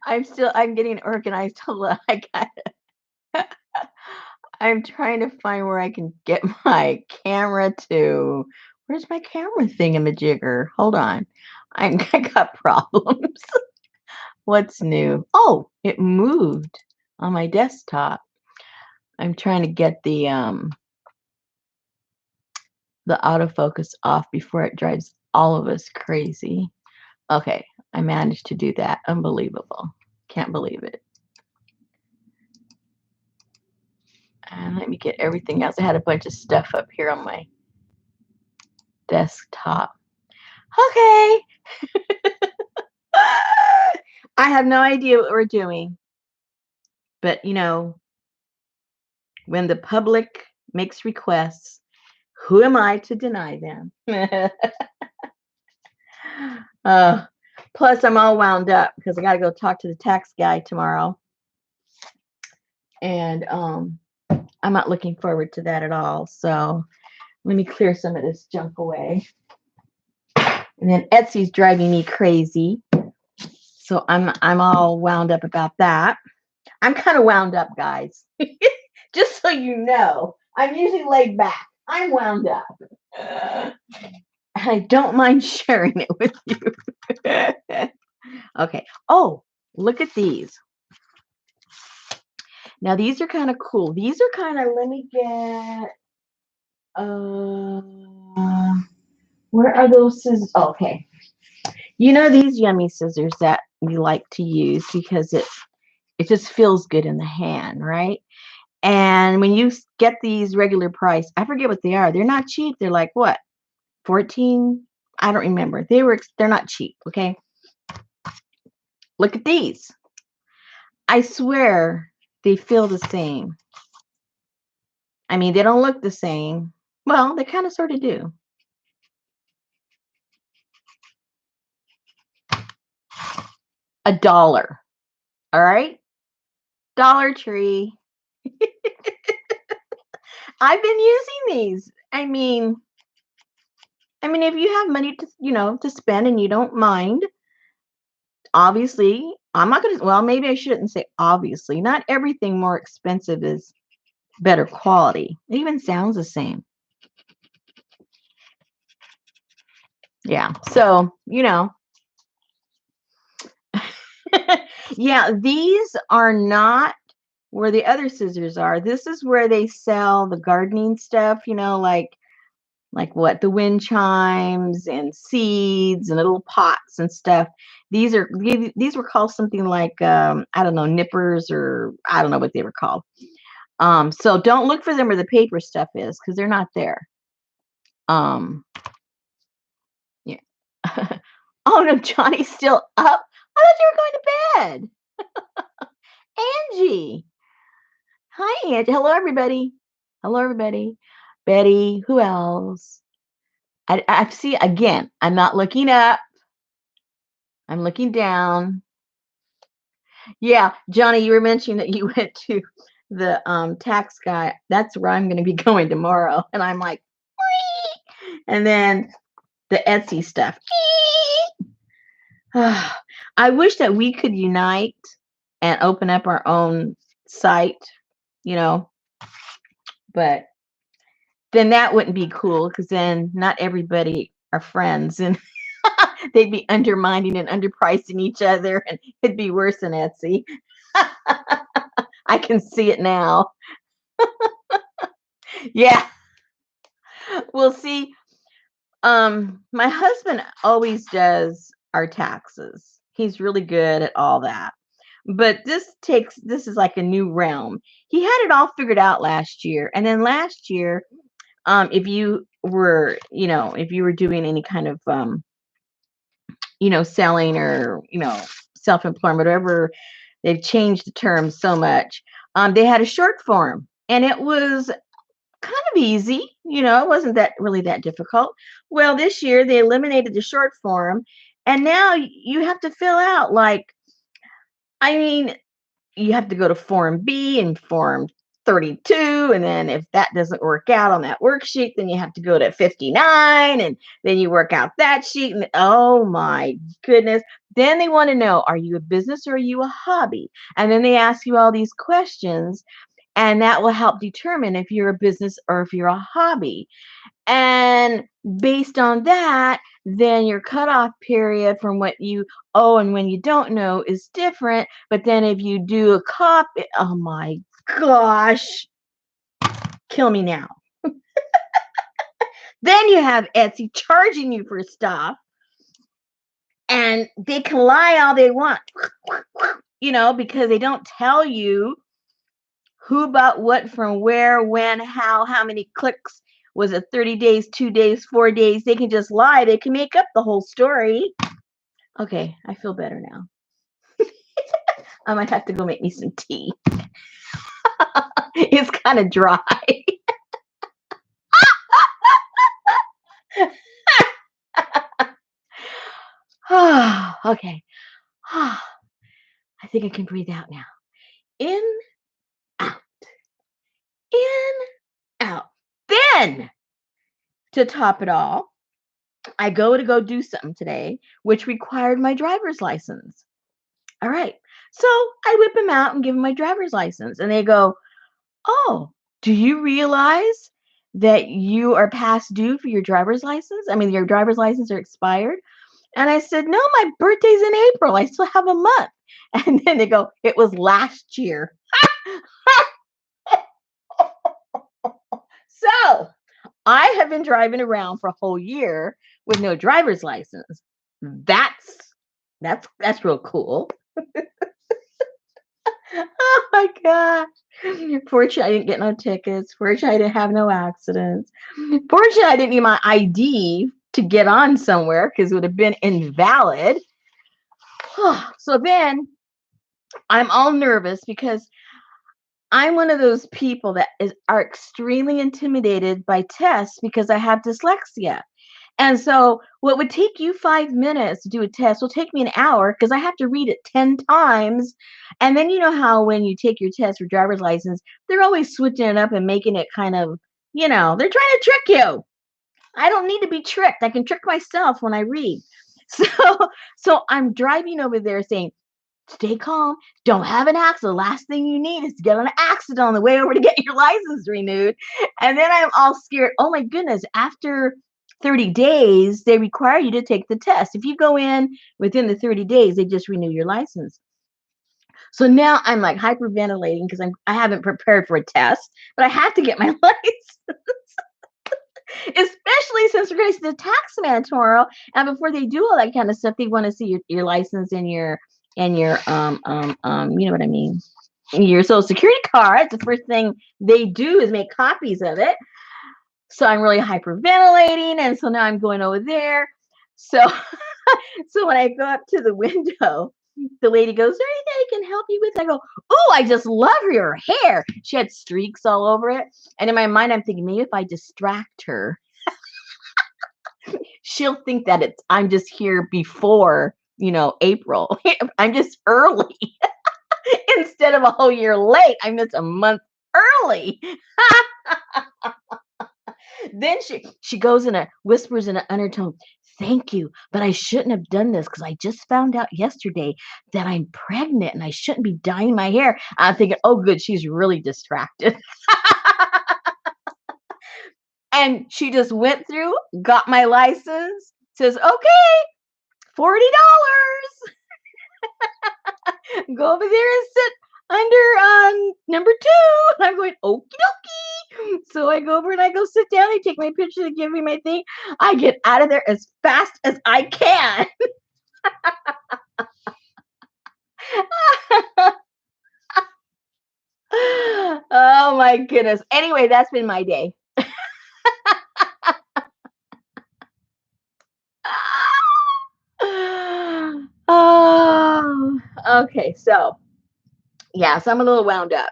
I'm getting organized. Hold on. I'm trying to find where I can get my camera to. Where's my camera thingamajigger? Hold on. I got problems. What's new? Oh, it moved on my desktop. I'm trying to get the autofocus off before it drives all of us crazy. Okay, I managed to do that. Unbelievable. Can't believe it. And let me get everything else. I had a bunch of stuff up here on my desktop. Okay. I have no idea what we're doing. But, when the public makes requests, who am I to deny them? uh, Plus, I'm all wound up because I got to go talk to the tax guy tomorrow. And I'm not looking forward to that at all. So let me clear some of this junk away. And then Etsy's driving me crazy. So I'm all wound up about that. I'm kind of wound up, guys. Just so you know, I'm usually laid back. I'm wound up. I don't mind sharing it with you. Okay. Oh, look at these. Now these are kind of cool. These are kind of, let me get, where are those scissors? Oh, okay. You know these yummy scissors that we like to use because it just feels good in the hand, right? And when you get these regular price, I forget what they are. They're not cheap. They're like what? 14? I don't remember. They're not cheap, okay? Look at these. I swear they feel the same. I mean, they don't look the same. Well, they kind of sort of do. $1. All right? Dollar Tree. I've been using these. I mean, if you have money to spend and you don't mind, obviously, I'm not going to, well, maybe I shouldn't say obviously. Not everything more expensive is better quality. It even sounds the same. Yeah. So, yeah, these are not where the other scissors are. This is where they sell the gardening stuff, like what, the wind chimes and seeds and little pots and stuff. These were called something like I don't know, nippers, or I don't know what they were called. So don't look for them where the paper stuff is because they're not there. Yeah. Oh no, Johnny's still up. I thought you were going to bed. Angie. Hi, Angie. Hello, everybody. Hello, everybody. Betty. Who else? I see again. I'm not looking up. I'm looking down. Yeah, Johnny, you were mentioning that you went to the tax guy. That's where I'm going to be going tomorrow. And I'm like, "Wee!" And then the Etsy stuff. I wish that we could unite and open up our own site, you know, but then that wouldn't be cool because then not everybody are friends and they'd be undermining and underpricing each other and it'd be worse than Etsy. I can see it now. Yeah. We'll see. My husband always does our taxes. He's really good at all that. But this is like a new realm. He had it all figured out last year. And then last year, if you were, if you were doing any kind of selling or, self-employment, whatever, they've changed the term so much. They had a short form and it was kind of easy. It wasn't that really that difficult. Well, this year they eliminated the short form and now you have to fill out like, I mean, you have to go to Form B and Form 32, and then if that doesn't work out on that worksheet, then you have to go to 59, and then you work out that sheet, and oh my goodness. Then they want to know, are you a business or are you a hobby? And then they ask you all these questions, and that will help determine if you're a business or if you're a hobby. And based on that, then your cutoff period from what you owe and when you don't know is different. But then if you do a copy, oh my gosh, kill me now. Then you have Etsy charging you for stuff, and they can lie all they want, because they don't tell you who bought what from where, when, how many clicks. Was it 30 days, 2 days, 4 days? They can just lie. They can make up the whole story. Okay, I feel better now. I might have to go make me some tea. It's kind of dry. Okay. I think I can breathe out now. In, out. In, out. Then, to top it all, I go do something today, which required my driver's license. All right. So I whip them out and give them my driver's license. And they go, oh, do you realize that you are past due for your driver's license? I mean, your driver's license are expired. And I said, no, my birthday's in April. I still have a month. And then they go, it was last year. So I have been driving around for a whole year with no driver's license. That's real cool. Oh my God. Fortunately, I didn't get no tickets. Fortunately, I didn't have no accidents. Fortunately, I didn't need my ID to get on somewhere because it would have been invalid. So then I'm all nervous because I'm one of those people that are extremely intimidated by tests because I have dyslexia. And so what would take you 5 minutes to do a test will take me an hour because I have to read it 10 times. And then you know how when you take your test for driver's license, they're always switching it up and making it kind of, they're trying to trick you. I don't need to be tricked. I can trick myself when I read. So I'm driving over there saying, stay calm. Don't have an accident. The last thing you need is to get on an accident on the way over to get your license renewed. And then I'm all scared. Oh my goodness. After 30 days, they require you to take the test. If you go in within the 30 days, they just renew your license. So now I'm like hyperventilating because I haven't prepared for a test, but I have to get my license. Especially since we're going to see the tax man tomorrow. And before they do all that kind of stuff, they want to see your license and your you know what I mean, your social security card. The first thing they do is make copies of it. So I'm really hyperventilating, and so now I'm going over there. So so when I go up to the window, the lady goes, is there anything I can help you with? I go, oh, I just love your hair. She had streaks all over it. And in my mind, I'm thinking, maybe if I distract her, she'll think that I'm just here before, April. I'm just early. Instead of a whole year late, I'm just a month early. Then she goes whispers in an undertone, thank you, but I shouldn't have done this because I just found out yesterday that I'm pregnant and I shouldn't be dyeing my hair. I'm thinking, oh, good, she's really distracted. And she just went through, got my license, says, okay, $40. Go over there and sit under number 2. And I'm going, okie dokie. So I go over and I go sit down. I take my picture, they give me my thing. I get out of there as fast as I can. Oh my goodness. Anyway, that's been my day. Oh, okay. So I'm a little wound up.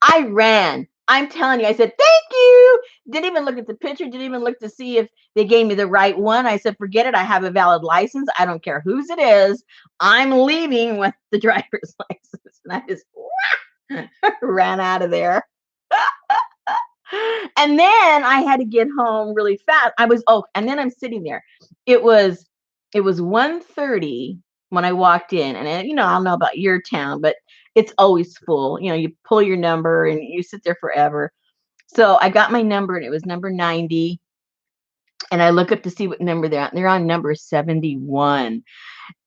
I ran I'm telling you, I said, thank you. Didn't even look at the picture, didn't even look to see if they gave me the right one. I said, forget it. I have a valid license. I don't care whose it is. I'm leaving with the driver's license. And I just ran out of there. And then I had to get home really fast. And then I'm sitting there. It was 1:30 when I walked in, and I don't know about your town, but it's always full. You pull your number and you sit there forever. So I got my number, and it was number 90. And I look up to see what number they're on. They're on number 71.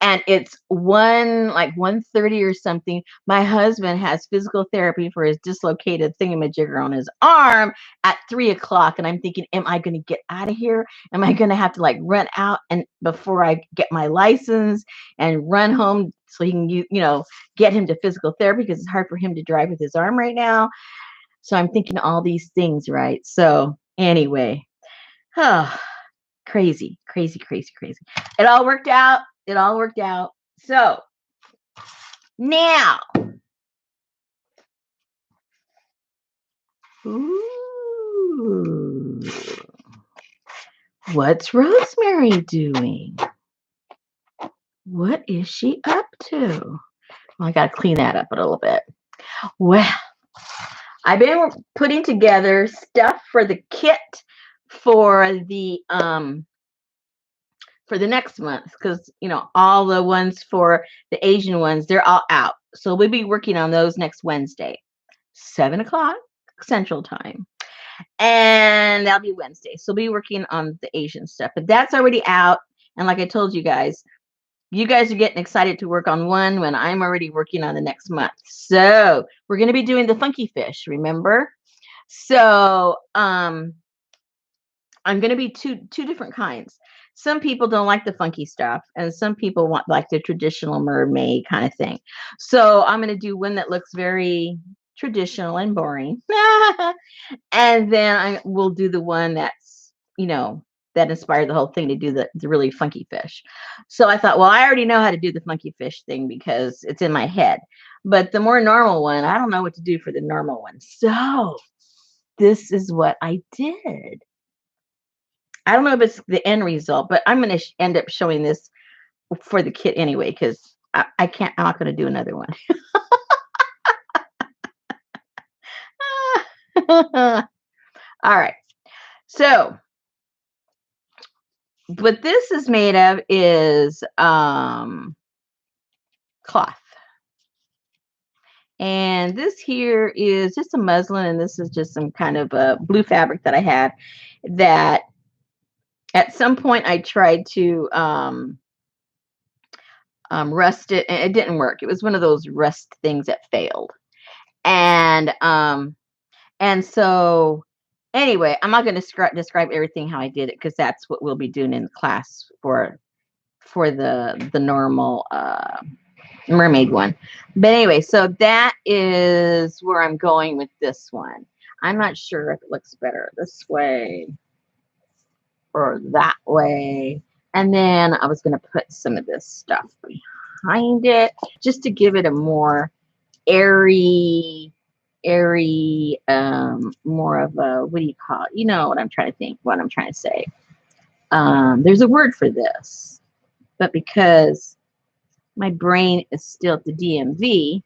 And it's 1:30 or something. My husband has physical therapy for his dislocated thingamajigger on his arm at 3 o'clock. And I'm thinking, am I going to get out of here? Am I going to have to run out and before I get my license and run home so he can, get him to physical therapy because it's hard for him to drive with his arm right now. So I'm thinking all these things, right? So anyway, crazy, crazy, crazy, crazy. It all worked out. It all worked out. So now, ooh, what's Rosemary doing? What is she up to? Well, I got to clean that up a little bit. Well, I've been putting together stuff for the kit for the next month because all the ones for the Asian ones, they're all out. So we'll be working on those next Wednesday, 7 o'clock Central Time. And that'll be Wednesday. So we'll be working on the Asian stuff. But that's already out. And like I told you guys are getting excited to work on one when I'm already working on the next month. So we're going to be doing the funky fish, remember? So I'm going to be two different kinds. Some people don't like the funky stuff, and some people want like the traditional mermaid kind of thing. So I'm going to do one that looks very traditional and boring. And then I will do the one that's, that inspired the whole thing to do the really funky fish. So I thought, well, I already know how to do the funky fish thing because it's in my head. But the more normal one, I don't know what to do for the normal one. So this is what I did. I don't know if it's the end result, but I'm going to end up showing this for the kit anyway, because I'm not going to do another one. All right. So what this is made of is cloth. And this here is just a muslin, and this is just some kind of a blue fabric that I had that at some point I tried to rust it, and it didn't work. It was one of those rust things that failed. And so anyway, I'm not going to describe everything how I did it because that's what we'll be doing in class for the normal mermaid one. But anyway, so that is where I'm going with this one. I'm not sure if it looks better this way or that way. And then I was going to put some of this stuff behind it just to give it a more airy, more of a, what do you call it? You know what I'm trying to think, what I'm trying to say. There's a word for this, but because my brain is still at the DMV,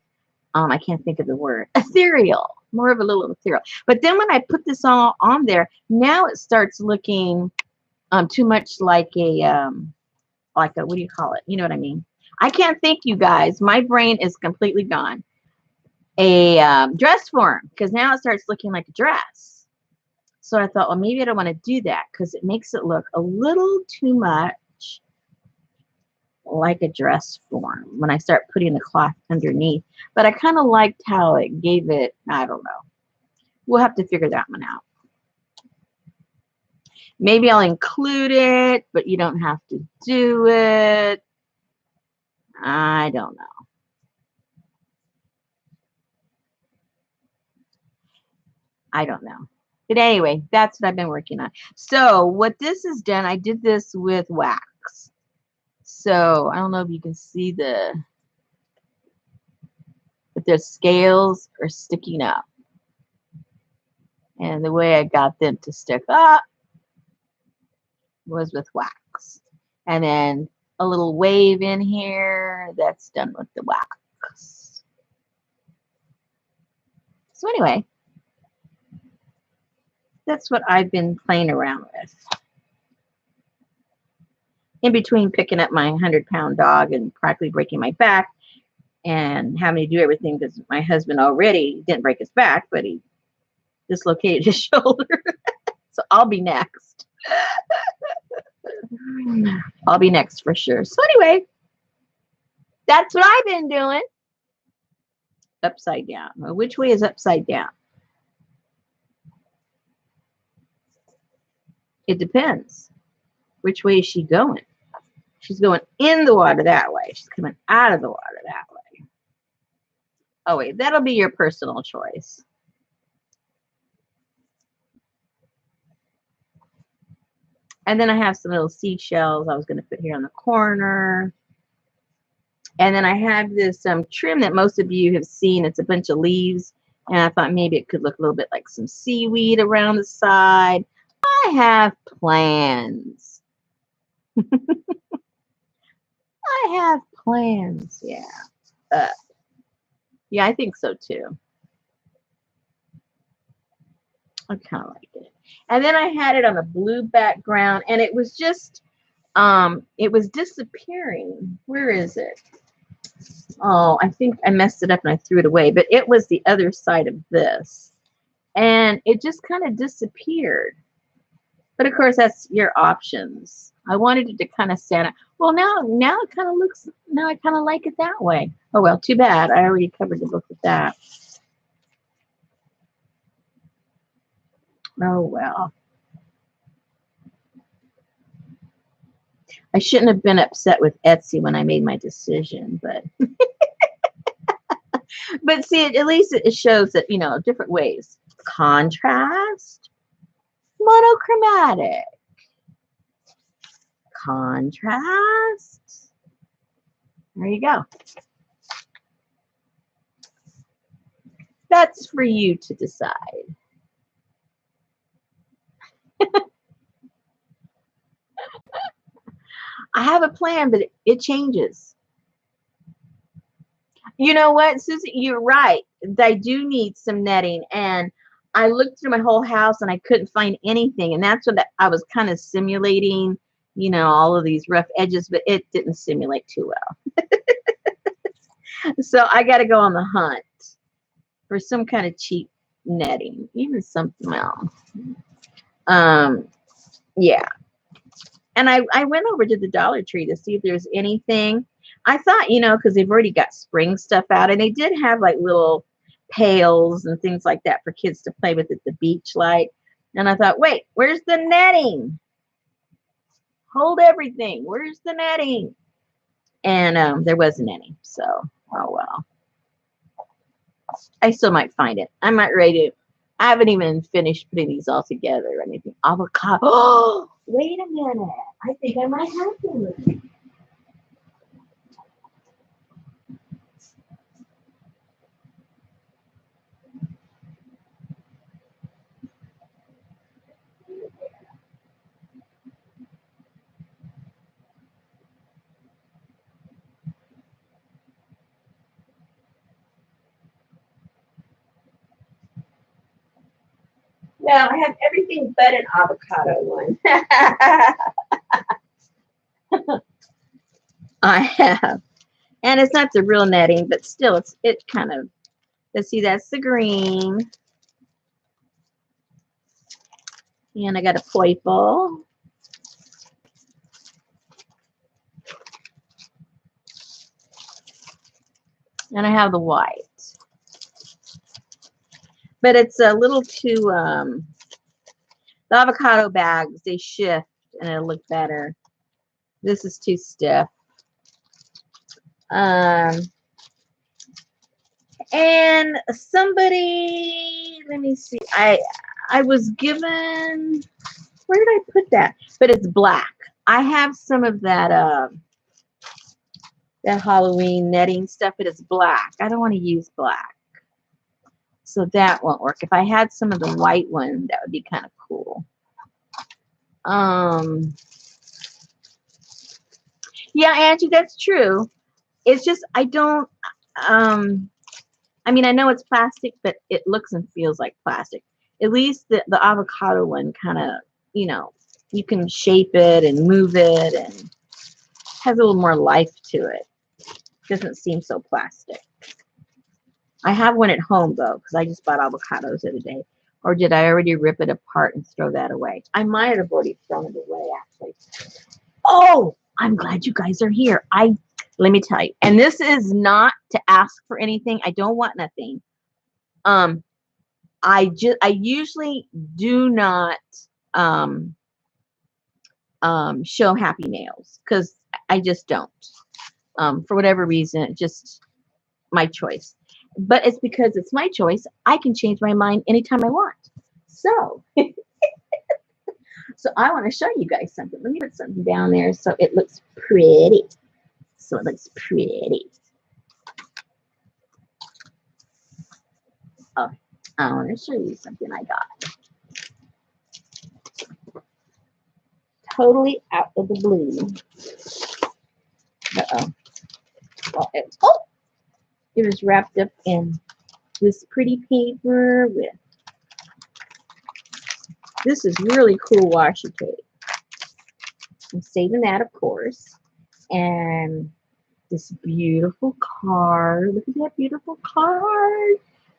I can't think of the word. Ethereal, more of a little ethereal. But then when I put this all on there, now it starts looking too much like a what do you call it? You know what I mean? I can't think, you guys. My brain is completely gone. A dress form, because now it starts looking like a dress. So I thought, well, maybe I don't want to do that because it makes it look a little too much like a dress form when I start putting the cloth underneath. But I kind of liked how it gave it, I don't know. We'll have to figure that one out. Maybe I'll include it, but you don't have to do it. I don't know. I don't know. But anyway, that's what I've been working on. So what this has done, I did this with wax. So I don't know if you can see but the scales are sticking up. And the way I got them to stick up was with wax. And then a little wave in here, that's done with the wax. So anyway, that's what I've been playing around with. In between picking up my 100-pound dog and practically breaking my back and having to do everything because my husband already didn't break his back, but he dislocated his shoulder. So I'll be next. I'll be next for sure. So anyway, that's what I've been doing. Upside down. Well, which way is upside down? It depends. Which way is she going? She's going in the water that way. She's coming out of the water that way. Oh, wait. That'll be your personal choice. And then I have some little seashells I was going to put here on the corner. And then I have this trim that most of you have seen. It's a bunch of leaves. And I thought maybe it could look a little bit like some seaweed around the side. I have plans. I have plans. Yeah. Yeah, I think so too. I kind of like it. And then I had it on a blue background, and it was just, it was disappearing. Where is it? Oh, I think I messed it up and I threw it away, but it was the other side of this. And it just kind of disappeared. But of course, that's your options. I wanted it to kind of stand out. Well, now it kind of looks, now I kind of like it that way. Oh, well, too bad. I already covered the book with that. Oh, well. I shouldn't have been upset with Etsy when I made my decision, but but see, at least it shows that, you know, different ways. Contrast, monochromatic. Contrast. There you go. That's for you to decide. I have a plan, but it changes. You know what, Susie? You're right. I do need some netting. And I looked through my whole house and I couldn't find anything. And that's what I was kind of simulating, you know, all of these rough edges, but it didn't simulate too well. So I got to go on the hunt for some kind of cheap netting, even something else. Yeah. And I went over to the Dollar Tree to see if there's anything. I thought, you know, because they've already got spring stuff out, and they did have like little pails and things like that for kids to play with at the beach light. And I thought, wait, where's the netting? Hold everything. Where's the netting? And there wasn't any. So, oh well. I still might find it. I'm not ready to. I haven't even finished putting these all together or anything. Avocado. Oh, wait a minute. I think I might have to. Well, I have everything but an avocado one. I have. And it's not the real netting, but still, it kind of, let's see, that's the green. And I got a purple. And I have the white. But it's a little too, the avocado bags, they shift and it'll look better. This is too stiff. And somebody, let me see, I was given, where did I put that? But it's black. I have some of that that Halloween netting stuff, but it's black. I don't want to use black. So that won't work. If I had some of the white one, that would be kind of cool. Yeah, Angie, that's true. It's just I don't I mean, I know it's plastic, but it looks and feels like plastic. At least the avocado one kind of, you know, you can shape it and move it and has a little more life to it. Doesn't seem so plastic. I have one at home though, because I just bought avocados the other day. Or did I already rip it apart and throw that away? I might have already thrown it away actually. Oh, I'm glad you guys are here. Let me tell you, and this is not to ask for anything. I don't want nothing. I usually do not show happy nails because I just don't. For whatever reason, it's just my choice. But it's because it's my choice. I can change my mind anytime I want. So, so I want to show you guys something. Let me put something down there so it looks pretty. So it looks pretty. Oh, I want to show you something I got. Totally out of the blue. Uh-oh. It was wrapped up in this pretty paper with, this is really cool washi tape. I'm saving that, of course. And this beautiful card. Look at that beautiful card.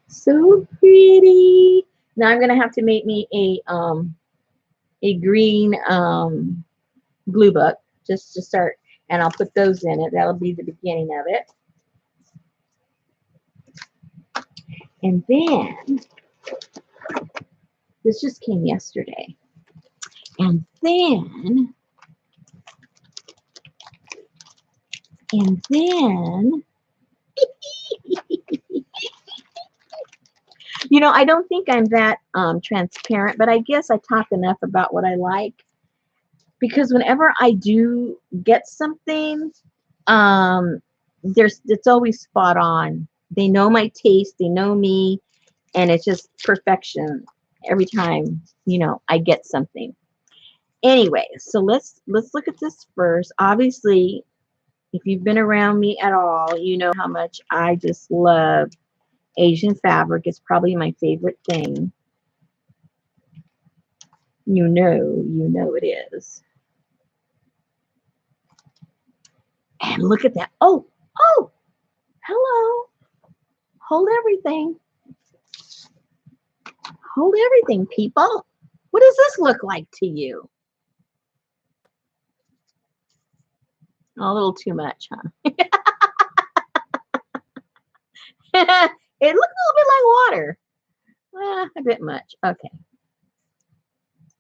So pretty. Now I'm gonna have to make me a green glue book just to start, and I'll put those in it. That'll be the beginning of it. And then this just came yesterday. And then you know, I don't think I'm that transparent, but I guess I talk enough about what I like, because whenever I do get something, it's always spot on. They know my taste, they know me, and it's just perfection every time, you know, I get something. Anyway, so let's look at this first. Obviously, if you've been around me at all, you know how much I just love Asian fabric. It's probably my favorite thing. You know it is. And look at that. Oh, hello. Hold everything. Hold everything, people. What does this look like to you? A little too much, huh? It looks a little bit like water. A bit much. Okay.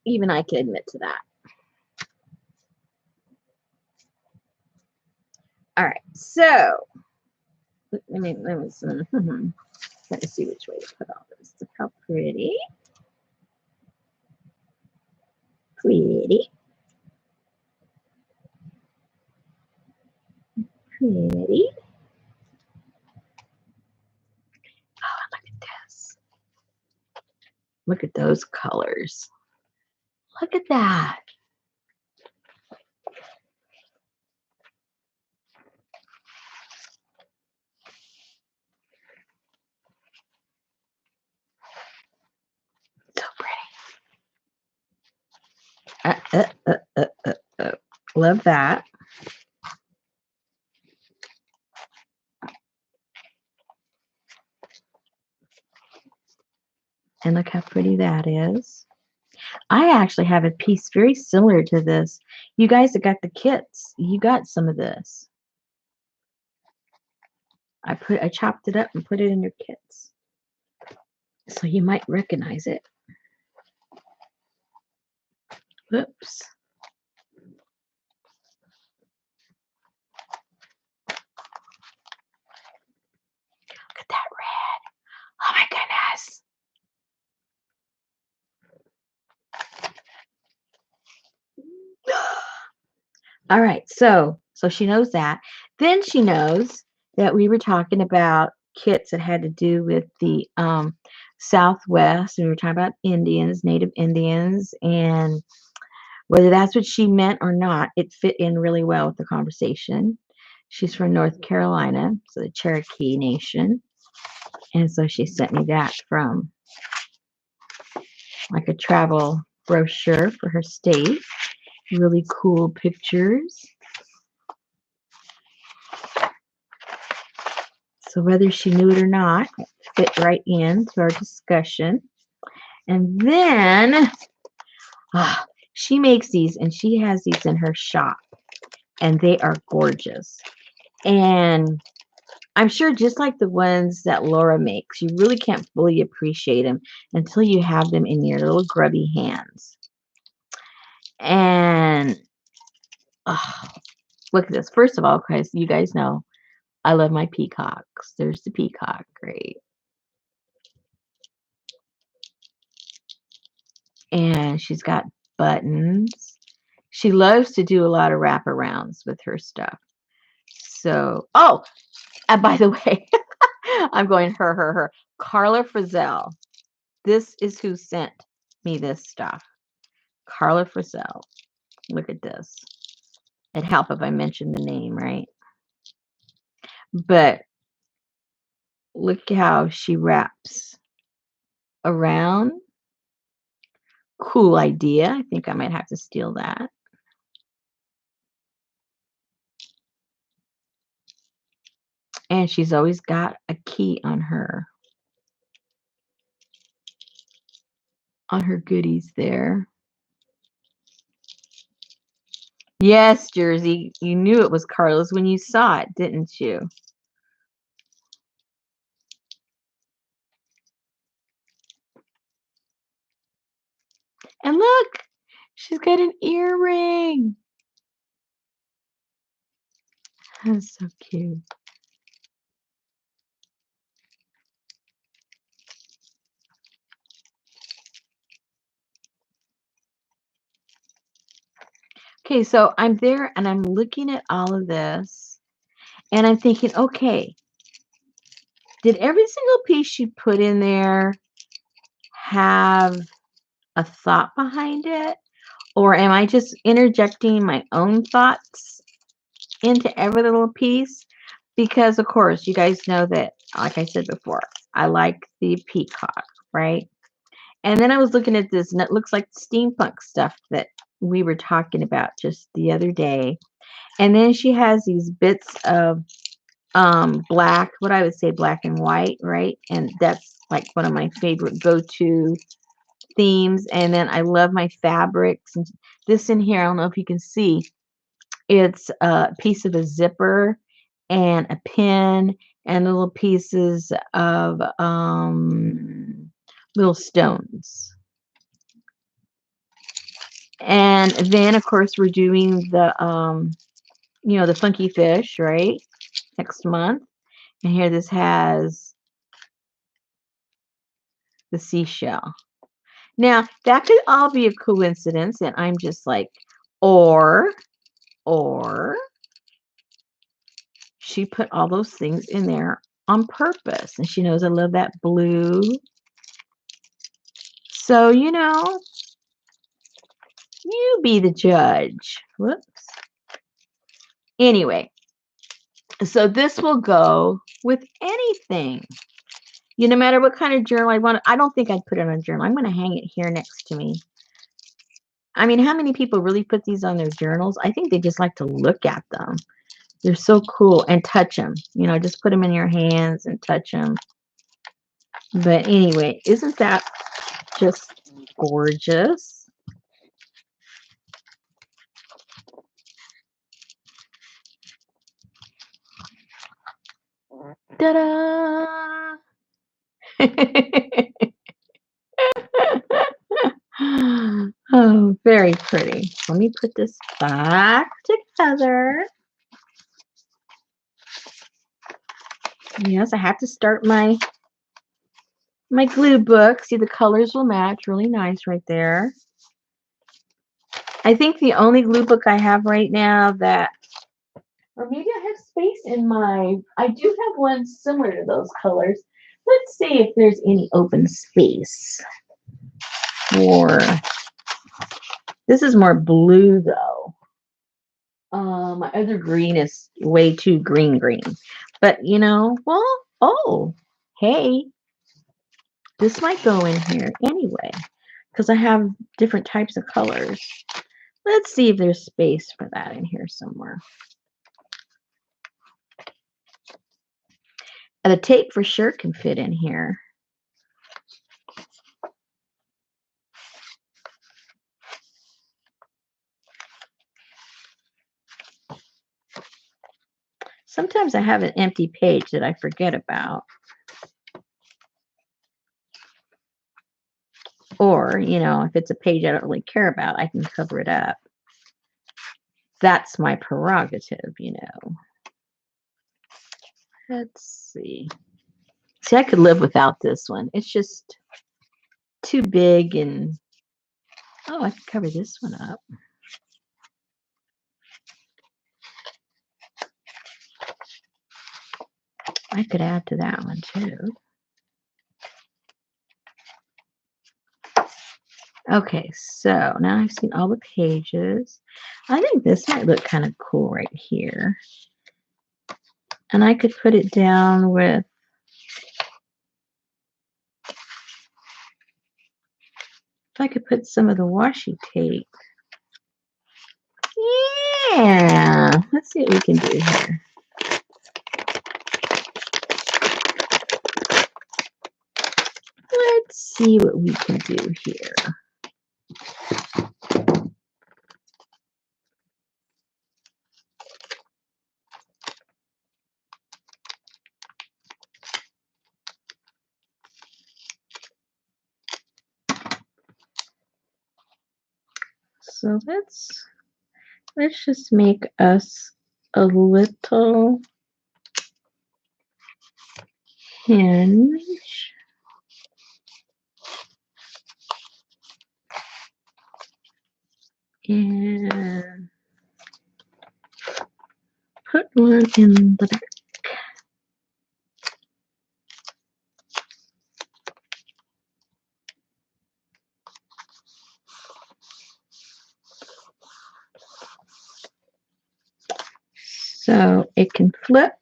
Even I can admit to that. All right. So let me see which way to put all this. Look how pretty. Pretty. Pretty. Oh, look at this. Look at those colors. Look at that. So pretty. Love that. And look how pretty that is. I actually have a piece very similar to this. You guys that got the kits, you got some of this. I chopped it up and put it in your kits. So you might recognize it. Whoops. Look at that red. Oh my goodness. All right, so she knows that. Then she knows that we were talking about kits that had to do with the Southwest, and we were talking about Indians, Native Indians, and whether that's what she meant or not, it fit in really well with the conversation. She's from North Carolina, so the Cherokee Nation. And so she sent me that from like a travel brochure for her state. Really cool pictures. So whether she knew it or not, it fit right into our discussion. And then she makes these, and she has these in her shop, and they are gorgeous. And I'm sure just like the ones that Laura makes, you really can't fully appreciate them until you have them in your little grubby hands. And look at this. First of all, guys, you guys know I love my peacocks. There's the peacock. Great. And she's got buttons. She loves to do a lot of wraparounds with her stuff. So, and by the way, I'm going her. Carla Frizzell. This is who sent me this stuff. Carla Frizzell. Look at this. It'd help if I mentioned the name, right? But look how she wraps around. Cool idea. I think I might have to steal that. And she's always got a key on her goodies there. Yes, Jersey, you knew it was Carla's when you saw it, didn't you? And look, she's got an earring. That's so cute. Okay, so I'm there and I'm looking at all of this and I'm thinking, okay, did every single piece she put in there have a thought behind it? Or am I just interjecting my own thoughts into every little piece? Because, of course, you guys know that, like I said before, I like the peacock, right? And then I was looking at this, and it looks like steampunk stuff that we were talking about just the other day. And then she has these bits of black, what I would say black and white, right? And that's like one of my favorite go-to themes. And then I love my fabrics. And this in here, I don't know if you can see, it's a piece of a zipper and a pin and little pieces of little stones. And then, of course, we're doing the, the funky fish, right? Next month. And here this has the seashell. Now, that could all be a coincidence, and I'm just like, or she put all those things in there on purpose, and she knows I love that blue. So, you be the judge. Whoops. Anyway, so this will go with anything. No matter what kind of journal I want. I don't think I'd put it on a journal. I'm going to hang it here next to me. I mean, how many people really put these on their journals? I think they just like to look at them. They're so cool, and touch them. Just put them in your hands and touch them. But anyway, isn't that just gorgeous? Ta-da! Oh, very pretty. Let me put this back together. Yes, I have to start my glue book. See, the colors will match really nice right there. I think the only glue book I have right now that, or maybe I have space in my, I do have one similar to those colors. Let's see if there's any open space for, this is more blue though. My other green is way too green. But you know, well, oh, hey, this might go in here anyway, because I have different types of colors. Let's see if there's space for that in here somewhere. And the tape for sure can fit in here. Sometimes I have an empty page that I forget about. Or, you know, if it's a page I don't really care about, I can cover it up. That's my prerogative, you know. Let's see. See, I could live without this one. It's just too big and, oh, I could cover this one up. I could add to that one too. Okay, so now I've seen all the pages. I think this might look kind of cool right here. And I could put it down with, if I could put some of the washi tape. Yeah, let's see what we can do here. Let's see what we can do here. So let's just make us a little hinge. And put one in the back. So it can flip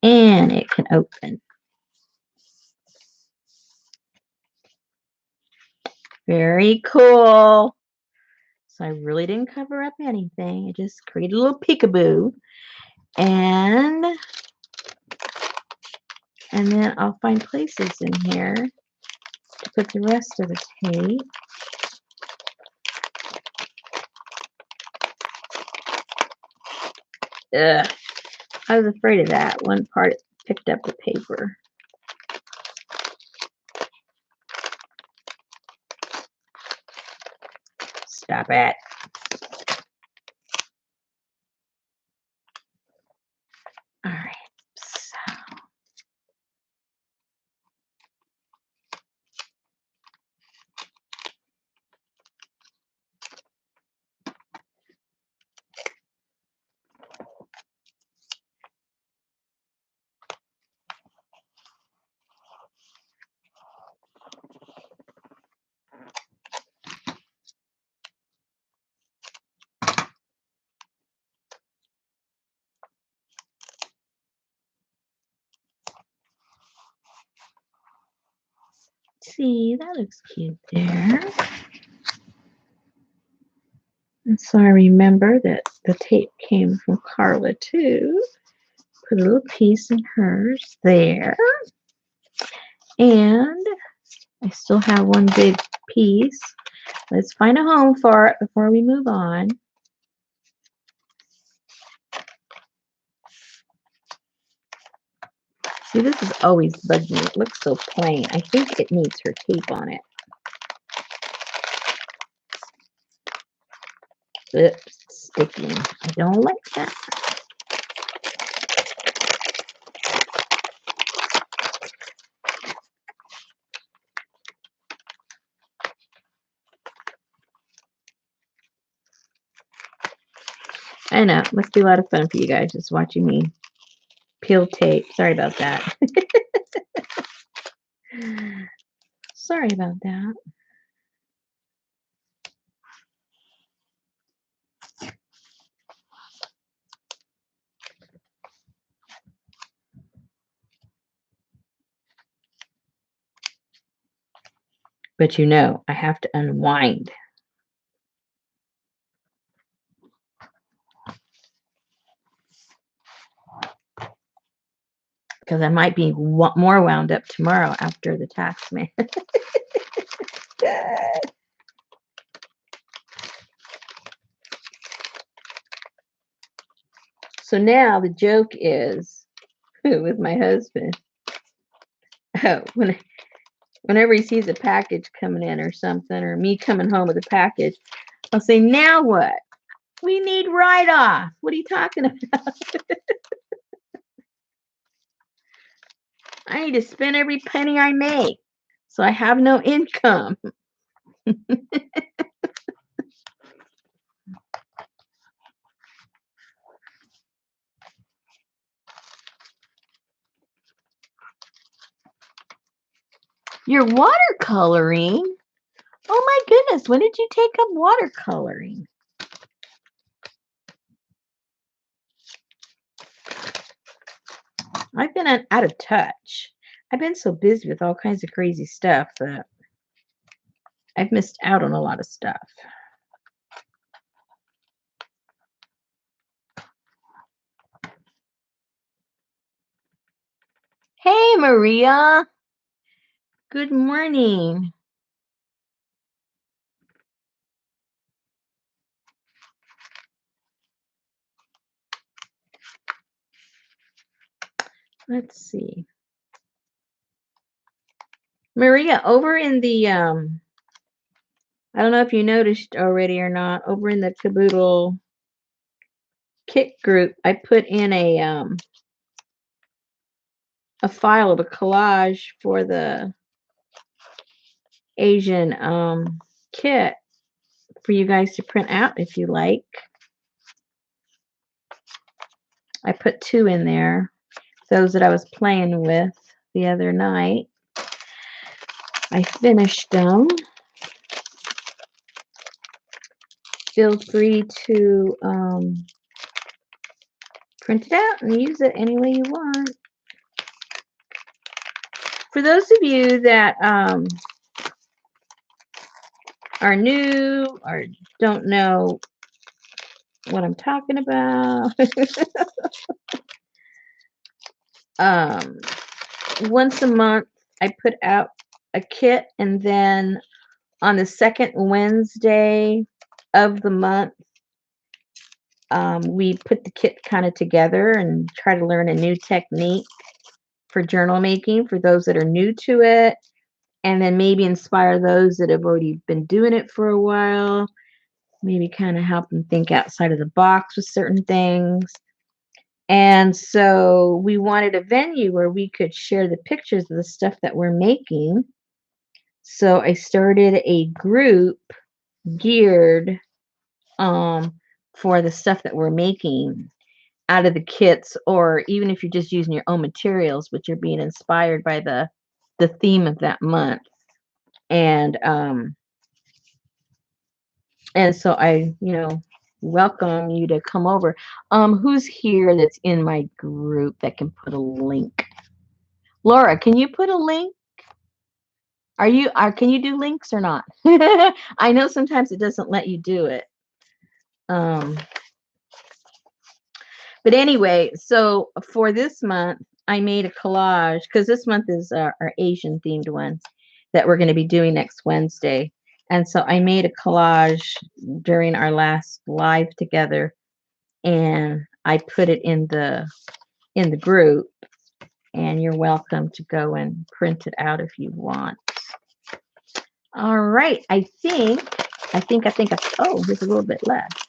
and it can open. Very cool. So I really didn't cover up anything. I just created a little peekaboo. And then I'll find places in here to put the rest of the tape. Ugh. I was afraid of that. One part picked up the paper. Stop it. All right. See, that looks cute there. And so I remember that the tape came from Carla too. Put a little piece in hers there. And I still have one big piece. Let's find a home for it before we move on. See, this is always bugging me. It looks so plain. I think it needs her tape on it. Oops, sticky. I don't like that. I know, it must be a lot of fun for you guys just watching me peel tape. Sorry about that. Sorry about that. But you know, I have to unwind. Because I might be more wound up tomorrow after the tax man. So now the joke is with my husband. Oh, whenever he sees a package coming in or something, or me coming home with a package, I'll say, now what? We need write-off. What are you talking about? I need to spend every penny I make, so I have no income. You're watercoloring? Oh my goodness, when did you take up watercoloring? I've been out of touch. I've been so busy with all kinds of crazy stuff that I've missed out on a lot of stuff. Hey, Maria. Good morning. Let's see. Maria, over in the, I don't know if you noticed already or not, over in the Caboodle Kit group, I put in a file of a collage for the Asian kit for you guys to print out if you like. I put 2 in there, those that I was playing with the other night. I finished them. Feel free to print it out and use it any way you want. For those of you that are new or don't know what I'm talking about, once a month I put out a kit, and then on the second Wednesday of the month, we put the kit kind of together and try to learn a new technique for journal making for those that are new to it, and then maybe inspire those that have already been doing it for a while, maybe kind of help them think outside of the box with certain things. And so we wanted a venue where we could share the pictures of the stuff that we're making. So I started a group geared for the stuff that we're making out of the kits, or even if you're just using your own materials, but you're being inspired by the theme of that month. And so I, welcome you to come over. Who's here that's in my group that can put a link? Laura, can you put a link? Can you do links or not? I know sometimes it doesn't let you do it. But anyway, so for this month, I made a collage because this month is our Asian themed one that we're going to be doing next Wednesday. And so I made a collage during our last live together, and I put it in the group, and you're welcome to go and print it out if you want. All right, I think, oh, there's a little bit left.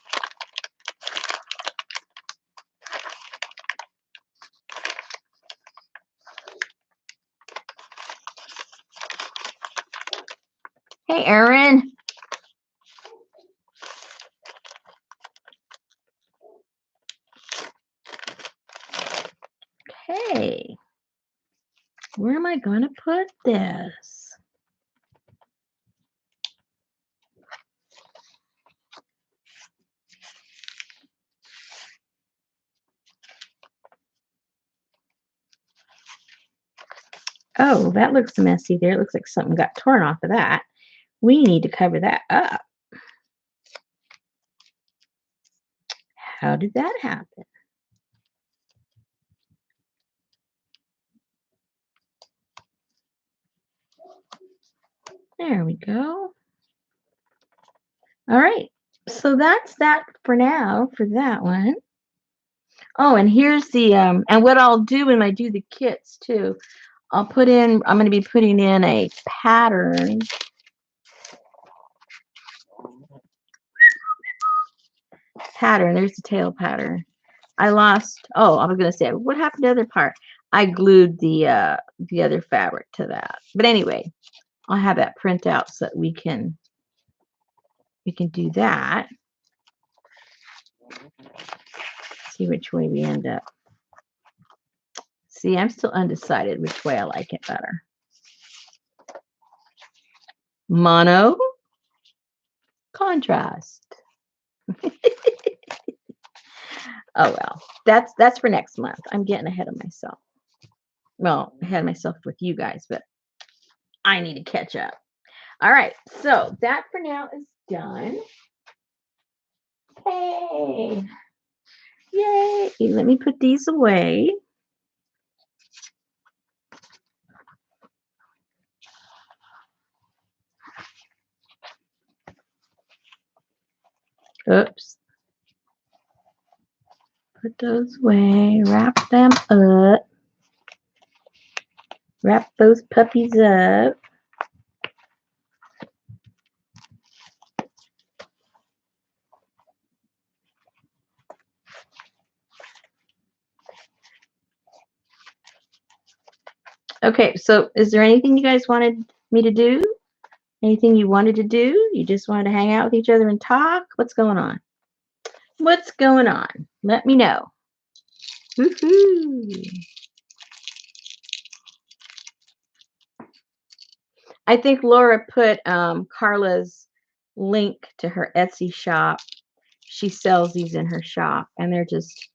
Hey, Erin. Where am I going to put this? Oh, that looks messy there. It looks like something got torn off of that. We need to cover that up. How did that happen? There we go. All right. So that's that for now for that one. Oh, and here's the and what I'll do when I do the kits too, I'm going to be putting in a pattern. There's the tail pattern. I was going to say, what happened to the other part? I glued the other fabric to that. But anyway, I'll have that print out so that we can do that. See which way we end up. See, I'm still undecided which way I like it better. Mono, contrast. Oh well, that's for next month. I'm getting ahead of myself. Well, ahead of myself with you guys, but I need to catch up. All right, so that for now is done. Hey, yay! Let me put these away. Oops. Put those away. Wrap them up. Wrap those puppies up. Okay, so is there anything you guys wanted me to do? Anything you wanted to do? You just wanted to hang out with each other and talk? What's going on? What's going on? Let me know. Woohoo! I think Laura put Carla's link to her Etsy shop. She sells these in her shop, and they're just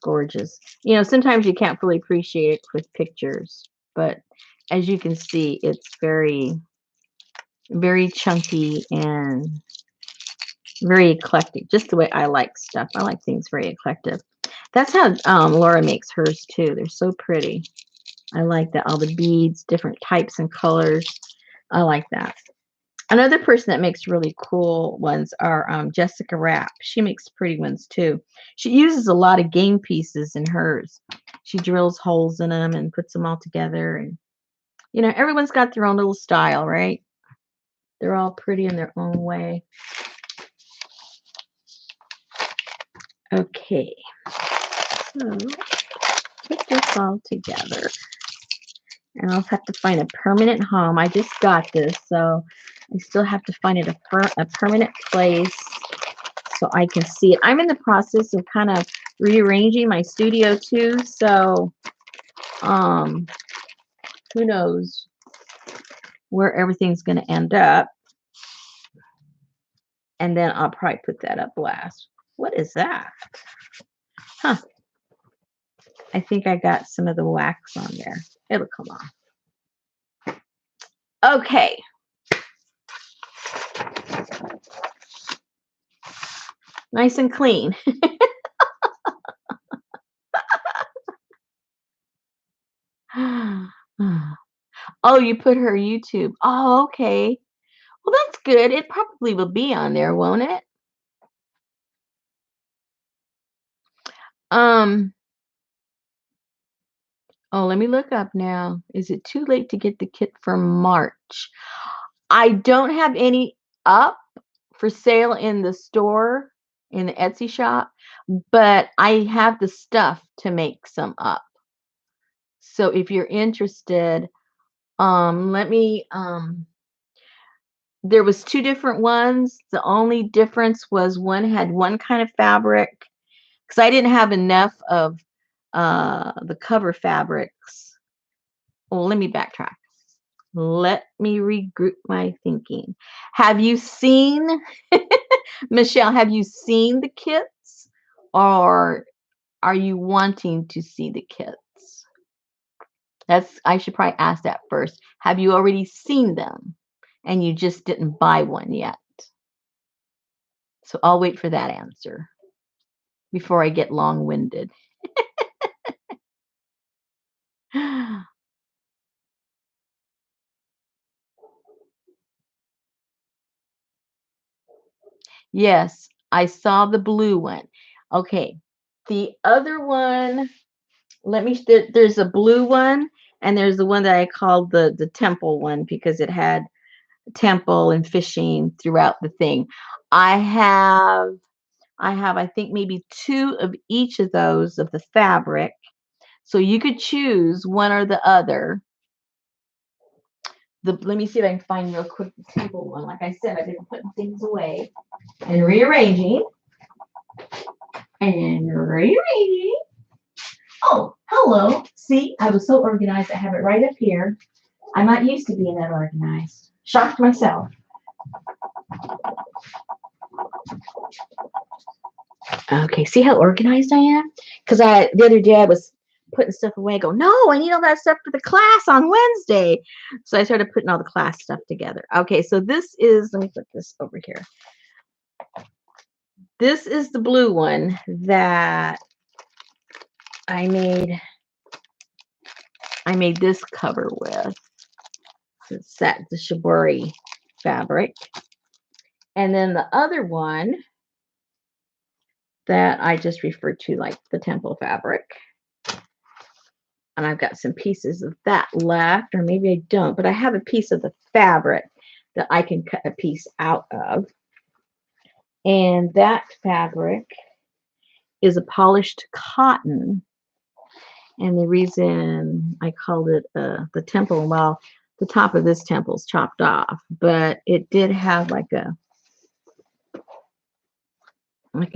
gorgeous. You know, sometimes you can't fully appreciate it with pictures, but as you can see, it's very, very chunky and very eclectic, just the way I like stuff. I like things very eclectic. That's how Laura makes hers too. They're so pretty. I like that. All the beads, different types and colors. I like that. Another person that makes really cool ones are Jessica Rapp. She makes pretty ones too. She uses a lot of game pieces in hers. She drills holes in them and puts them all together. And, you know, everyone's got their own little style, right? They're all pretty in their own way. Okay. So, put this all together. And I'll have to find a permanent home. I just got this, so I still have to find it a permanent place so I can see it. I'm in the process of kind of rearranging my studio too, so who knows where everything's going to end up. And then I'll probably put that up last. What is that? Huh. I think I got some of the wax on there. It'll come off. Okay. Nice and clean. Oh, you put her YouTube. Oh, okay. Well, that's good. It probably will be on there, won't it? Oh, let me look up now. Is it too late to get the kit for March? I don't have any up for sale in the store, in the Etsy shop, but I have the stuff to make some up. So if you're interested, let me, there was two different ones. The only difference was one had one kind of fabric, because I didn't have enough of the cover fabrics Well, let me backtrack. Let me regroup my thinking. Have you seen, Michelle, have you seen the kits or are you wanting to see the kits? I should probably ask that first. Have you already seen them and you just didn't buy one yet? So I'll wait for that answer before I get long-winded. Yes, I saw the blue one. Okay. The other one, there's a blue one and there's the one that I called the temple one because it had temple and fishing throughout the thing. I have I think maybe two of each of those of the fabric. So you could choose one or the other. Let me see if I can find real quick the temple one. Like I said, I've been putting things away and rearranging and rearranging. Oh, hello. See, I was so organized. I have it right up here. I'm not used to being that organized. Shocked myself. Okay, see how organized I am? Because the other day I was putting stuff away. I go, no, I need all that stuff for the class on Wednesday. So I started putting all the class stuff together. Okay, so this is, let me put this over here. This is the blue one that I made this cover with. It's the shibori fabric. And then the other one that I just referred to like the temple fabric. And I've got some pieces of that left, or maybe I don't, but I have a piece of the fabric that I can cut a piece out of. And that fabric is a polished cotton. And the reason I called it the temple, well, the top of this temple is chopped off, but it did have like a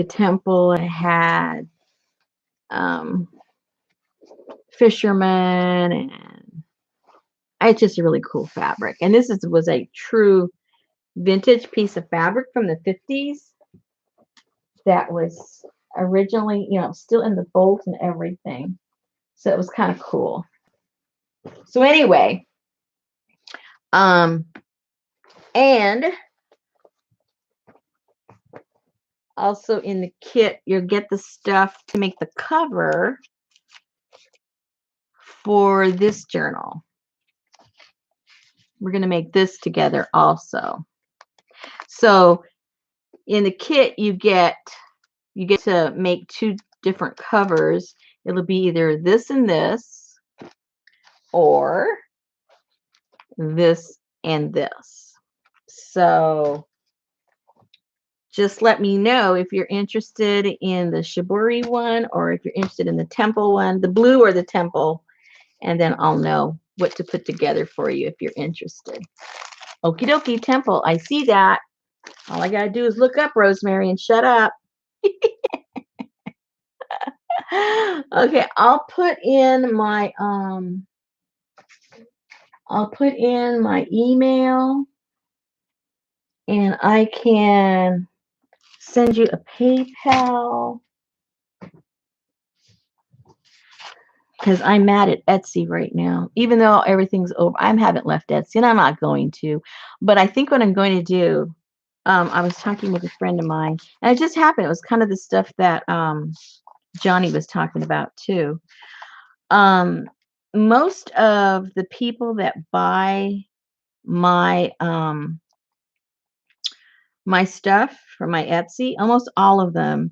temple. It had fishermen, and it's just a really cool fabric. And this was a true vintage piece of fabric from the 50s that was originally, still in the bolt and everything. So it was kind of cool. So anyway, and also in the kit, you'll get the stuff to make the cover for this journal. We're going to make this together also. So in the kit, you get to make two different covers. It'll be either this and this, or this and this. So just let me know if you're interested in the shibori one or if you're interested in the temple one, the blue or the temple, and then I'll know what to put together for you if you're interested. Okie dokie, temple. I see that. All I gotta do is look up, Rosemary, and shut up. Okay, I'll put in my email, and I can send you a PayPal because I'm mad at Etsy right now. Even though everything's over, I haven't left Etsy, and I'm not going to. But I think what I'm going to do, I was talking with a friend of mine, and it just happened. It was kind of the stuff that Johnny was talking about too. Most of the people that buy my my stuff from my Etsy, almost all of them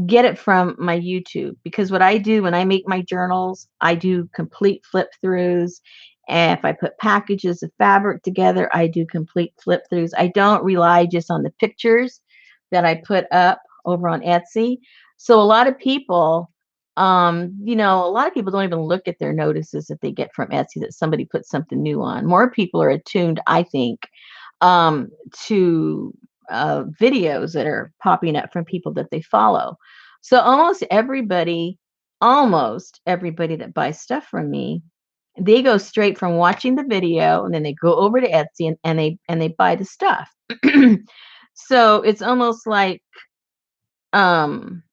get it from my YouTube, because what I do when I make my journals, I do complete flip throughs. And if I put packages of fabric together, I do complete flip throughs. I don't rely just on the pictures that I put up over on Etsy. So a lot of people, a lot of people don't even look at their notices that they get from Etsy that somebody put something new on. More people are attuned, I think, to videos that are popping up from people that they follow. So almost everybody that buys stuff from me, they go straight from watching the video and then they go over to Etsy and they buy the stuff. So it's almost like um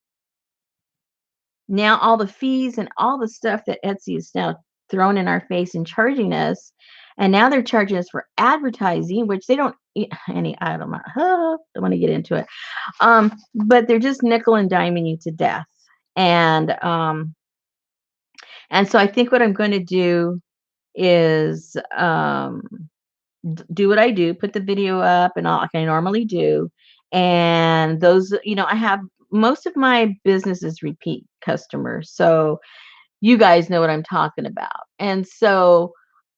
now all the fees and all the stuff that Etsy is now throwing in our face and charging us, and now they're charging us for advertising, which they don't any I don't know, don't want to get into it. But they're just nickel and diming you to death. And so I think what I'm going to do is do what I do, put the video up and all like I normally do. And those, I have most of my business is repeat customers. So you guys know what I'm talking about. And so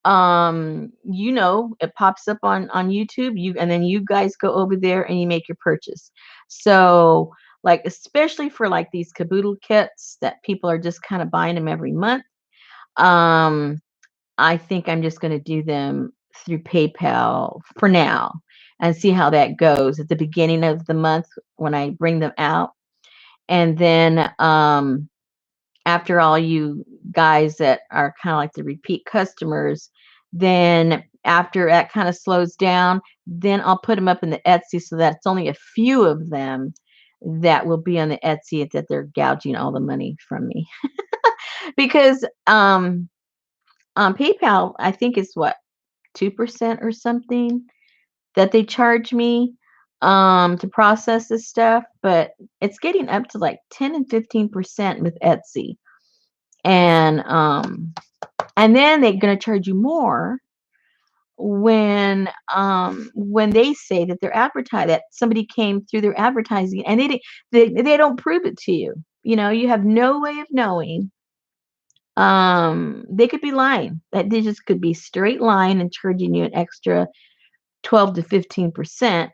it pops up on YouTube, and then you guys go over there and you make your purchase. So like especially for like these caboodle kits that people are just kind of buying them every month. Um I think I'm just going to do them through PayPal for now and see how that goes at the beginning of the month when I bring them out. And then after all you guys that are kind of like the repeat customers, then after that kind of slows down, then I'll put them up in the Etsy so that it's only a few of them that will be on the Etsy that they're gouging all the money from me. Because on PayPal, I think it's what 2% or something that they charge me to process this stuff, but it's getting up to like 10 and 15% with Etsy. And then they're going to charge you more when they say that they're advertising that somebody came through their advertising and they don't prove it to you. You have no way of knowing. They could be lying. That they just could be straight lying and charging you an extra 12 to 15%,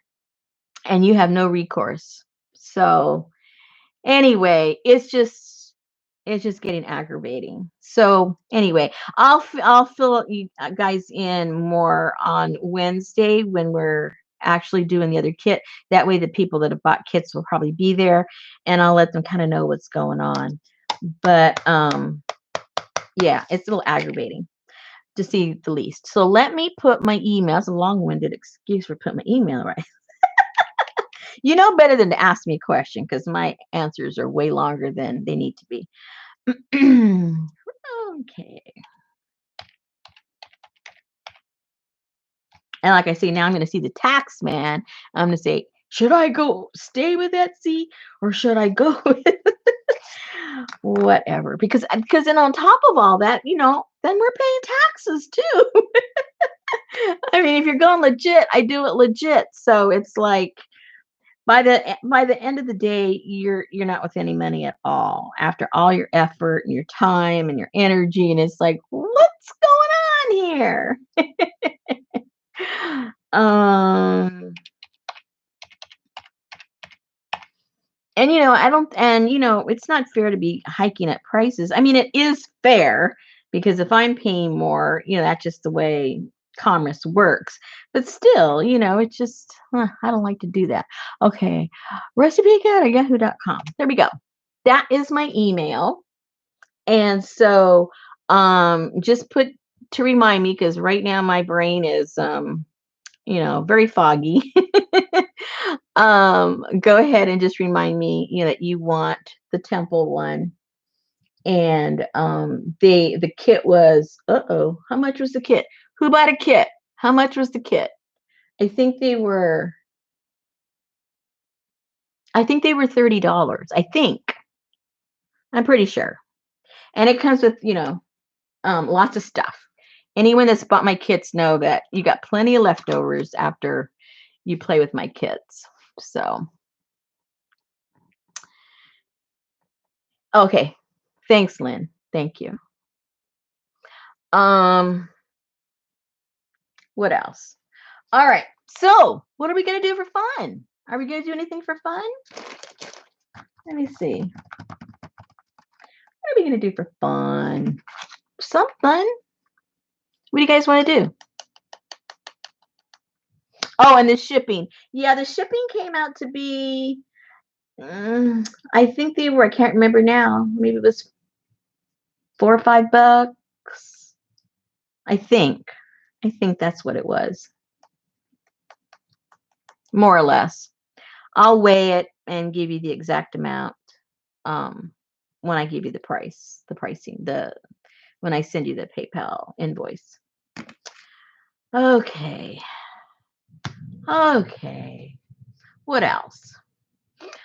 and you have no recourse. So anyway, it's just getting aggravating. So anyway, I'll fill you guys in more on Wednesday when we're actually doing the other kit. That way the people that have bought kits will probably be there, and I'll let them kind of know what's going on. But yeah, it's a little aggravating to see the least. So let me put my email. It's a long-winded excuse for putting my email right. You know better than to ask me a question because my answers are way longer than they need to be. Okay. And like I say, now I'm going to see the tax man. I'm going to say, should I go stay with Etsy or should I go with whatever? Because then on top of all that, then we're paying taxes too. I mean, if you're going legit, I do it legit. So it's like by the end of the day, you're not with any money at all after all your effort and your time and your energy. And it's like, what's going on here? um and I don't, and it's not fair to be hiking up prices. I mean, it is fair because if I'm paying more, that's just the way commerce works. But still, it's just I don't like to do that. Okay, recipecat@yahoo.com. There we go. That is my email. And so just put to remind me, because right now my brain is very foggy. Go ahead and just remind me, that you want the temple one. And the kit was, how much was the kit? Who bought a kit? How much was the kit? I think they were $30. I think. I'm pretty sure. And it comes with, lots of stuff. Anyone that's bought my kits know that you got plenty of leftovers after you play with my kits. So, okay. Thanks, Lynn. Thank you. Um, what else? All right. So, what are we going to do for fun? Are we going to do anything for fun? Let me see. What are we going to do for fun? Some fun. What do you guys want to do? Oh, and the shipping. Yeah, the shipping came out to be, I think they were, I can't remember now. Maybe it was $4 or $5. I think. I think that's what it was, more or less. I'll weigh it and give you the exact amount um, when I give you the price, the pricing, when I send you the PayPal invoice. Okay. Okay. What else?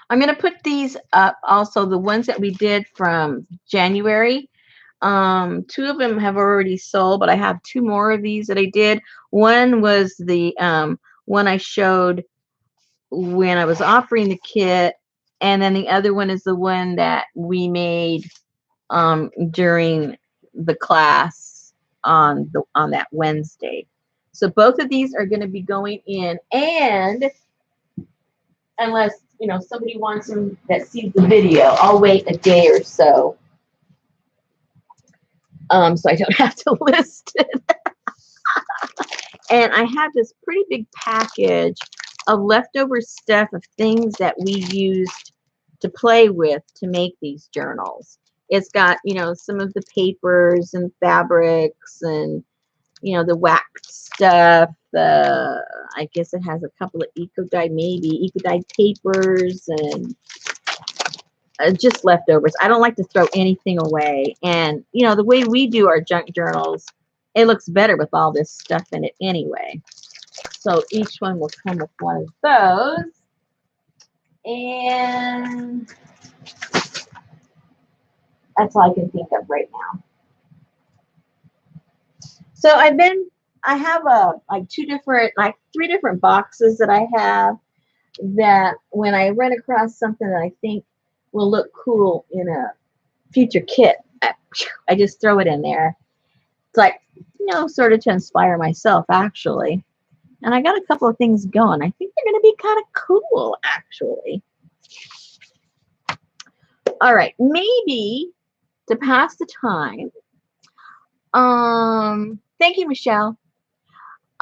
I'm going to put these up also, the ones that we did from January. Two of them have already sold, but I have two more of these that I did. One was the one I showed when I was offering the kit, and then the other one is the one that we made during the class on that Wednesday. So both of these are going to be going in, and unless somebody wants them that sees the video, I'll wait a day or so, so I don't have to list it. And I have this pretty big package of leftover stuff of things that we used to play with to make these journals. It's got, some of the papers and fabrics and, the waxed stuff. I guess it has a couple of eco-dyed papers and just leftovers. I don't like to throw anything away. And, the way we do our junk journals, it looks better with all this stuff in it anyway. So each one will come with one of those. And that's all I can think of right now. So I have three different boxes that I have that when I run across something that I think will look cool in a future kit, I just throw it in there. It's like, sort of to inspire myself, actually. And I got a couple of things going. I think they're going to be kind of cool, actually. All right, maybe to pass the time. Thank you, Michelle.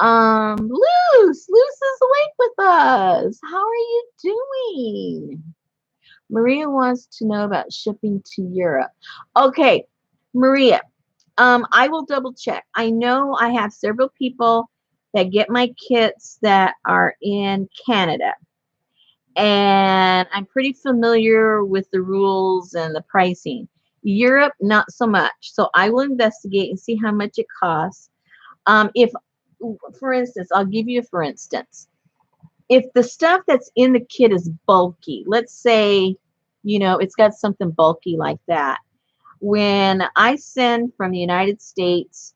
Luce is awake with us. How are you doing? Maria wants to know about shipping to Europe. Okay, Maria, I will double check. I know I have several people that get my kits that are in Canada, and I'm pretty familiar with the rules and the pricing. Europe, not so much. So I will investigate and see how much it costs. If, for instance, I'll give you a for instance. If the stuff that's in the kit is bulky, let's say, it's got something bulky like that. When I send from the United States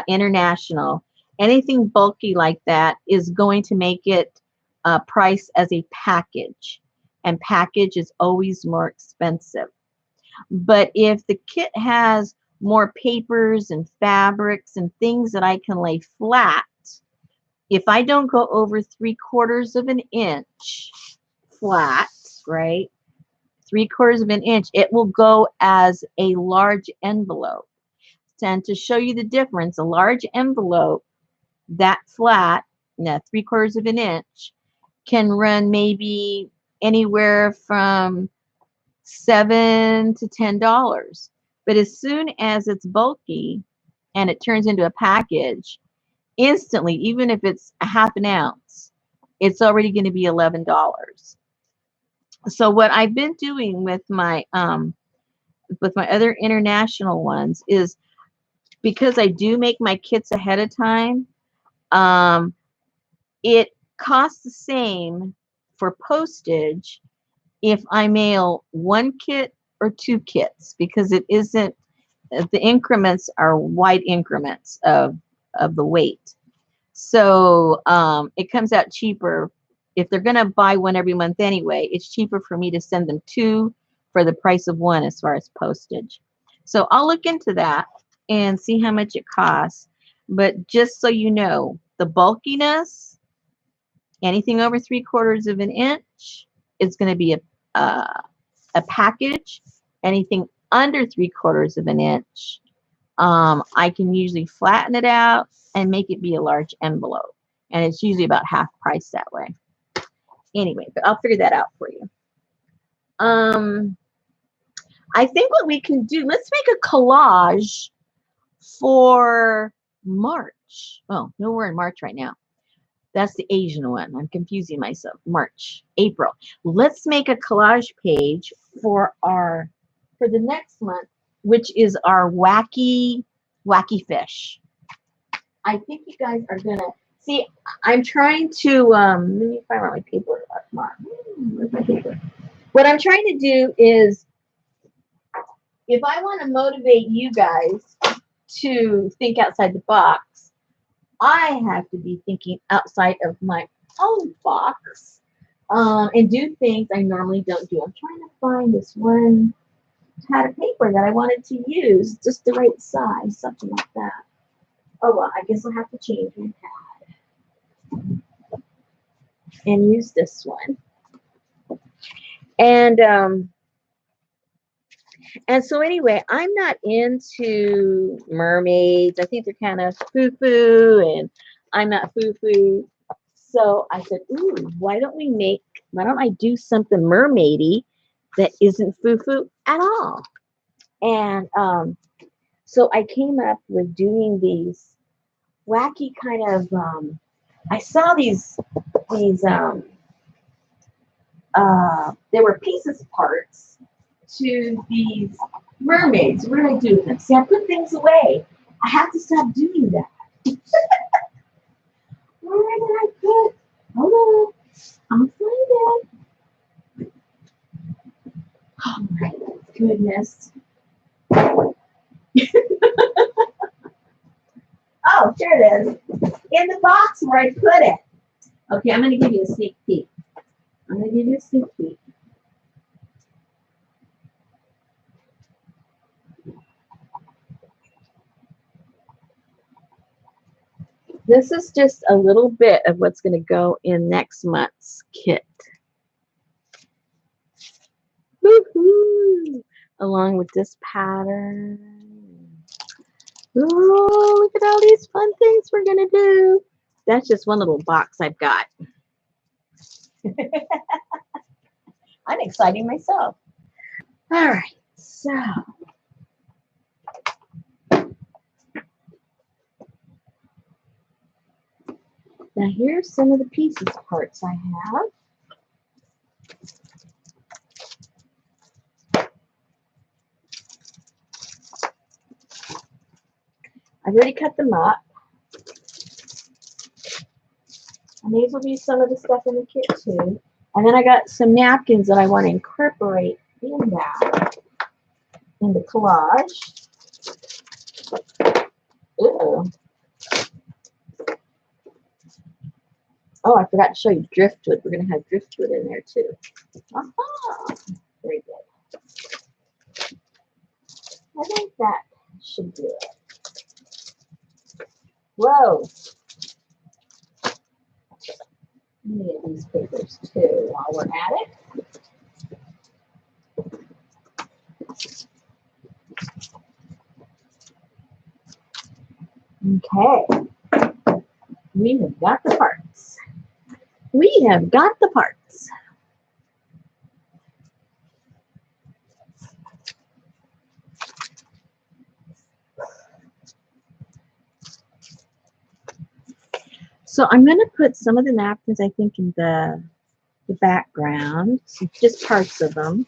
international, anything bulky like that is going to make it priced as a package. And package is always more expensive. But if the kit has more papers and fabrics and things that I can lay flat, if I don't go over 3/4 of an inch flat, right? 3/4 of an inch, it will go as a large envelope. And to show you the difference, a large envelope that flat, 3/4 of an inch, can run maybe anywhere from $7 to $10. But as soon as it's bulky and it turns into a package, instantly, even if it's a half an ounce, it's already going to be $11. So what I've been doing with my other international ones is, because I do make my kits ahead of time, it costs the same for postage if I mail one kit or two kits, because it isn't, the increments are wide increments of the weight. So it comes out cheaper. If they're going to buy one every month anyway, it's cheaper for me to send them two for the price of one as far as postage. So I'll look into that and see how much it costs. But just so you know, the bulkiness, anything over 3/4 of an inch, is going to be a package. Anything under 3/4 of an inch, I can usually flatten it out and make it be a large envelope. And it's usually about half price that way. Anyway, but I'll figure that out for you. I think what we can do, let's make a collage for March. Oh, no, we're in March right now. That's the Asian one. I'm confusing myself. March, April. Let's make a collage page for the next month, which is our wacky fish. I think you guys are gonna see. I'm trying to let me find out my paper. Where's my paper? What I'm trying to do is, if I want to motivate you guys to think outside the box, I have to be thinking outside of my own box and do things I normally don't do. I'm trying to find this one pad of paper that I wanted to use, just the right size, something like that. Oh, well, I guess I'll have to change my pad and use this one. And so anyway, I'm not into mermaids. I think they're kind of foo-foo, and I'm not foo-foo. So I said, ooh, why don't I do something mermaidy that isn't foo-foo at all? And so I came up with doing these wacky kind of, I saw these, they were pieces parts to these mermaids. What did I do with them? See, I put things away. I have to stop doing that. Where did I put? Hold on. I'll find it. Oh my goodness. Oh, here it is. In the box where I put it. Okay, I'm going to give you a sneak peek. This is just a little bit of what's going to go in next month's kit. Woohoo! Along with this pattern. Ooh, look at all these fun things we're going to do. That's just one little box I've got. I'm exciting myself. All right, so now here's some of the pieces parts I have. I've already cut them up. And these will be some of the stuff in the kit too. And then I got some napkins that I want to incorporate in that, in the collage. Ooh. Oh, I forgot to show you driftwood. We're going to have driftwood in there too. Aha! Very good. I think that should do it. Whoa! Need these papers too while we're at it. Okay. We have got the parts. We have got the parts. So I'm going to put some of the napkins, I think, in the background, just parts of them.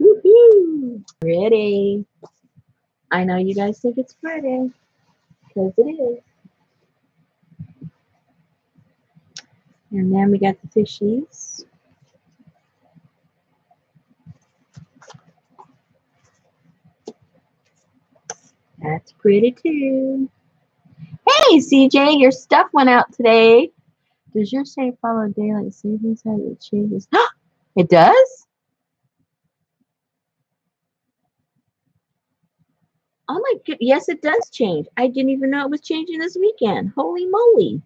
Woohoo! Pretty. I know you guys think it's pretty, because it is. And then we got the fishies. That's pretty too. Hey, CJ, your stuff went out today. Does your say follow daylight savings time? It changes. It does? Oh my god, yes, it does change. I didn't even know it was changing this weekend. Holy moly.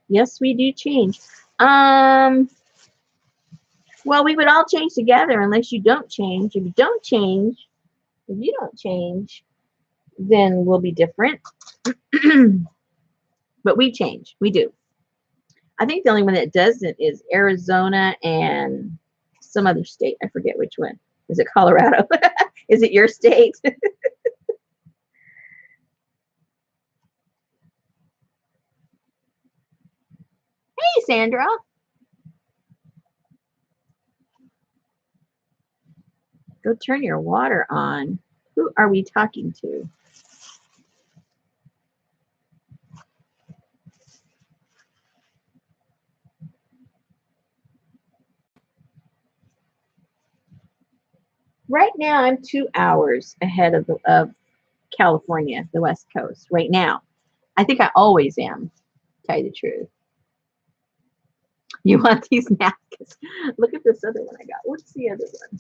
Yes, we do change. Well, we would all change together unless you don't change. If you don't change, then we'll be different. But we change. We do. I think the only one that doesn't is Arizona and some other state. I forget which one. Is it Colorado? Is it your state? Hey, Sandra. Go turn your water on. Who are we talking to? Right now, I'm 2 hours ahead of California, the West Coast. Right now, I think I always am. To tell you the truth. You want these napkins? Look at this other one I got. What's the other one?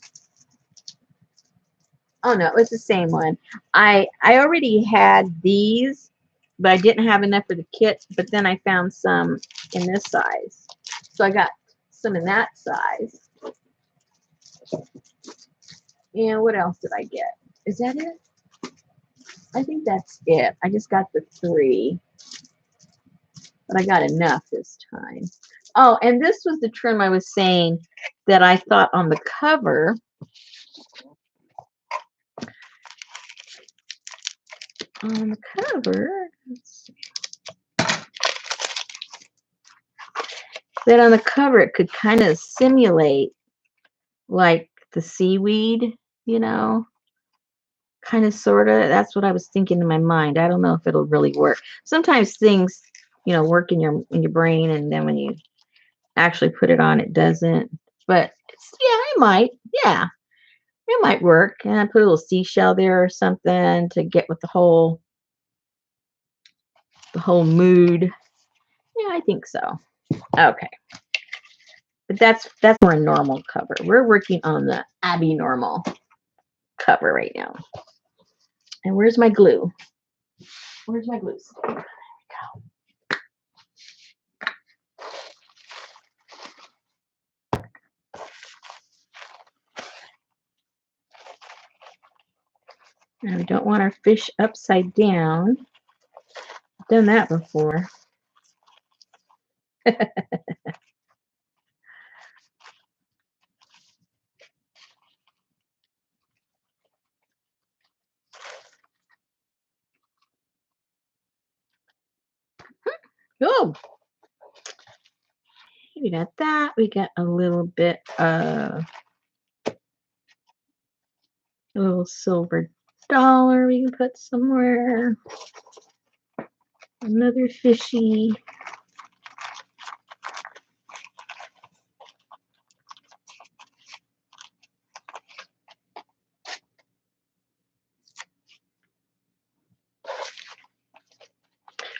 Oh no, it's the same one. I already had these, but I didn't have enough for the kit. But then I found some in this size, so I got some in that size. And what else did I get? Is that it? I think that's it. I just got the 3, but I got enough this time. Oh, and this was the trim I was saying that I thought on the cover. On the cover, let's see. That on the cover it could kind of simulate like the seaweed, you know, kind of sort of. That's what I was thinking in my mind. I don't know if it'll really work. Sometimes things, work in your brain, and then when you actually put it on, it doesn't. But yeah, it might. Yeah, it might work. And I put a little seashell there or something to get with the whole mood. Yeah, I think so. Okay. But that's more a normal cover. We're working on the Abby normal cover right now. And where's my glue? Where's my glue? There we go. Now we don't want our fish upside down. I've done that before. Oh, we got that. We got a little bit of a little silver dollar we can put somewhere. Another fishy.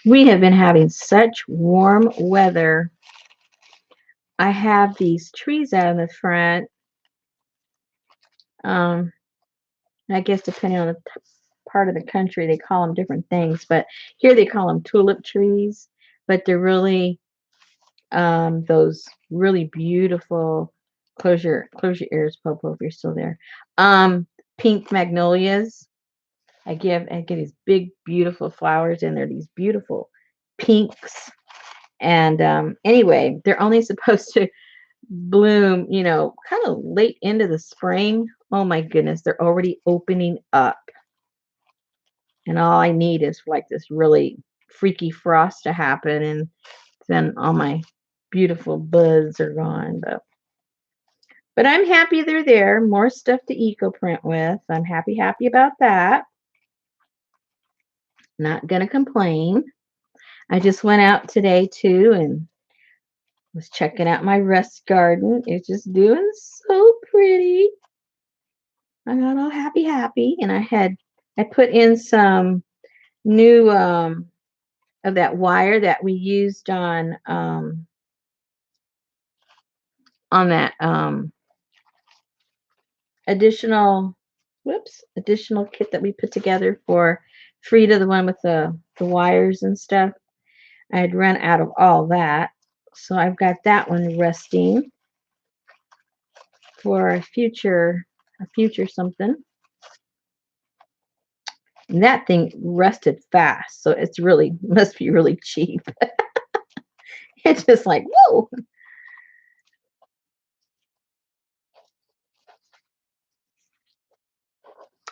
We have been having such warm weather. I have these trees out in the front. I guess depending on the part of the country, they call them different things. But here they call them tulip trees. But they're really those really beautiful. Close your ears, Popo, if you're still there. Pink magnolias. I get these big, beautiful flowers, and they're these beautiful pinks. And anyway, they're only supposed to bloom, kind of late into the spring. Oh my goodness, they're already opening up. And all I need is like this really freaky frost to happen, and then all my beautiful buds are gone. But I'm happy they're there. More stuff to eco print with. I'm happy about that. Not gonna complain. I just went out today too and was checking out my rust garden. It's just doing so pretty. I got all happy, and I put in some new of that wire that we used on that additional kit that we put together for Frida, the one with the wires and stuff. I had run out of all that, so I've got that one resting. for a future something. And that thing rusted fast, so it's really must be really cheap. It's just like, whoa.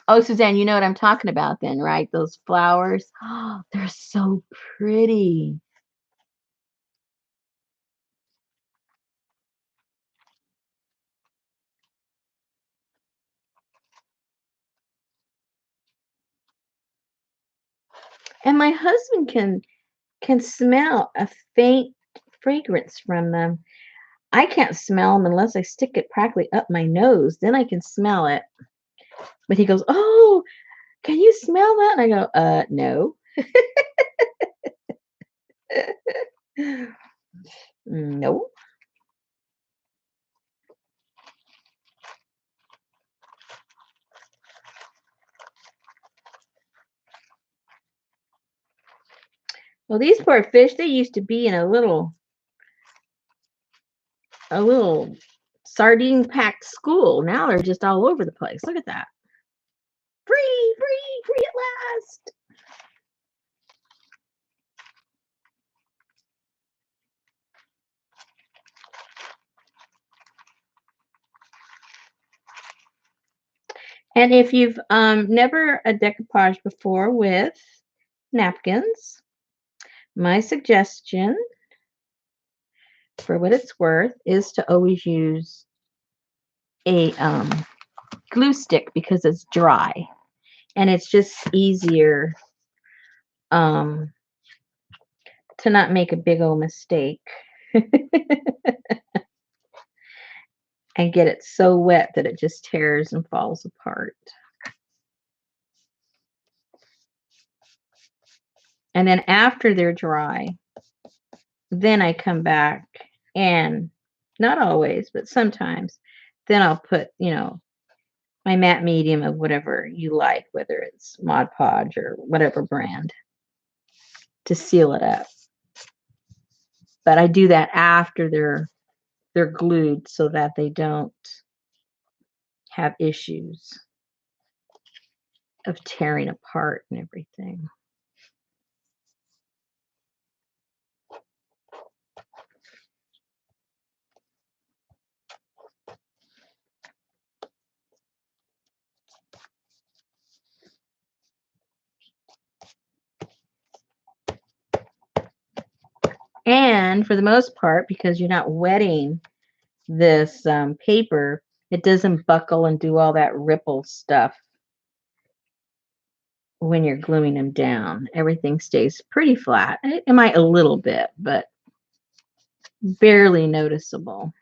Oh, Suzanne, you know what I'm talking about then, right? Those flowers. Oh, they're so pretty. And my husband can smell a faint fragrance from them. I can't smell them unless I stick it practically up my nose. Then I can smell it. But he goes, "Oh, can you smell that?" And I go, no. No. Well, these poor fish, they used to be in a little sardine packed school. Now they're just all over the place. Look at that. Free, free, free at last. And if you've never a decoupage before with napkins, my suggestion, for what it's worth, is to always use a glue stick because it's dry and it's just easier um, to not make a big old mistake and get it so wet that it just tears and falls apart. And then after they're dry, then I come back and not always, but sometimes, then I'll put, my matte medium of whatever you like, whether it's Mod Podge or whatever brand, to seal it up. But I do that after they're glued so that they don't have issues of tearing apart and everything. And for the most part, because you're not wetting this paper, it doesn't buckle and do all that ripple stuff when you're gluing them down. Everything stays pretty flat. It might a little bit, but barely noticeable.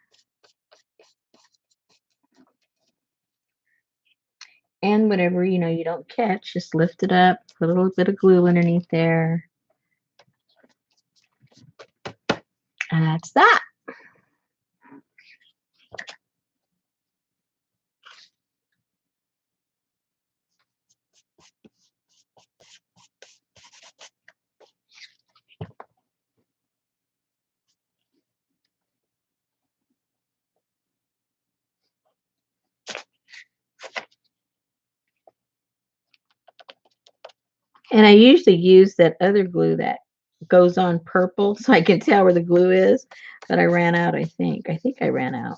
And whatever, you don't catch, just lift it up, put a little bit of glue underneath there. And that's that. And I usually use that other glue that goes on purple so I can tell where the glue is. But I ran out, I think. I think I ran out.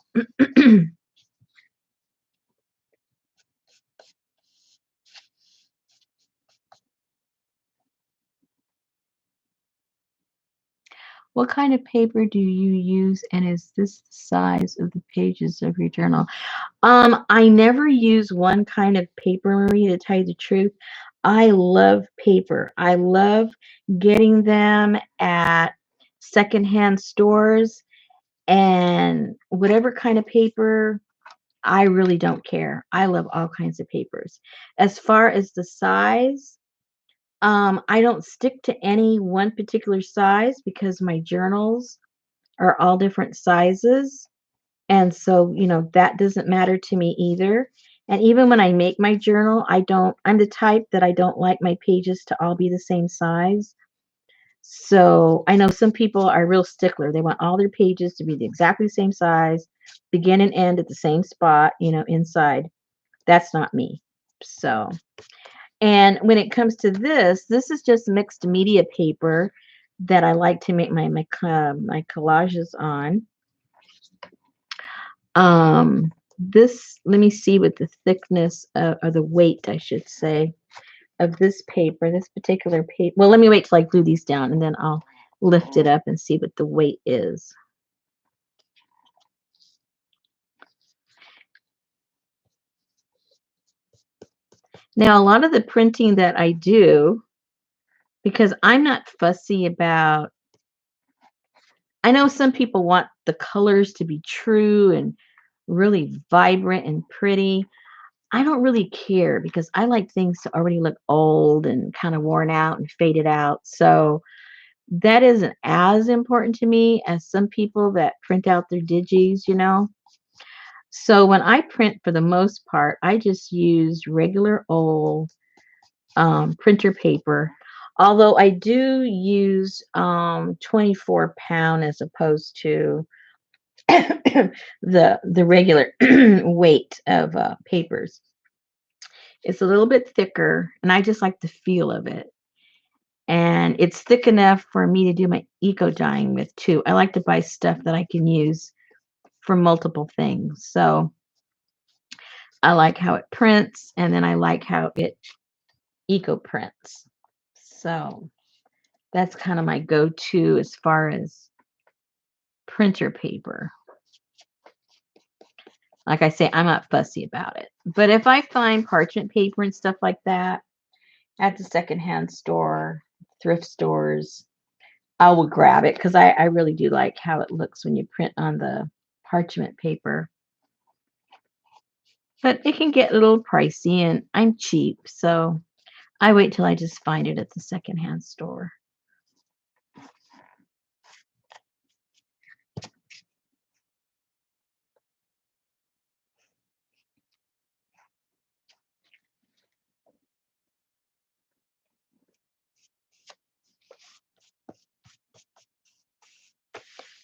What kind of paper do you use, and is this the size of the pages of your journal? I never use one kind of paper, Marie, to tell you the truth. I love paper. I love getting them at secondhand stores and whatever kind of paper. I really don't care. I love all kinds of papers. As far as the size, I don't stick to any one particular size because my journals are all different sizes. And so, that doesn't matter to me either. And even when I make my journal, I'm the type that I don't like my pages to all be the same size. So I know some people are real stickler. They want all their pages to be the exactly same size. begin and end at the same spot, inside. That's not me. So, and when it comes to this is just mixed media paper that I like to make my collages on. This, let me see what the thickness or the weight, I should say, of this paper, this particular paper. Well, let me wait till I glue these down and then I'll lift it up and see what the weight is. Now, a lot of the printing that I do, because I'm not fussy about, I know some people want the colors to be true and really vibrant and pretty. I don't really care because I like things to already look old and kind of worn out and faded out. So that isn't as important to me as some people that print out their digis. So when I print, for the most part, I just use regular old printer paper. Although I do use 24-pound as opposed to the regular weight of papers. It's a little bit thicker, and I just like the feel of it. And it's thick enough for me to do my eco dyeing with too. I like to buy stuff that I can use for multiple things. So I like how it prints, and then I like how it eco prints. So that's kind of my go-to as far as printer paper. Like I say, I'm not fussy about it. But if I find parchment paper and stuff like that at the secondhand store, thrift stores, I will grab it because I really do like how it looks when you print on the parchment paper. But it can get a little pricey, and I'm cheap, so I wait till I just find it at the secondhand store.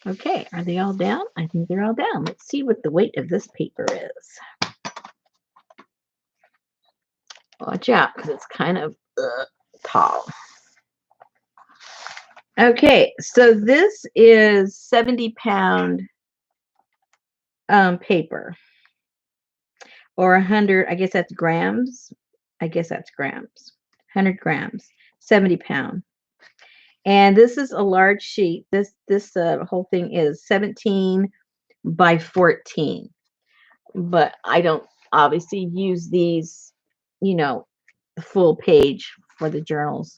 Okay, are they all down? I think they're all down. Let's see what the weight of this paper is. Watch out, because it's kind of tall. Okay, so this is 70-pound paper, or 100, I guess that's grams. I guess that's grams. 100 grams, 70-pound. And this is a large sheet. This whole thing is 17 by 14. But I don't obviously use these, the full page for the journals.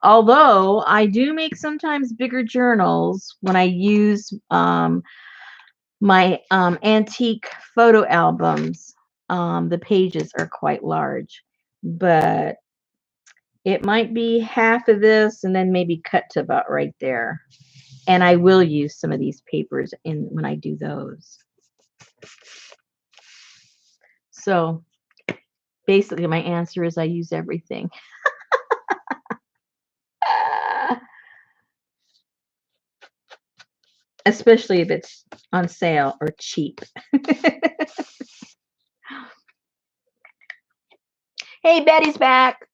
Although I do make sometimes bigger journals when I use my antique photo albums. The pages are quite large, but it might be half of this and then maybe cut to about right there. And I will use some of these papers when I do those. So basically my answer is I use everything. Especially if it's on sale or cheap. Hey, Betty's back.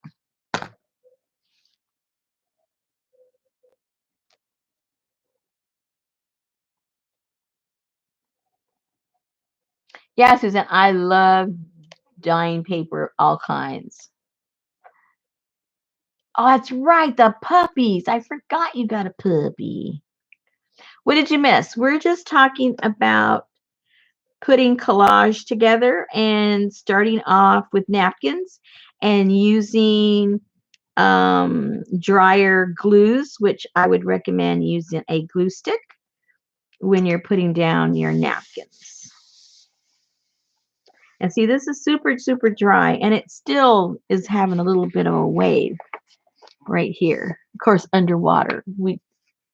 Yeah, Susan, I love dyeing paper, all kinds. Oh, that's right, the puppies. I forgot you got a puppy. What did you miss? We're just talking about putting collage together and starting off with napkins and using drier glues, which I would recommend using a glue stick when you're putting down your napkins. And see, this is super, super dry, and it still is having a little bit of a wave right here. Of course, underwater,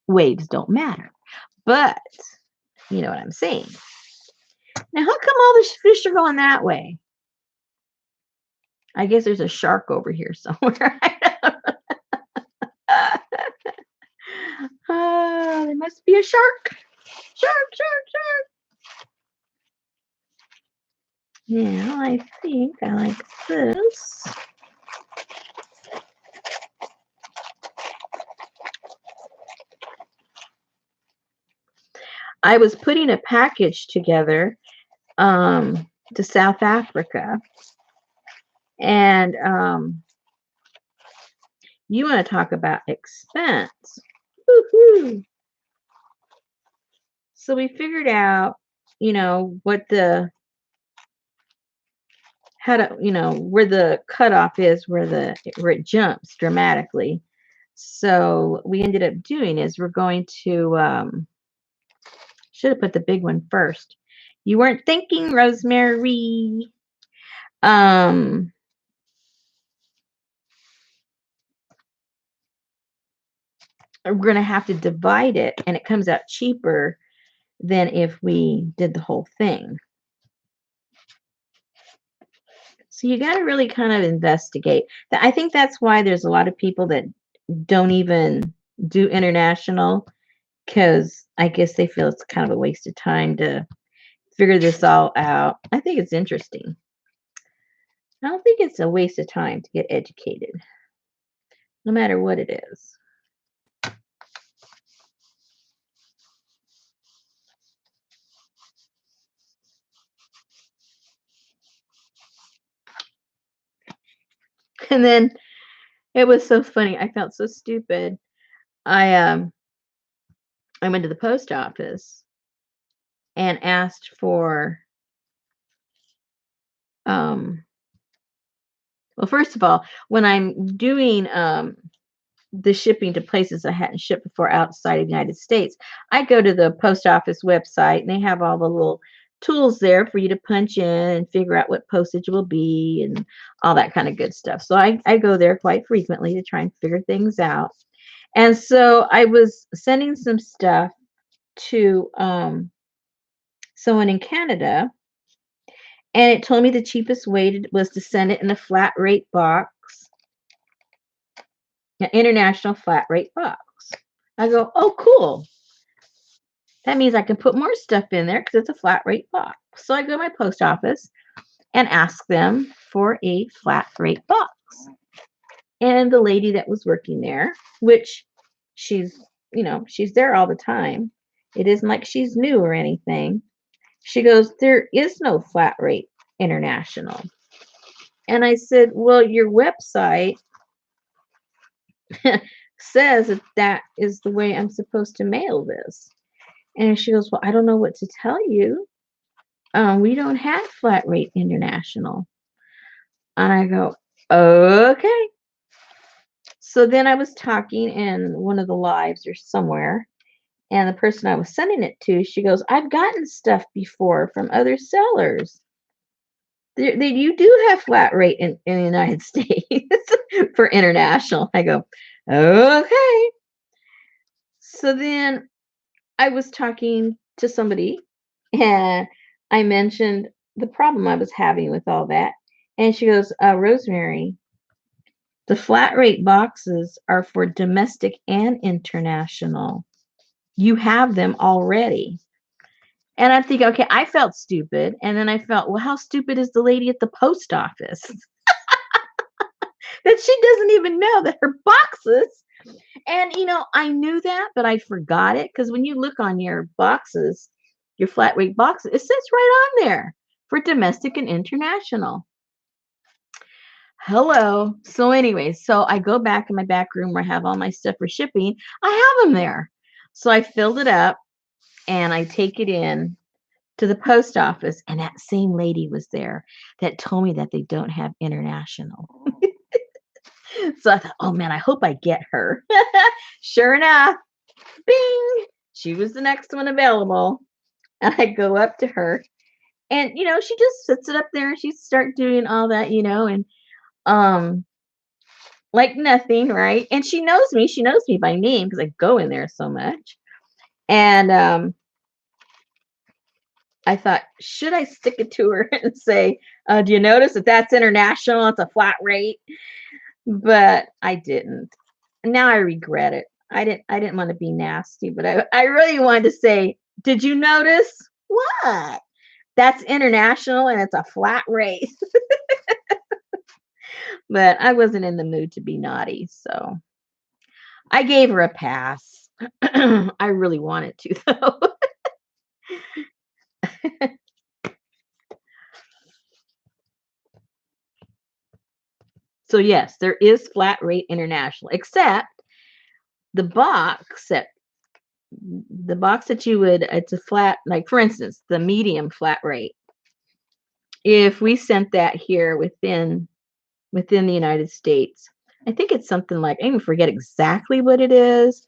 waves don't matter, but you know what I'm saying. Now, how come all the fish are going that way? I guess there's a shark over here somewhere. There must be a shark. Sharp, sharp, sharp. Now I think I like this. I was putting a package together to South Africa, and you want to talk about expense. Woo-hoo. So we figured out, what how to, where the cutoff is, where it jumps dramatically. So what we ended up doing is we're going to should have put the big one first. You weren't thinking, Rosemary. Um, we're gonna have to divide it, and it comes out cheaper than if we did the whole thing. So you got to really kind of investigate. I think that's why there's a lot of people that don't even do international, because I guess they feel it's kind of a waste of time to figure this all out. I think it's interesting. I don't think it's a waste of time to get educated, no matter what it is. And then it was so funny. I felt so stupid. I went to the post office and asked for well, first of all, when I'm doing the shipping to places I hadn't shipped before outside of the United States, I go to the post office website, and they have all the little tools there for you to punch in and figure out what postage will be and all that kind of good stuff. So I go there quite frequently to try and figure things out. And so I was sending some stuff to someone in Canada, and it told me the cheapest way was to send it in a flat rate box, an international flat rate box. I go, oh, cool. That means I can put more stuff in there because it's a flat rate box. So I go to my post office and ask them for a flat rate box. And the lady that was working there, which she's there all the time. It isn't like she's new or anything. She goes, there is no flat rate international. And I said, well, your website says that is the way I'm supposed to mail this. And she goes, well, I don't know what to tell you. We don't have flat rate international. And I go, okay. So then I was talking in one of the lives or somewhere, and the person I was sending it to, she goes, I've gotten stuff before from other sellers. You do have flat rate in the United States for international. I go, okay. So then I was talking to somebody, and I mentioned the problem I was having with all that. And she goes, Rosemary, the flat rate boxes are for domestic and international. You have them already. And I'm thinking, okay, I felt stupid. And then I felt, well, how stupid is the lady at the post office that she doesn't even know that her boxes. And, I knew that, but I forgot it, because when you look on your boxes, your flat rate boxes, it says right on there for domestic and international. Hello. So anyway, so I go back in my back room where I have all my stuff for shipping. I have them there. So I filled it up and I take it in to the post office, and that same lady was there that told me that they don't have international. So I thought, oh man, I hope I get her. Sure enough, bing, she was the next one available. And I go up to her, and she just sits it up there, and she starts doing all that, and like nothing, right? And she knows me by name because I go in there so much. And I thought, should I stick it to her and say, do you notice that that's international? It's a flat rate. But I didn't. Now I regret it. I didn't want to be nasty, but I really wanted to say, Did you notice? What? That's international and it's a flat rate. But I wasn't in the mood to be naughty, so I gave her a pass. I really wanted to, though. So yes, there is flat rate international, except the box that you would, it's a flat, like for instance, the medium flat rate. If we sent that here within the United States, I think it's something like, I even forget exactly what it is,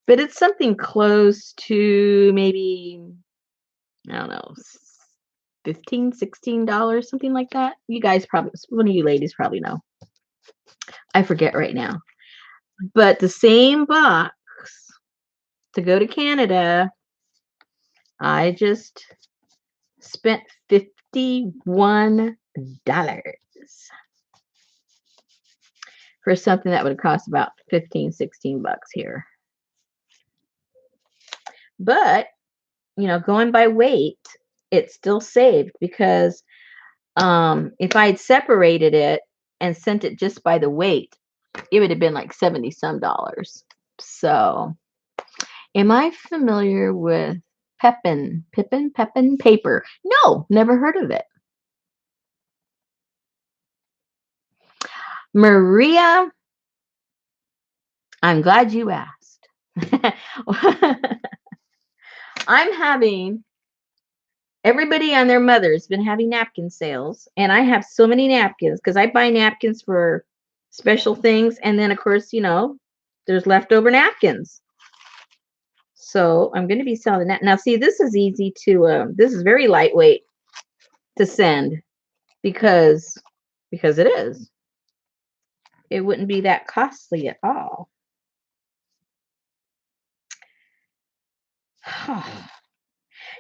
but it's something close to maybe, I don't know, 15, $16, something like that. You guys probably, one of you ladies probably know. I forget right now. But the same box to go to Canada, I just spent $51 for something that would cost about 15, 16 bucks here. But, going by weight, it still saved because if I had separated it and sent it just by the weight, it would have been like 70 some dollars. So, am I familiar with Pepin paper? No, never heard of it. Maria, I'm glad you asked. I'm having everybody and their mother's been having napkin sales, and I have so many napkins because I buy napkins for special things, and then of course, there's leftover napkins. So I'm going to be selling that. Now, see, this is easy to, this is very lightweight to send because it is. It wouldn't be that costly at all.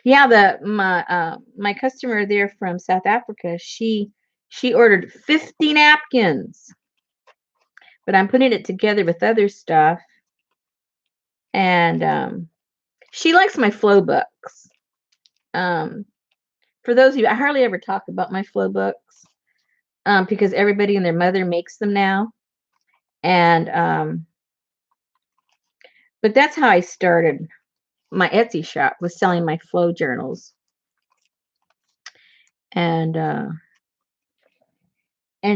Yeah, my customer there from South Africa, she ordered 50 napkins, but I'm putting it together with other stuff, and she likes my flow books. For those of you, I hardly ever talk about my flow books, because everybody and their mother makes them now, and but that's how I started my Etsy shop, was selling my flow journals, and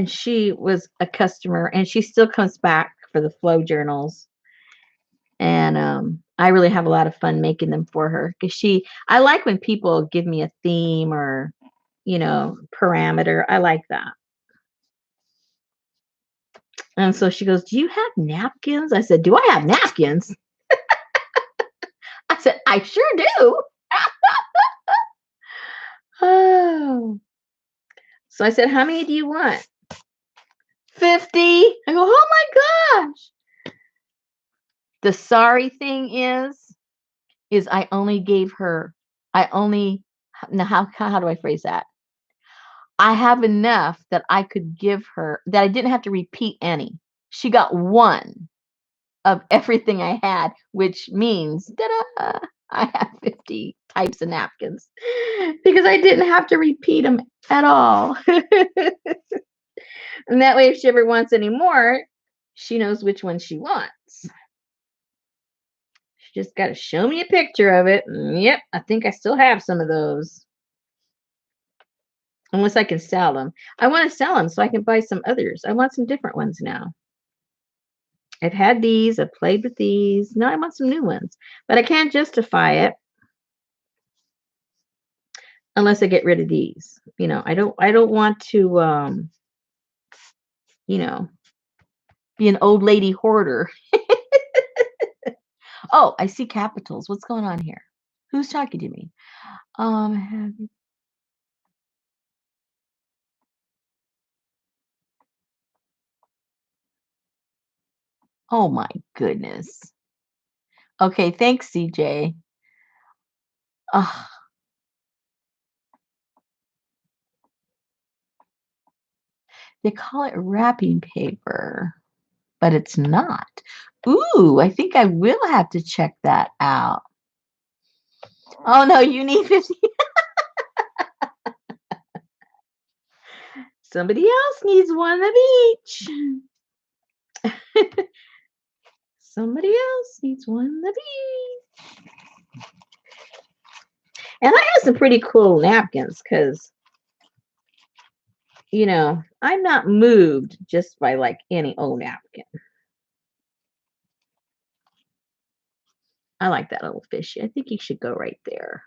she was a customer, and she still comes back for the flow journals, and I really have a lot of fun making them for her because I like when people give me a theme or parameter. I like that. And so she goes, "Do you have napkins?" I said, "Do I have napkins?" I said, "I sure do." Oh. So I said, "How many do you want?" 50. I go, "Oh my gosh." The sorry thing is I only gave her, now how do I phrase that? I have enough that I could give her, that I didn't have to repeat any. She got one of everything I had, which means ta-da, I have 50 types of napkins because I didn't have to repeat them at all. And that way, if she ever wants any more, she knows which one she wants. She just got to show me a picture of it. Yep, I think I still have some of those. Unless I can sell them. I want to sell them so I can buy some others. I want some different ones now. I've had these, I've played with these. Now I want some new ones. But I can't justify it unless I get rid of these. I don't want to be an old lady hoarder. Oh, I see capitals. What's going on here? Who's talking to me? Oh my goodness. Okay, thanks, CJ. Oh, they call it wrapping paper, but it's not. Ooh, I think I will have to check that out. Oh no, you need 50. Somebody else needs one of each. Somebody else needs one of each. And I have some pretty cool napkins because, I'm not moved just by like any old napkin. I like that little fishy. I think he should go right there.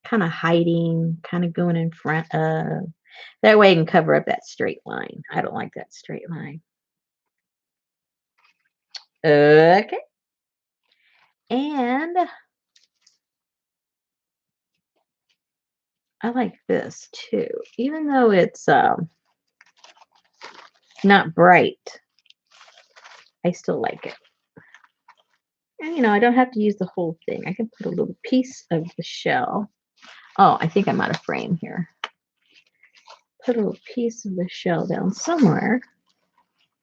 Kind of hiding, kind of going in front of. That way I can cover up that straight line. I don't like that straight line. Okay. And I like this too. Even though it's not bright, I still like it. And I don't have to use the whole thing. I can put a little piece of the shell. Oh, I think I'm out of frame here. Put a little piece of the shell down somewhere.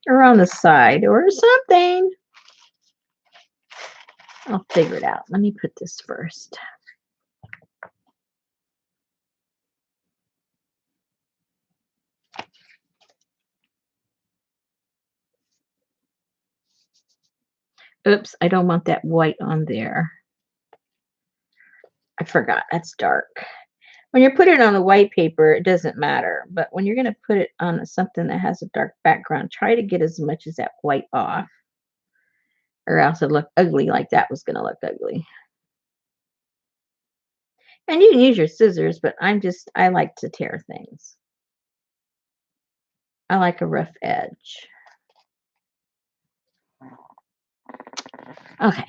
Or on the side or something. I'll figure it out. Let me put this first. Oops, I don't want that white on there. I forgot. That's dark. When you're putting it on the white paper, it doesn't matter. But when you're going to put it on something that has a dark background, try to get as much as that white off. Or else it'll look ugly like that was going to look ugly. And you can use your scissors, but I like to tear things. I like a rough edge. Okay.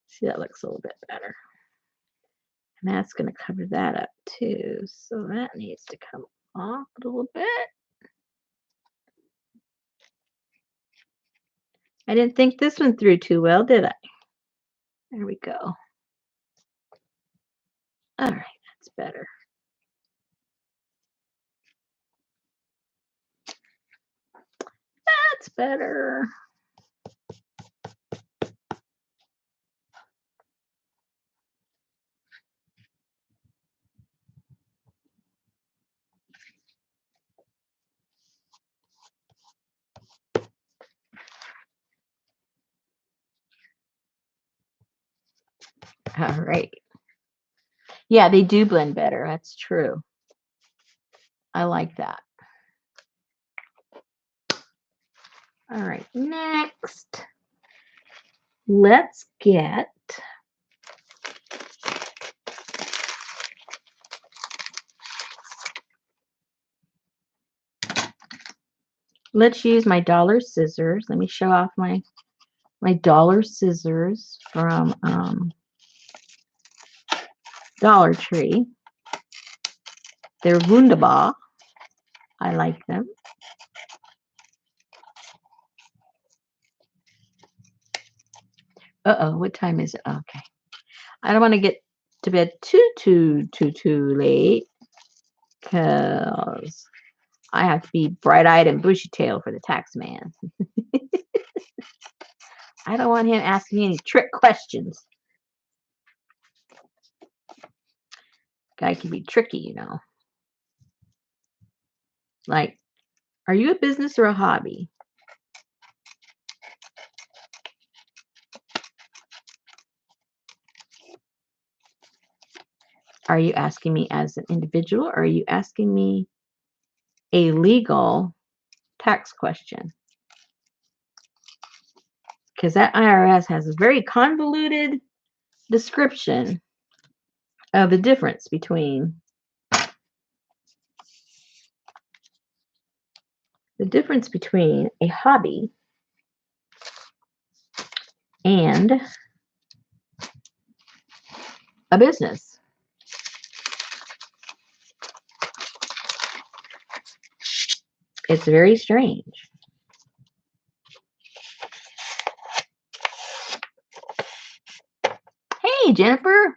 See, that looks a little bit better. And that's going to cover that up too. So that needs to come off a little bit. I didn't think this one through too well, did I? There we go. All right, that's better. That's better. All right. Yeah, they do blend better. That's true. I like that. All right, next, let's get let's use my dollar scissors. Let me show off my dollar scissors from Dollar Tree. They're wunderbar. I like them. Uh-oh, what time is it? Okay. I don't want to get to bed too late because I have to be bright-eyed and bushy-tailed for the tax man. I don't want him asking me any trick questions. Guy can be tricky, Like, are you a business or a hobby? Are you asking me as an individual or are you asking me a legal tax question? Because that IRS has a very convoluted description of the difference between a hobby and a business. It's very strange. Hey, Jennifer.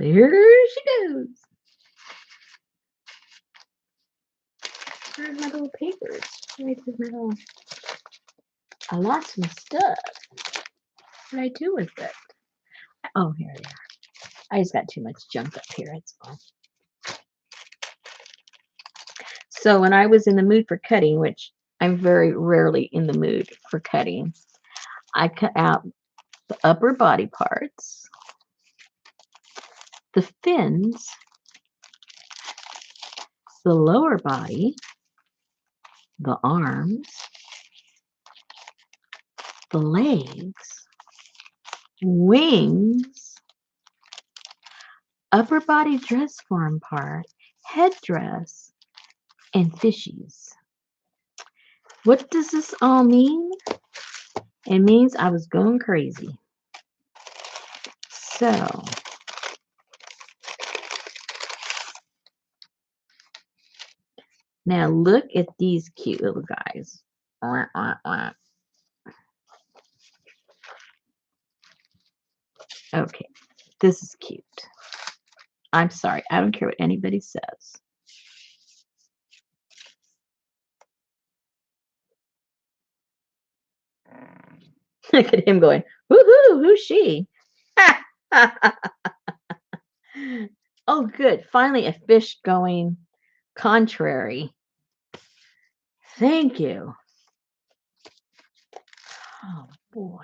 There she goes. Where's my little papers? Where's my little... I lost some stuff. What did I do with it? Oh, here they are. I just got too much junk up here. That's all. So when I was in the mood for cutting, which I'm very rarely in the mood for cutting, I cut out the upper body parts, the fins, the lower body, the arms, the legs, wings, upper body dress form part, headdress, and fishies. What does this all mean? It means I was going crazy. So, now look at these cute little guys. Okay, this is cute. I'm sorry, I don't care what anybody says. Look at him going, woohoo, who's she? Oh, good. Finally, a fish going contrary. Thank you. Oh, boy.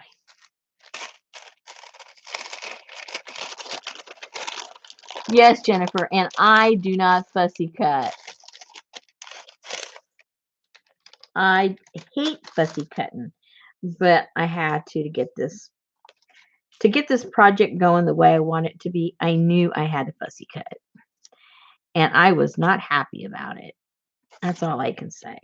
Yes, Jennifer, and I do not fussy cut. I hate fussy cutting, but I had to get this project going the way I want it to be. I knew I had to fussy cut, and I was not happy about it. That's all I can say.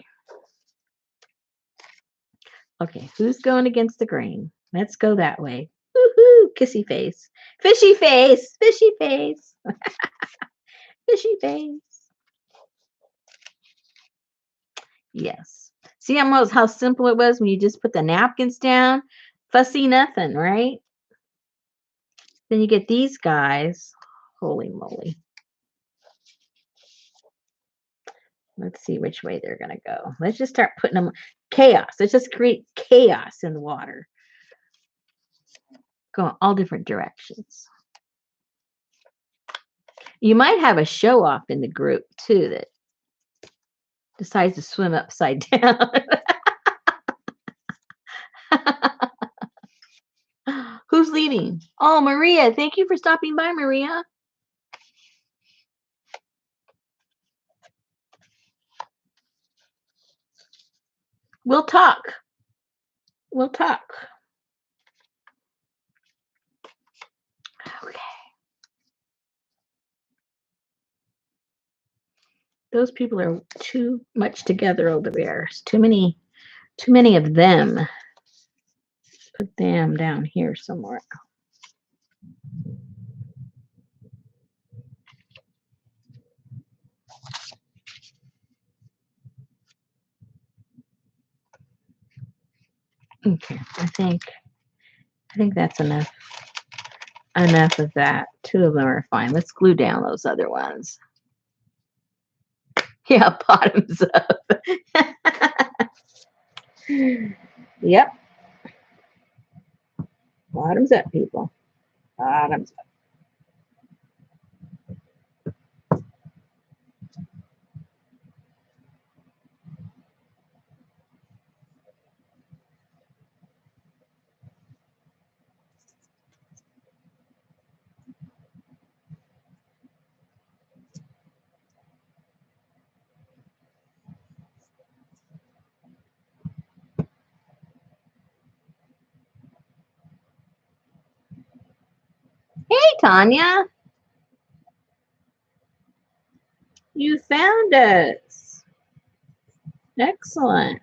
Okay, who's going against the grain? Let's go that way. Woohoo! Kissy face, fishy face, fishy face, fishy face. Yes. See how simple it was when you just put the napkins down? Fussy nothing, right? Then you get these guys. Holy moly. Let's see which way they're going to go. Let's just start putting them chaos. Let's just create chaos in the water. Go in all different directions. You might have a show off in the group too that decides to swim upside down. Who's leaving? Oh, Maria. Thank you for stopping by, Maria. We'll talk. We'll talk. Okay. Those people are too much together over there. There's too many of them. Put them down here somewhere. Okay, I think that's enough. Enough of that. Two of them are fine. Let's glue down those other ones. Yeah, bottoms up. Yep. Bottoms up, people. Bottoms up. Hey, Tanya. You found us. Excellent.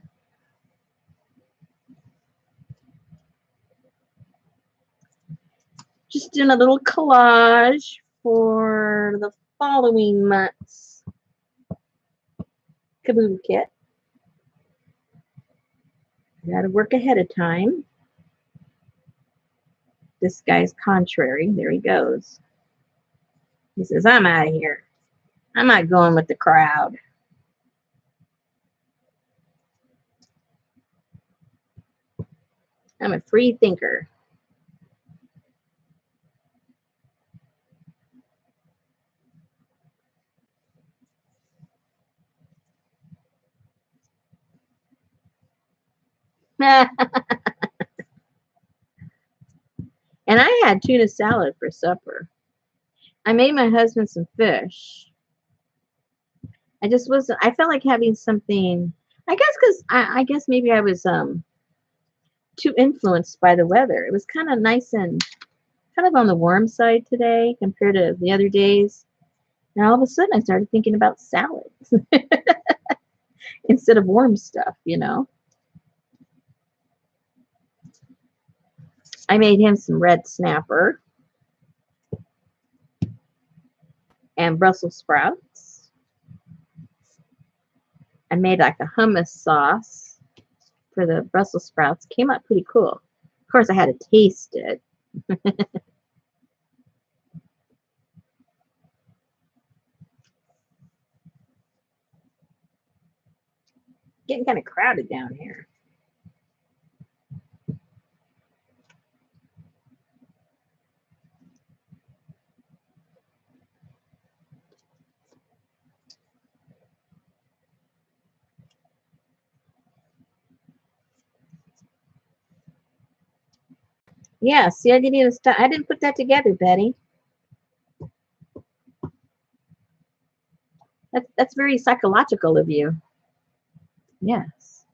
Just doing a little collage for the following month's Kaboom kit. Got to work ahead of time. This guy's contrary. There he goes. He says, I'm out of here. I'm not going with the crowd. I'm a free thinker. And I had tuna salad for supper. I made my husband some fish. I just wasn't, I felt like having something, I guess because I guess maybe I was too influenced by the weather. It was kind of nice and kind of on the warm side today compared to the other days. And all of a sudden I started thinking about salads instead of warm stuff, you know. I made him some red snapper and Brussels sprouts. I made like a hummus sauce for the Brussels sprouts. Came out pretty cool. Of course, I had to taste it. Getting kind of crowded down here. Yeah, see, I didn't even stop. I didn't put that together, Betty. That's very psychological of you. Yes.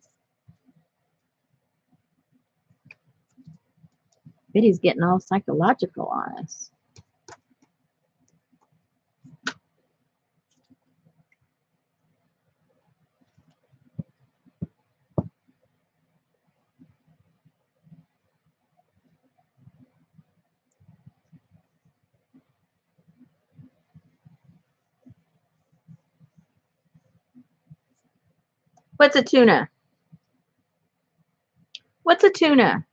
Betty's getting all psychological on us. What's a tuna? What's a tuna?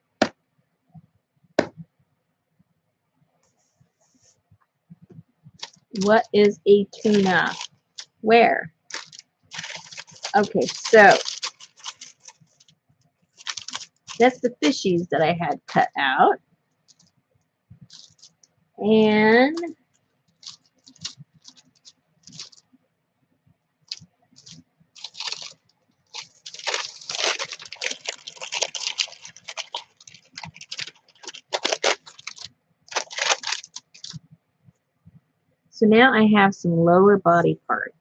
What is a tuna? Where? Okay, so that's the fishies that I had cut out. And so now I have some lower body parts.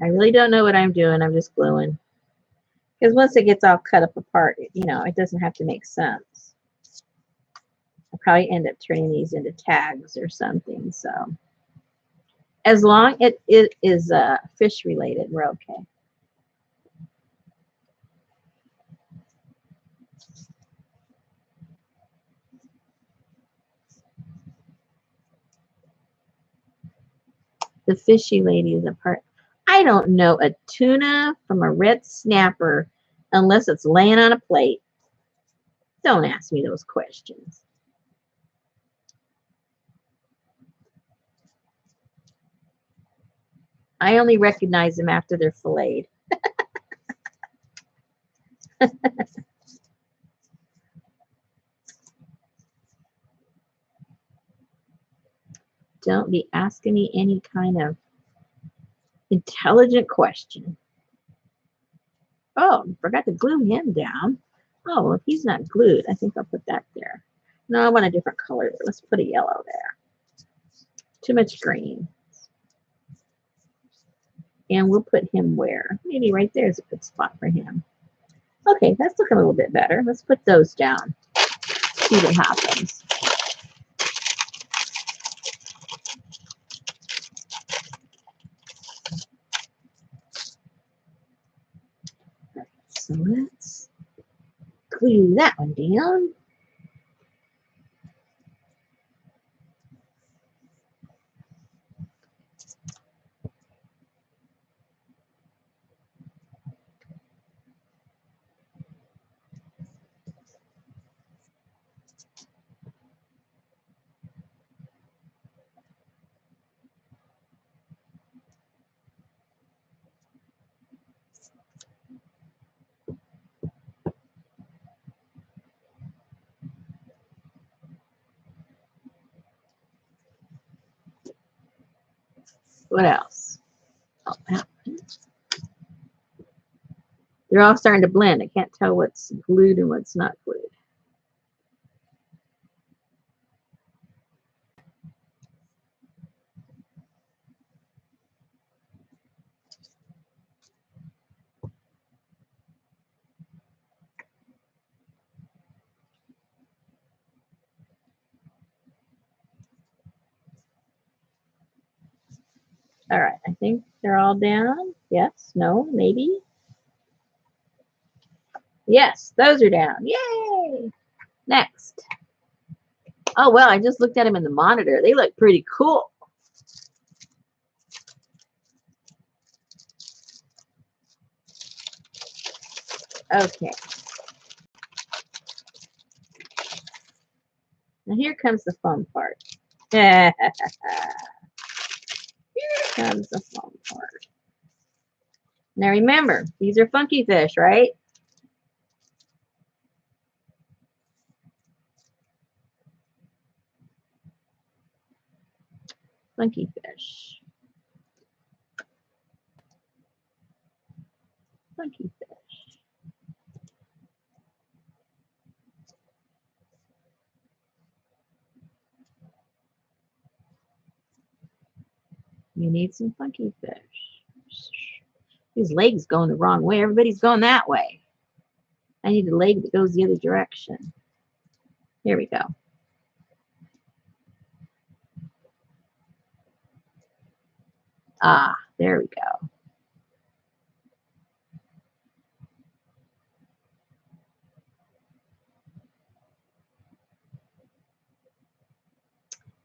I really don't know what I'm doing. I'm just gluing. Because once it gets all cut up apart, you know, it doesn't have to make sense. I'll probably end up turning these into tags or something. So as long as it is fish related, we're okay. The fishy lady is a part. I don't know a tuna from a red snapper unless it's laying on a plate. Don't ask me those questions. I only recognize them after they're filleted. Don't be asking me any kind of intelligent question. Oh, forgot to glue him down. Oh, well, if he's not glued, I think I'll put that there. No, I want a different color. Let's put a yellow there. Too much green. And we'll put him where? Maybe right there is a good spot for him. Okay, that's looking a little bit better. Let's put those down. See what happens. So let's glue that one down. What else? Oh, they're all starting to blend. I can't tell what's glued and what's not glued. All right, I think they're all down. Yes, no, maybe. Yes, those are down. Yay! Next. Oh, well, I just looked at them in the monitor. They look pretty cool. Okay. Now here comes the fun part. Here comes the fun part. Now remember, these are funky fish, right? Funky fish. Funky fish. You need some funky fish. His leg's going the wrong way. Everybody's going that way. I need a leg that goes the other direction. Here we go. Ah, there we go.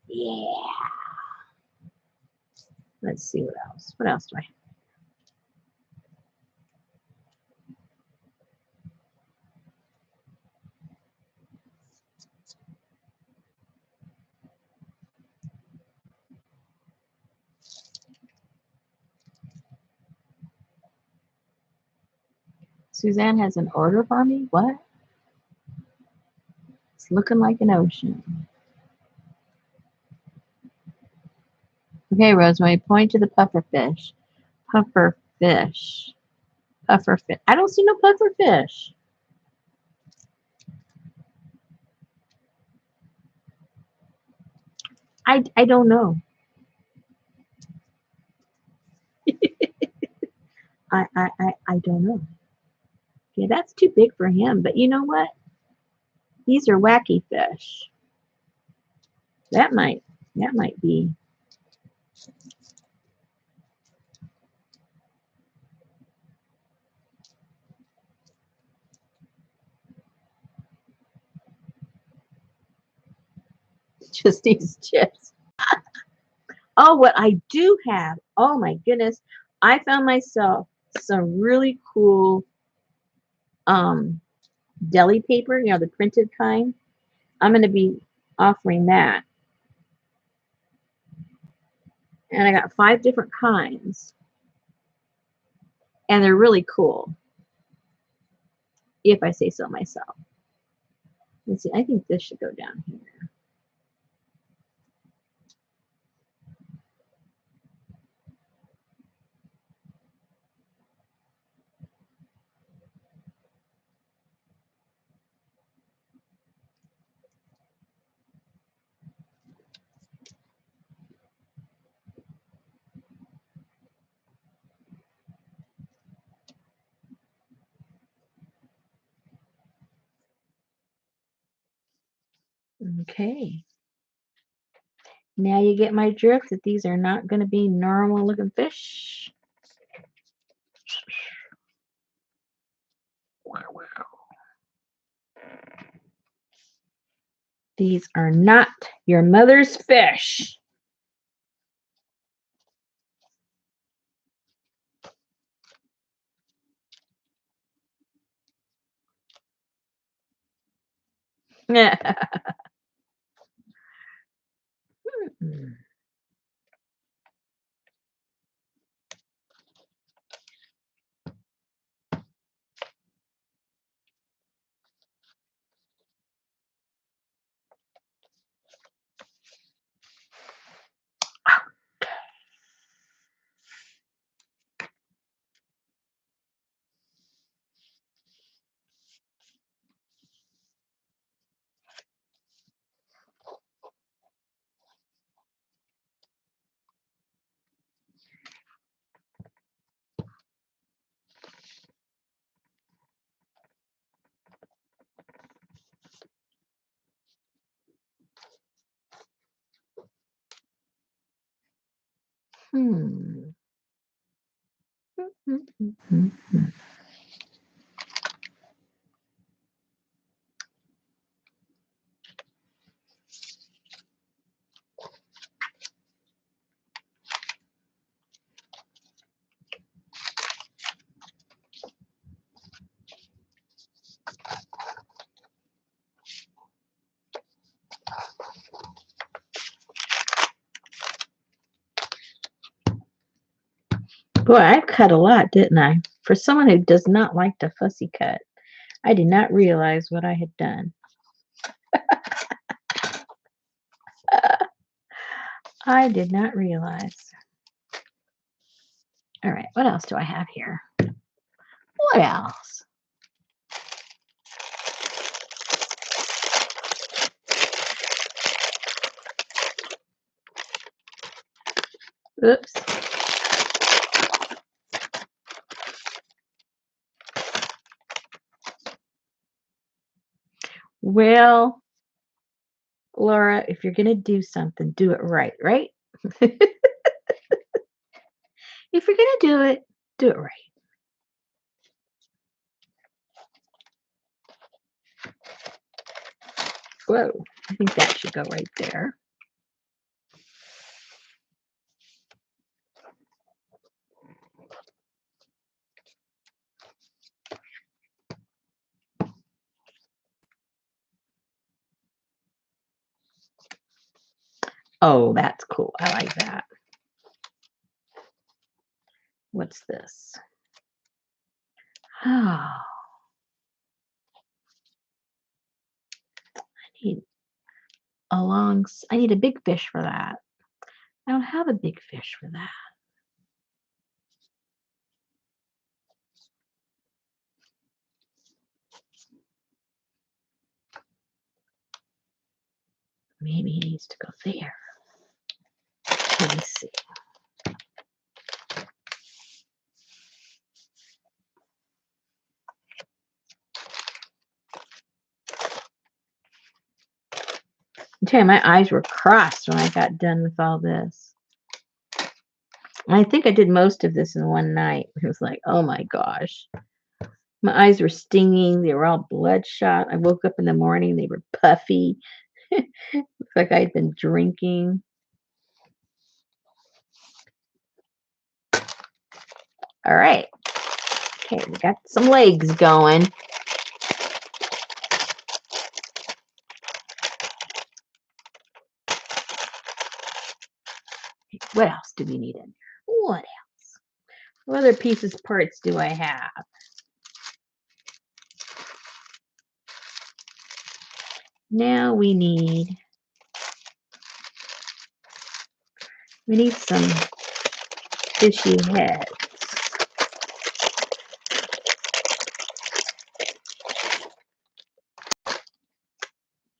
Yeah. Let's see what else. What else do I have? Suzanne has an order for me? What? It's looking like an ocean. Okay, Rosemary, point to the puffer fish. Puffer fish. Puffer fish. I don't see no puffer fish. I don't know. I don't know. Okay, that's too big for him. But you know what? These are wacky fish. That might be. Just these chips. Oh, what I do have. Oh my goodness. I found myself some really cool deli paper, you know, the printed kind. I'm going to be offering that. And I got 5 different kinds. And they're really cool. If I say so myself. Let's see. I think this should go down here. Okay. Now you get my drift that these are not going to be normal looking fish. These are not your mother's fish. Hmm. Boy, I cut a lot, didn't I? For someone who does not like to fussy cut, I did not realize what I had done. I did not realize. All right, what else do I have here? What else? Oops. Well, Laura, if you're going to do something, do it right, right? If you're going to do it right. Whoa, I think that should go right there. Oh, that's cool. I like that. What's this? Oh, I need a big fish for that. I don't have a big fish for that. Maybe he needs to go there. Let me see. I'm telling you, my eyes were crossed when I got done with all this. And I think I did most of this in one night. It was like, oh my gosh. My eyes were stinging. They were all bloodshot. I woke up in the morning. They were puffy. Looks like I'd been drinking. All right. Okay, we got some legs going. What else do we need in there? What else? What other pieces, parts do I have? Now we need some fishy heads.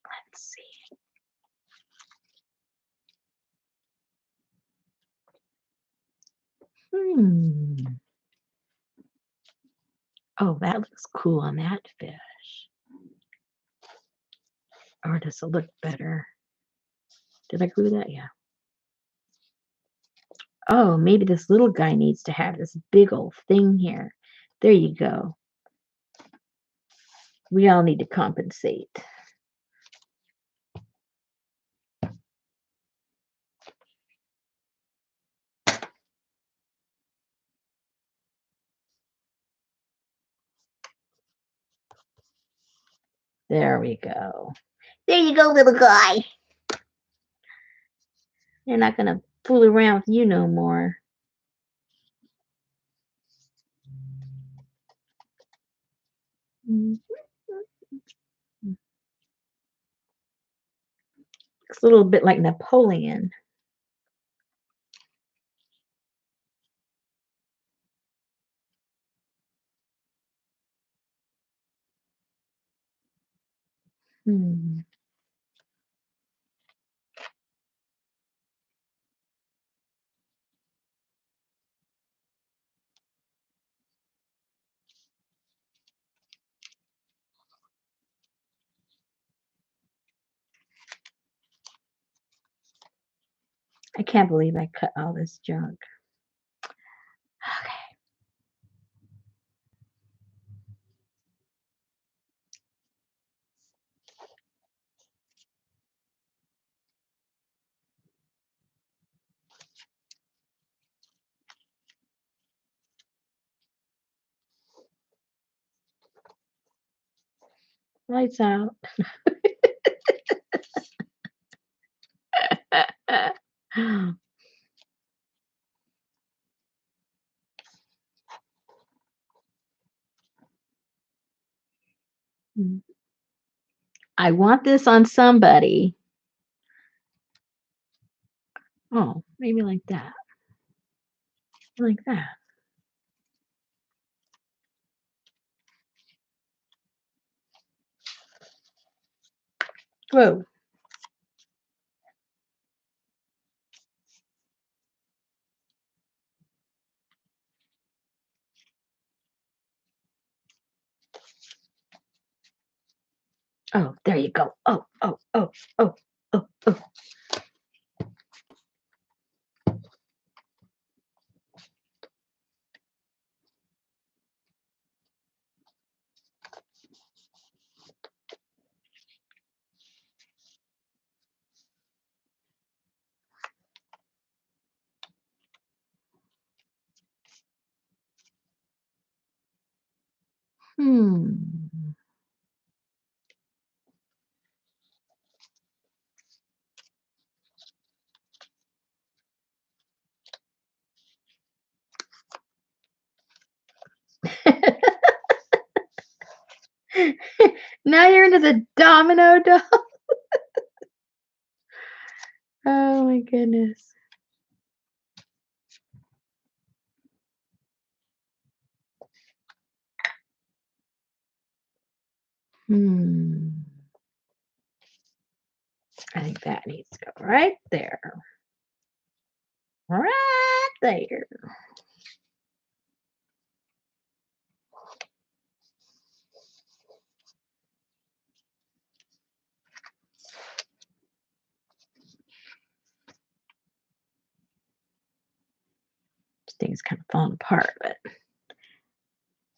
Let's see. Oh, that looks cool on that fish. Or does it look better? Did I glue that? Yeah. Oh, maybe this little guy needs to have this big old thing here. There you go. We all need to compensate. There we go. There you go, little guy. They're not going to fool around with you no more. Looks a little bit like Napoleon. I can't believe I cut all this junk. Lights out. I want this on somebody. Oh, maybe like that. Like that. Whoa. Oh, there you go. Oh, oh, oh, oh, oh, oh. Now you're into the domino doll. Oh my goodness. I think that needs to go right there. Right there. This thing's kind of falling apart, but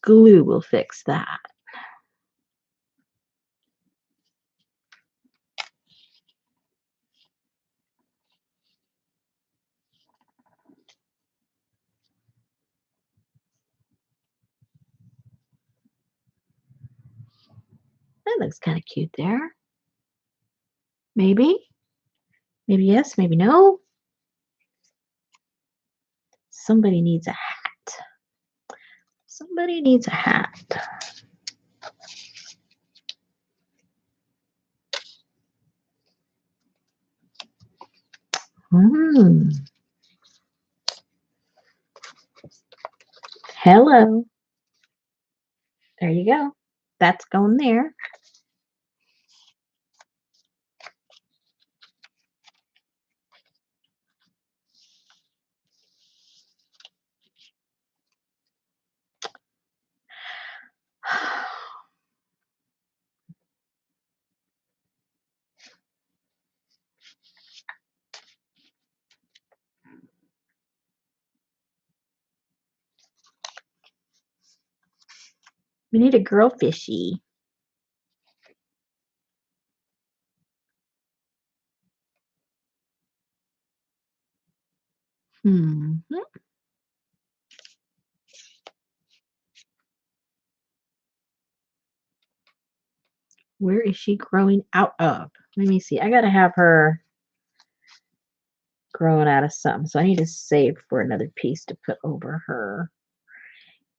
glue will fix that. That looks kind of cute there. Maybe. Maybe yes, maybe no. Somebody needs a hat. Somebody needs a hat. Hello. There you go. That's going there. We need a girl fishy. Hmm. Where is she growing out of? Let me see. I gotta have her growing out of something. So I need to save for another piece to put over her.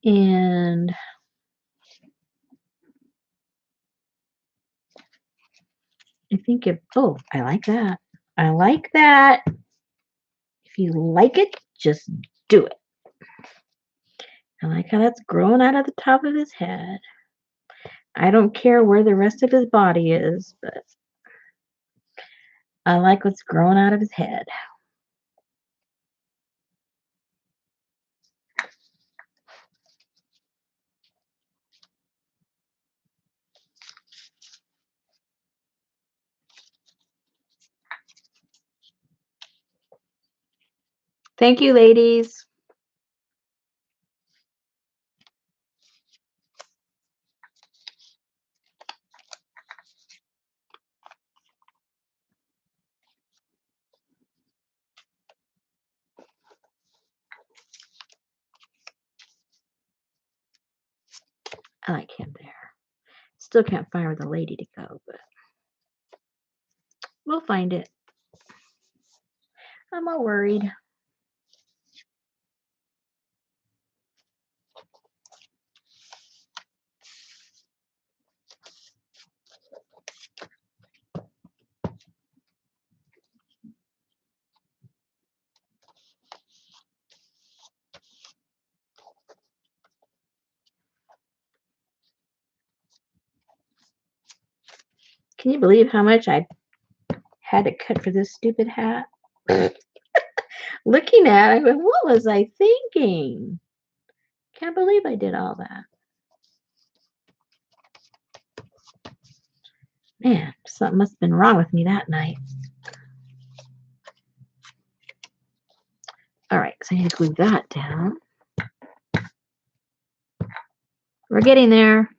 And I think oh, I like that. I like that. If you like it, just do it. I like how that's growing out of the top of his head. I don't care where the rest of his body is, but I like what's growing out of his head. Thank you, ladies. I like him there. Still can't find where the lady to go, but we'll find it. I'm all worried. Can you believe how much I had to cut for this stupid hat? Looking at it, I went, what was I thinking? Can't believe I did all that. Man, something must have been wrong with me that night. All right, so I need to glue that down. We're getting there.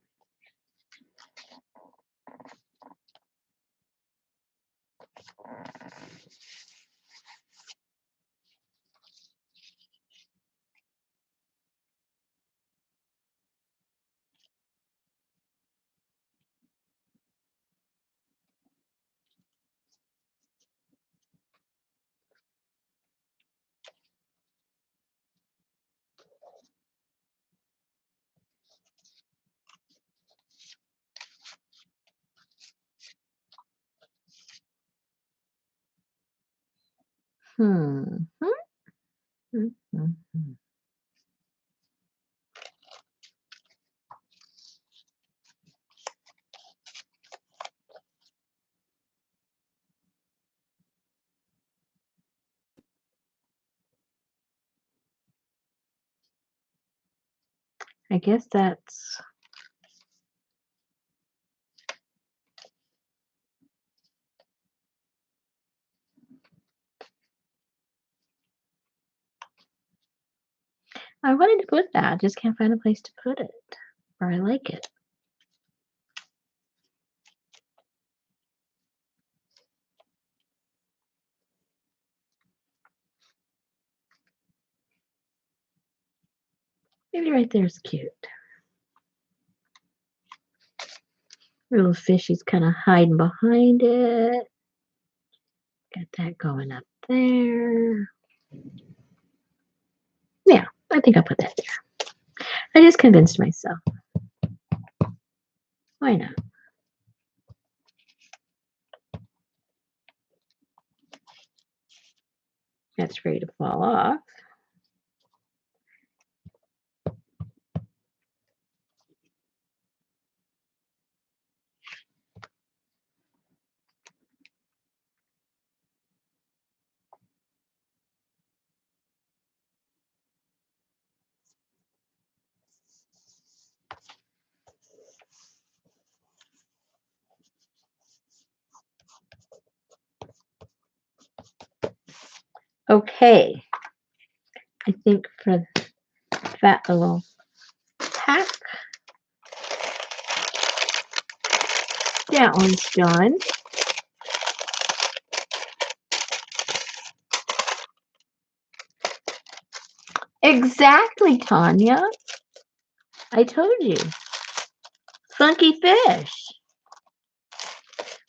I guess that's... I wanted to put that, just can't find a place to put it where I like it. Maybe right there is cute. Little fishy's kind of hiding behind it. Got that going up there. Yeah, I think I'll put that there. I just convinced myself. Why not? That's ready to fall off. Okay, I think for that little pack, that one's done. Exactly, Tanya. I told you. Funky fish.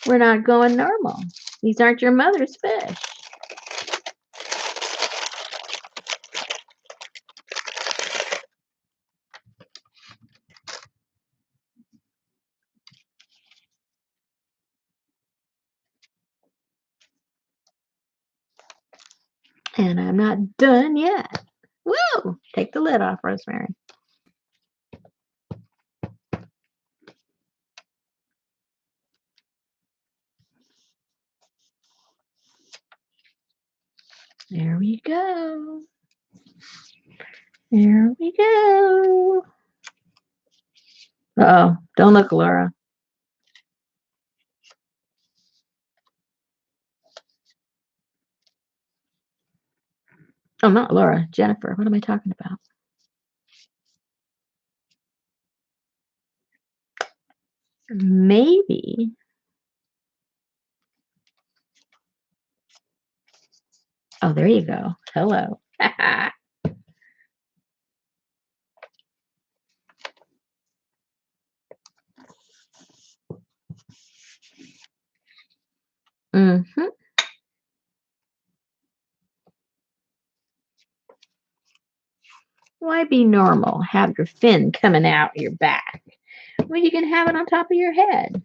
We're not going normal. These aren't your mother's fish. And I'm not done yet. Whoa! Take the lid off, Rosemary. There we go. There we go. Uh-oh. Don't look, Laura. Oh, not Laura. Jennifer. What am I talking about? Maybe. Oh, there you go. Hello. Mm-hmm. Why be normal? Have your fin coming out your back when you can have it on top of your head.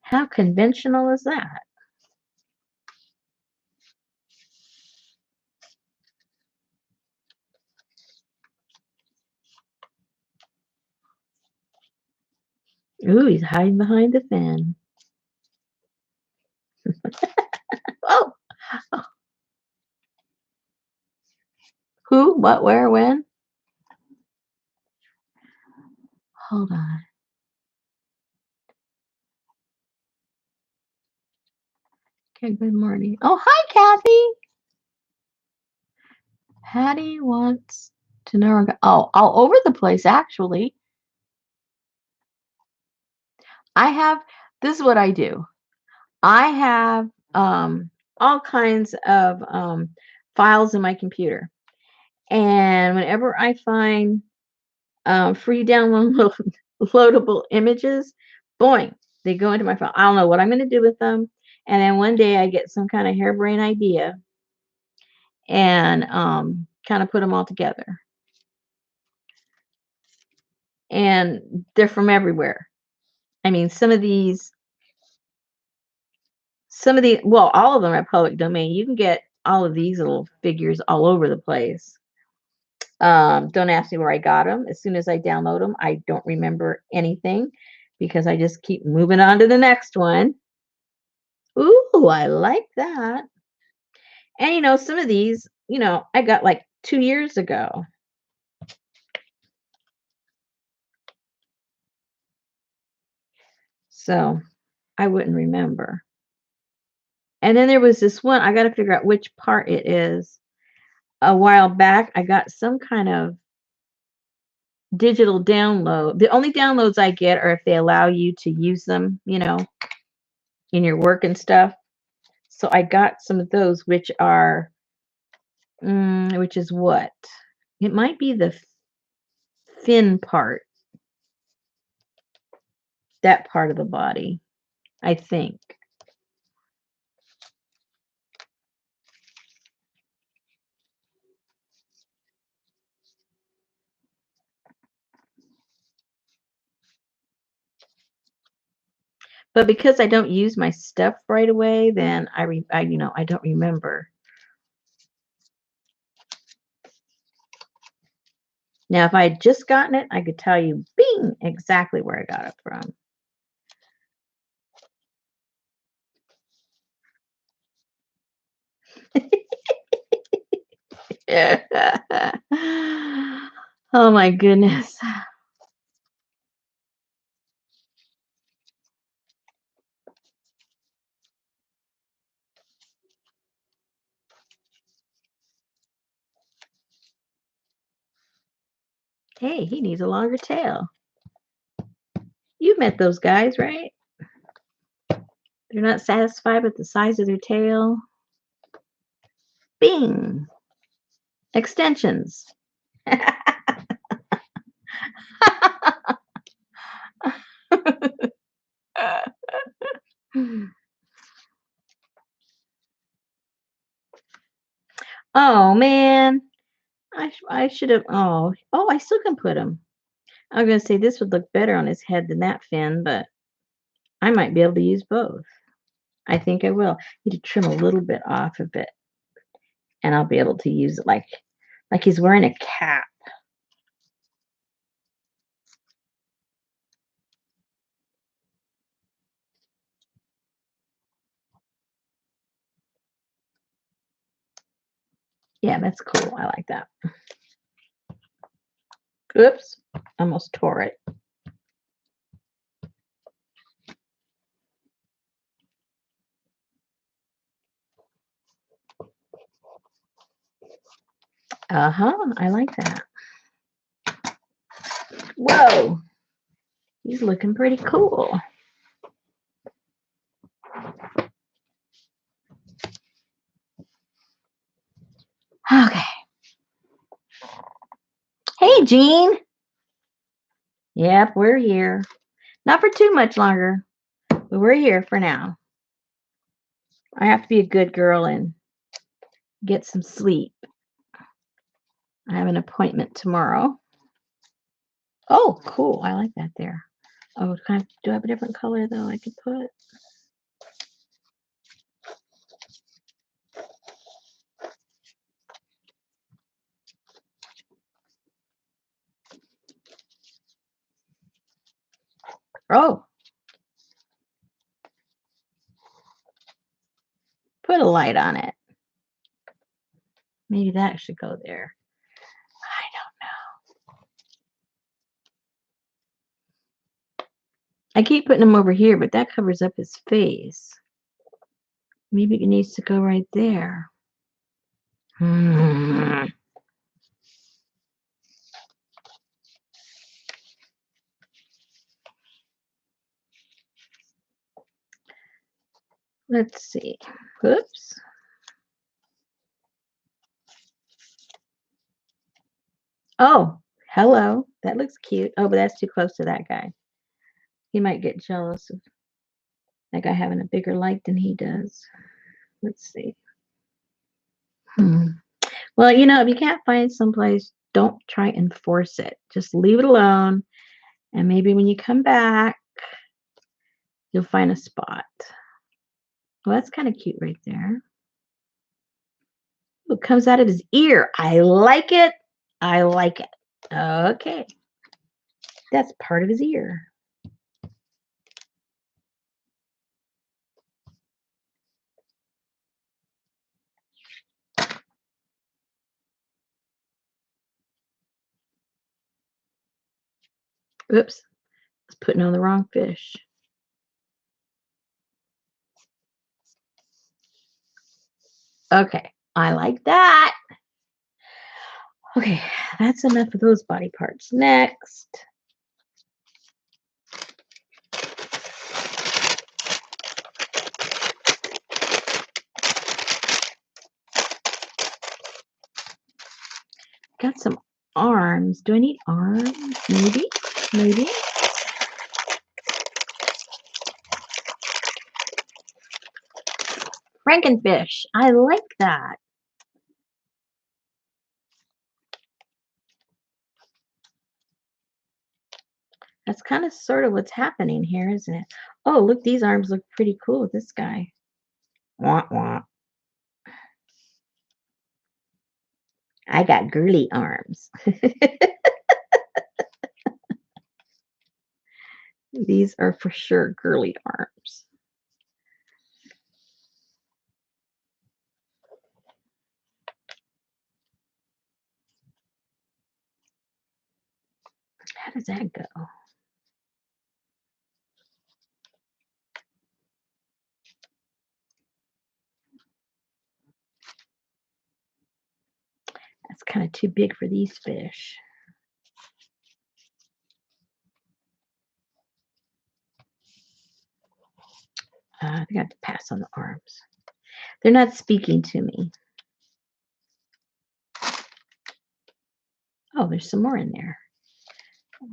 How conventional is that? Ooh, he's hiding behind the fin. Oh, who, what, where, when? Hold on. Okay, good morning. Oh, hi, Kathy. Patty wants to know. Oh, all over the place, actually. I have, this is what I do. I have all kinds of files in my computer. And whenever I find free download loadable images, boing, they go into my file. I don't know what I'm going to do with them. And then one day I get some kind of harebrained idea and kind of put them all together. And they're from everywhere. I mean, some of the, well, all of them are public domain. You can get all of these little figures all over the place. Don't ask me where I got them. As soon as I download them, I don't remember anything because I just keep moving on to the next one. Ooh, I like that. And some of these, I got like 2 years ago. So I wouldn't remember. And then there was this one, I got to figure out which part it is. A while back, I got some kind of digital download. The only downloads I get are if they allow you to use them, in your work and stuff. So I got some of those, which are, which is what? It might be the fin part, that part of the body, I think. But because I don't use my stuff right away, then I don't remember. Now, if I had just gotten it, I could tell you, bing, exactly where I got it from. Oh my goodness. Hey, he needs a longer tail. You've met those guys, right? They're not satisfied with the size of their tail. Bing! Extensions. Oh man, I should have. Oh, I still can put them. I was gonna say this would look better on his head than that fin, but I might be able to use both. I think I will. Need to trim a little bit off of it, and I'll be able to use it like he's wearing a cap. Yeah, that's cool. I like that. Oops, almost tore it. I like that. Whoa, he's looking pretty cool. Okay. Hey, Jean. Yep, we're here. Not for too much longer, but we're here for now. I have to be a good girl and get some sleep. I have an appointment tomorrow. Oh, cool. I like that there. Oh, do I have a different color though I could put? Oh, put a light on it. Maybe that should go there. I don't know. I keep putting him over here, but that covers up his face. Maybe it needs to go right there. Let's see. Whoops. Oh, hello. That looks cute. Oh, but that's too close to that guy. He might get jealous of that guy having a bigger light than he does. Let's see. Well, if you can't find someplace, don't try and force it. Just leave it alone. And maybe when you come back, you'll find a spot. Well, that's kind of cute right there. It comes out of his ear. I like it. I like it. Okay. That's part of his ear. Oops. I was putting on the wrong fish. Okay. I like that. Okay. That's enough of those body parts. Next. Got some arms. Do I need arms? Maybe. Maybe. Frankenfish. I like that. That's kind of sort of what's happening here, isn't it? Oh, look, these arms look pretty cool with this guy. Wah, wah. I got girly arms. These are for sure girly arms. How does that go? That's kind of too big for these fish. I think I have to pass on the arms. They're not speaking to me. Oh, there's some more in there.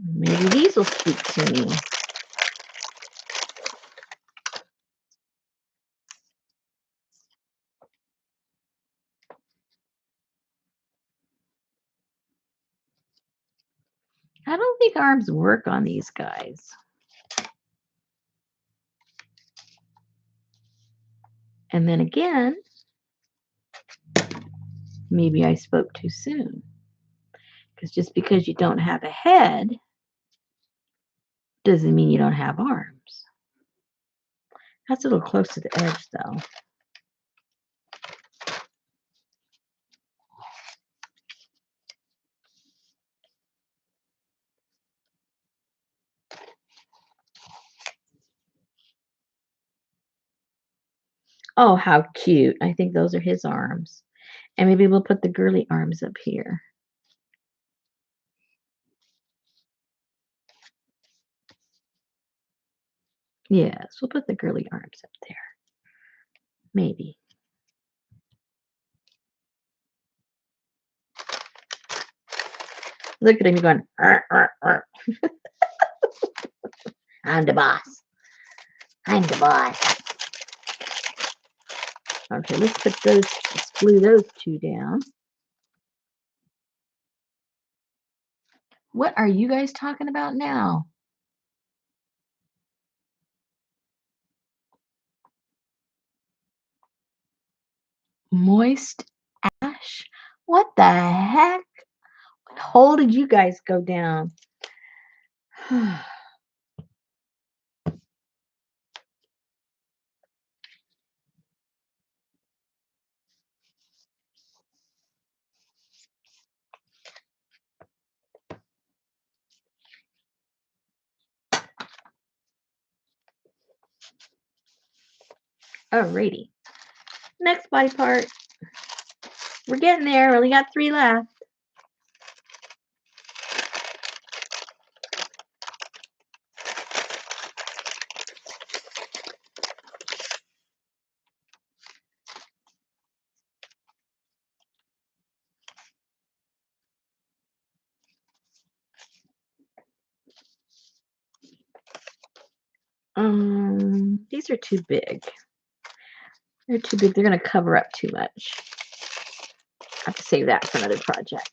Maybe these will speak to me. I don't think arms work on these guys. And then again, maybe I spoke too soon. Because just because you don't have a head doesn't mean you don't have arms. That's a little close to the edge, though. Oh, how cute. I think those are his arms. And maybe we'll put the girly arms up here. Yes, we'll put the girly arms up there. Maybe. Look at him going, arr, arr, arr. I'm the boss. I'm the boss. Okay, let's glue those two down. What are you guys talking about now? Moist ash? What the heck? What hole did you guys go down? Alrighty. Next body part. We're getting there. We only got 3 left. These are too big. They're too big. They're going to cover up too much. I have to save that for another project.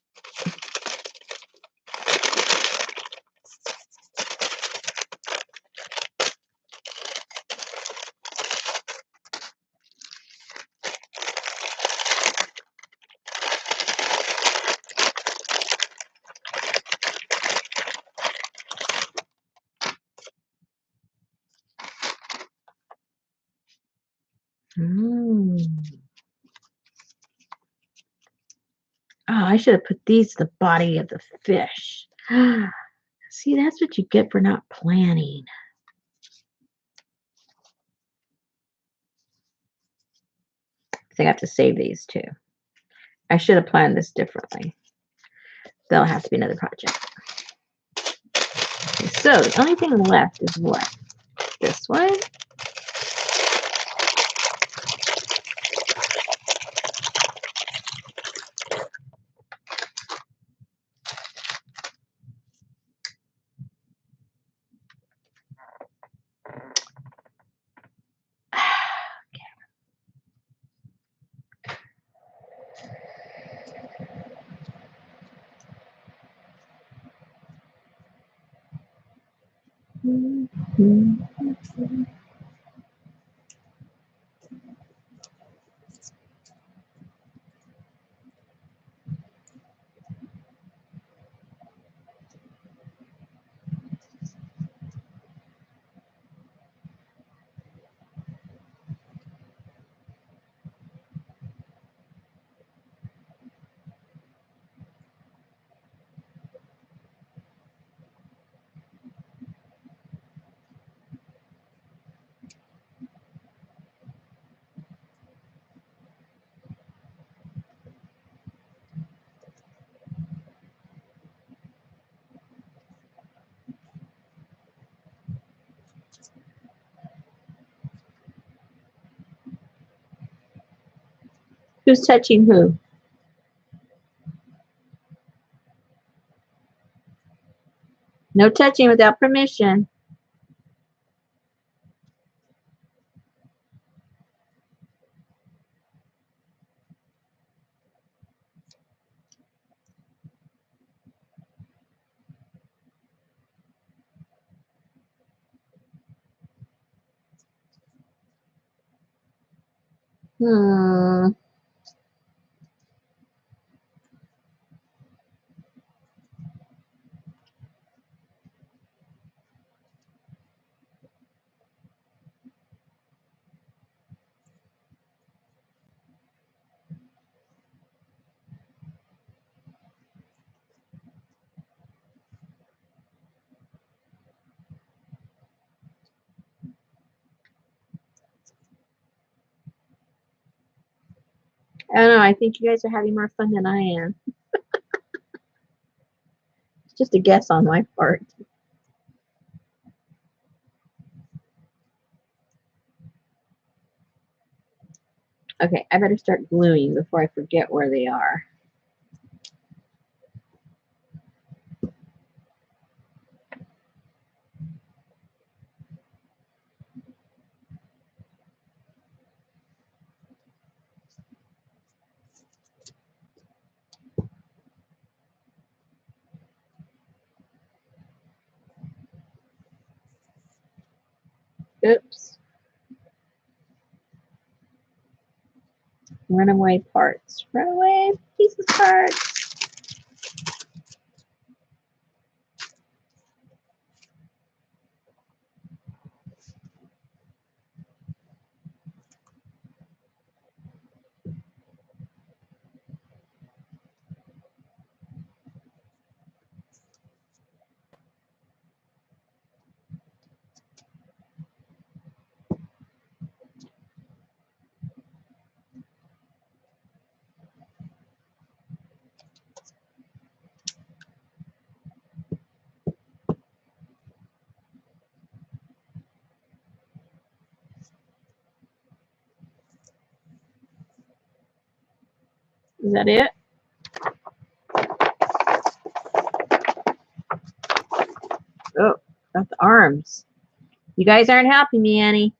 Oh, I should have put these the body of the fish. See, that's what you get for not planning. I think I have to save these too. I should have planned this differently. That'll have to be another project. Okay, so the only thing left is what? This one. Who's touching who? No touching without permission. Hmm. I don't know. I think you guys are having more fun than I am. It's just a guess on my part. Okay, I better start gluing before I forget where they are. Oops. Runaway parts. Runaway pieces parts. Is that it? Oh, got the arms. You guys aren't helping me any.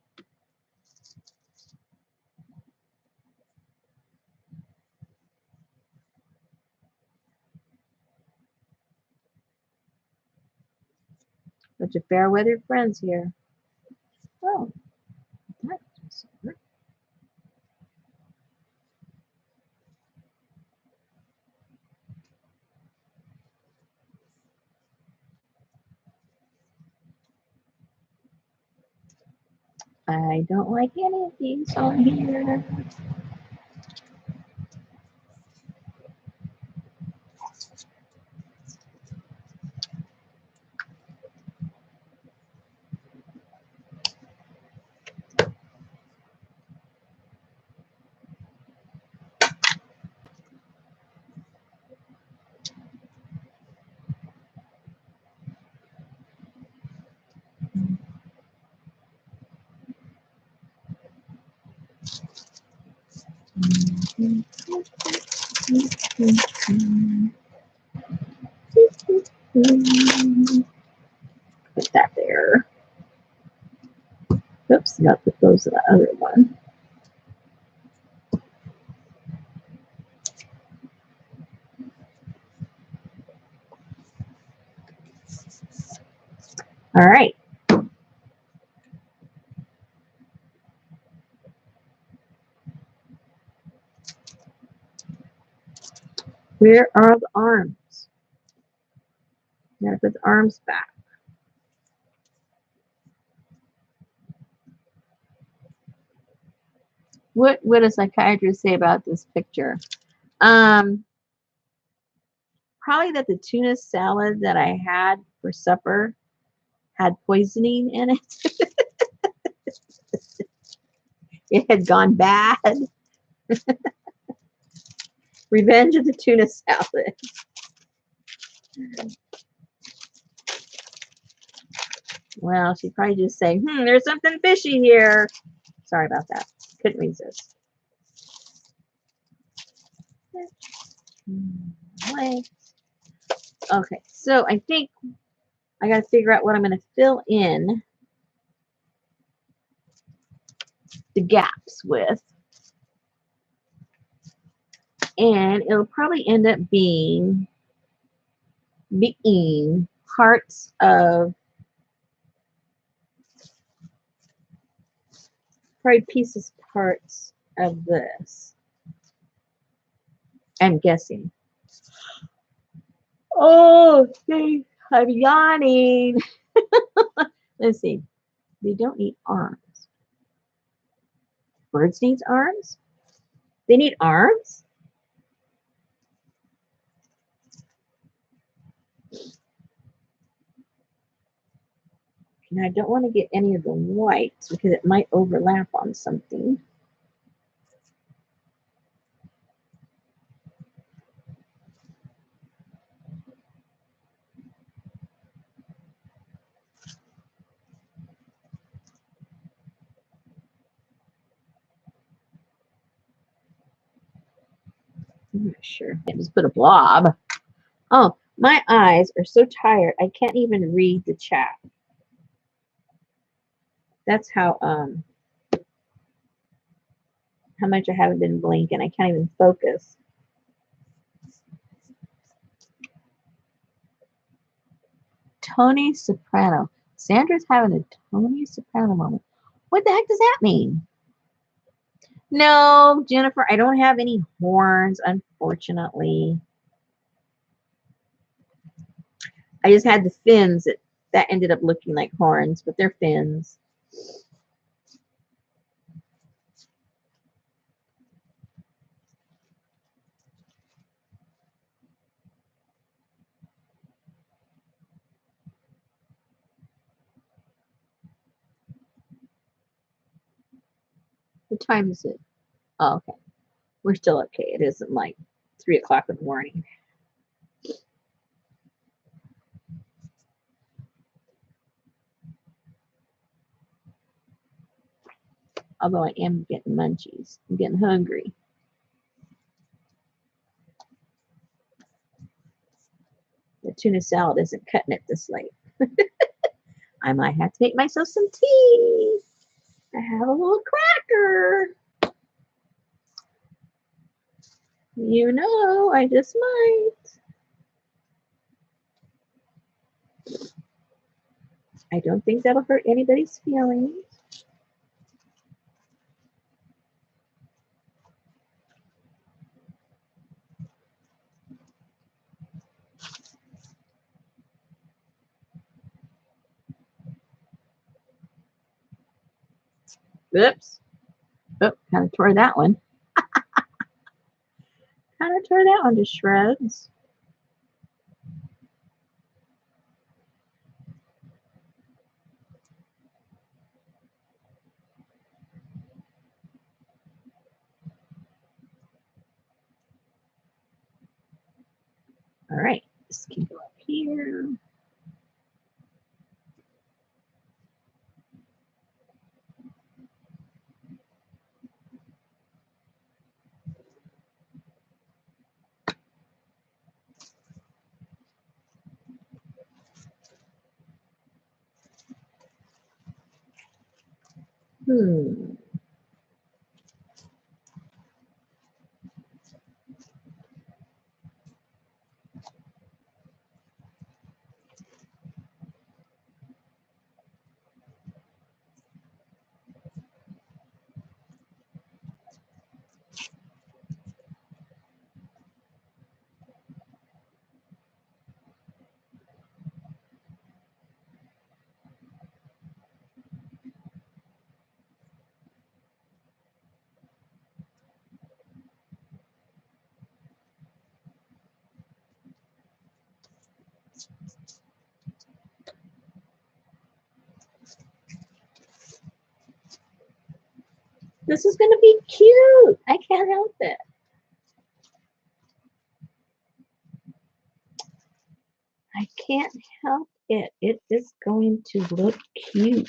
Bunch of fair weather friends here. Oh, that's I don't like any of these on here. Put that there. Oops, not put those in the other one. All right. Where are the arms? Gotta put the arms back. What would a psychiatrist say about this picture? Probably that the tuna salad that I had for supper had poisoning in it. It had gone bad. Revenge of the tuna salad. Well, she'd probably just say, there's something fishy here. Sorry about that. Couldn't resist. Legs. Okay, so I think I got to figure out what I'm going to fill in the gaps with. And it'll probably end up being parts of, probably parts of this. I'm guessing. Oh, I'm yawning. Let's see. They don't need arms. Birds need arms? They need arms? And I don't want to get any of the whites because it might overlap on something. I'm not sure. I just put a blob. Oh, my eyes are so tired. I can't even read the chat. That's how much I haven't been blinking. I can't even focus. Tony Soprano. Sandra's having a Tony Soprano moment. What the heck does that mean? No, Jennifer, I don't have any horns, unfortunately. I just had the fins that ended up looking like horns, but they're fins. What time is it? Oh, okay. We're still okay. It isn't like 3 o'clock in the morning. Although I am getting munchies. I'm getting hungry. The tuna salad isn't cutting it this late. I might have to make myself some tea. I have a little cracker. You know, I just might. I don't think that'll hurt anybody's feelings. Oops. Oh, kind of tore that one. Kind of tore that one to shreds. All right, this can go up here. This is going to be cute. I can't help it. I can't help it. It is going to look cute.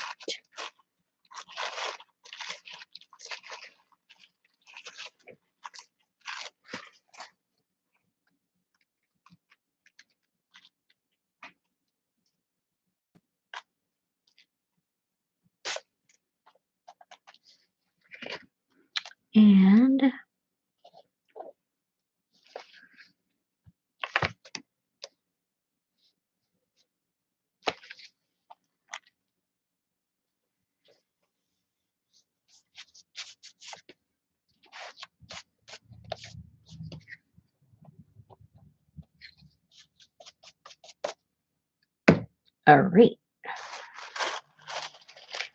All right.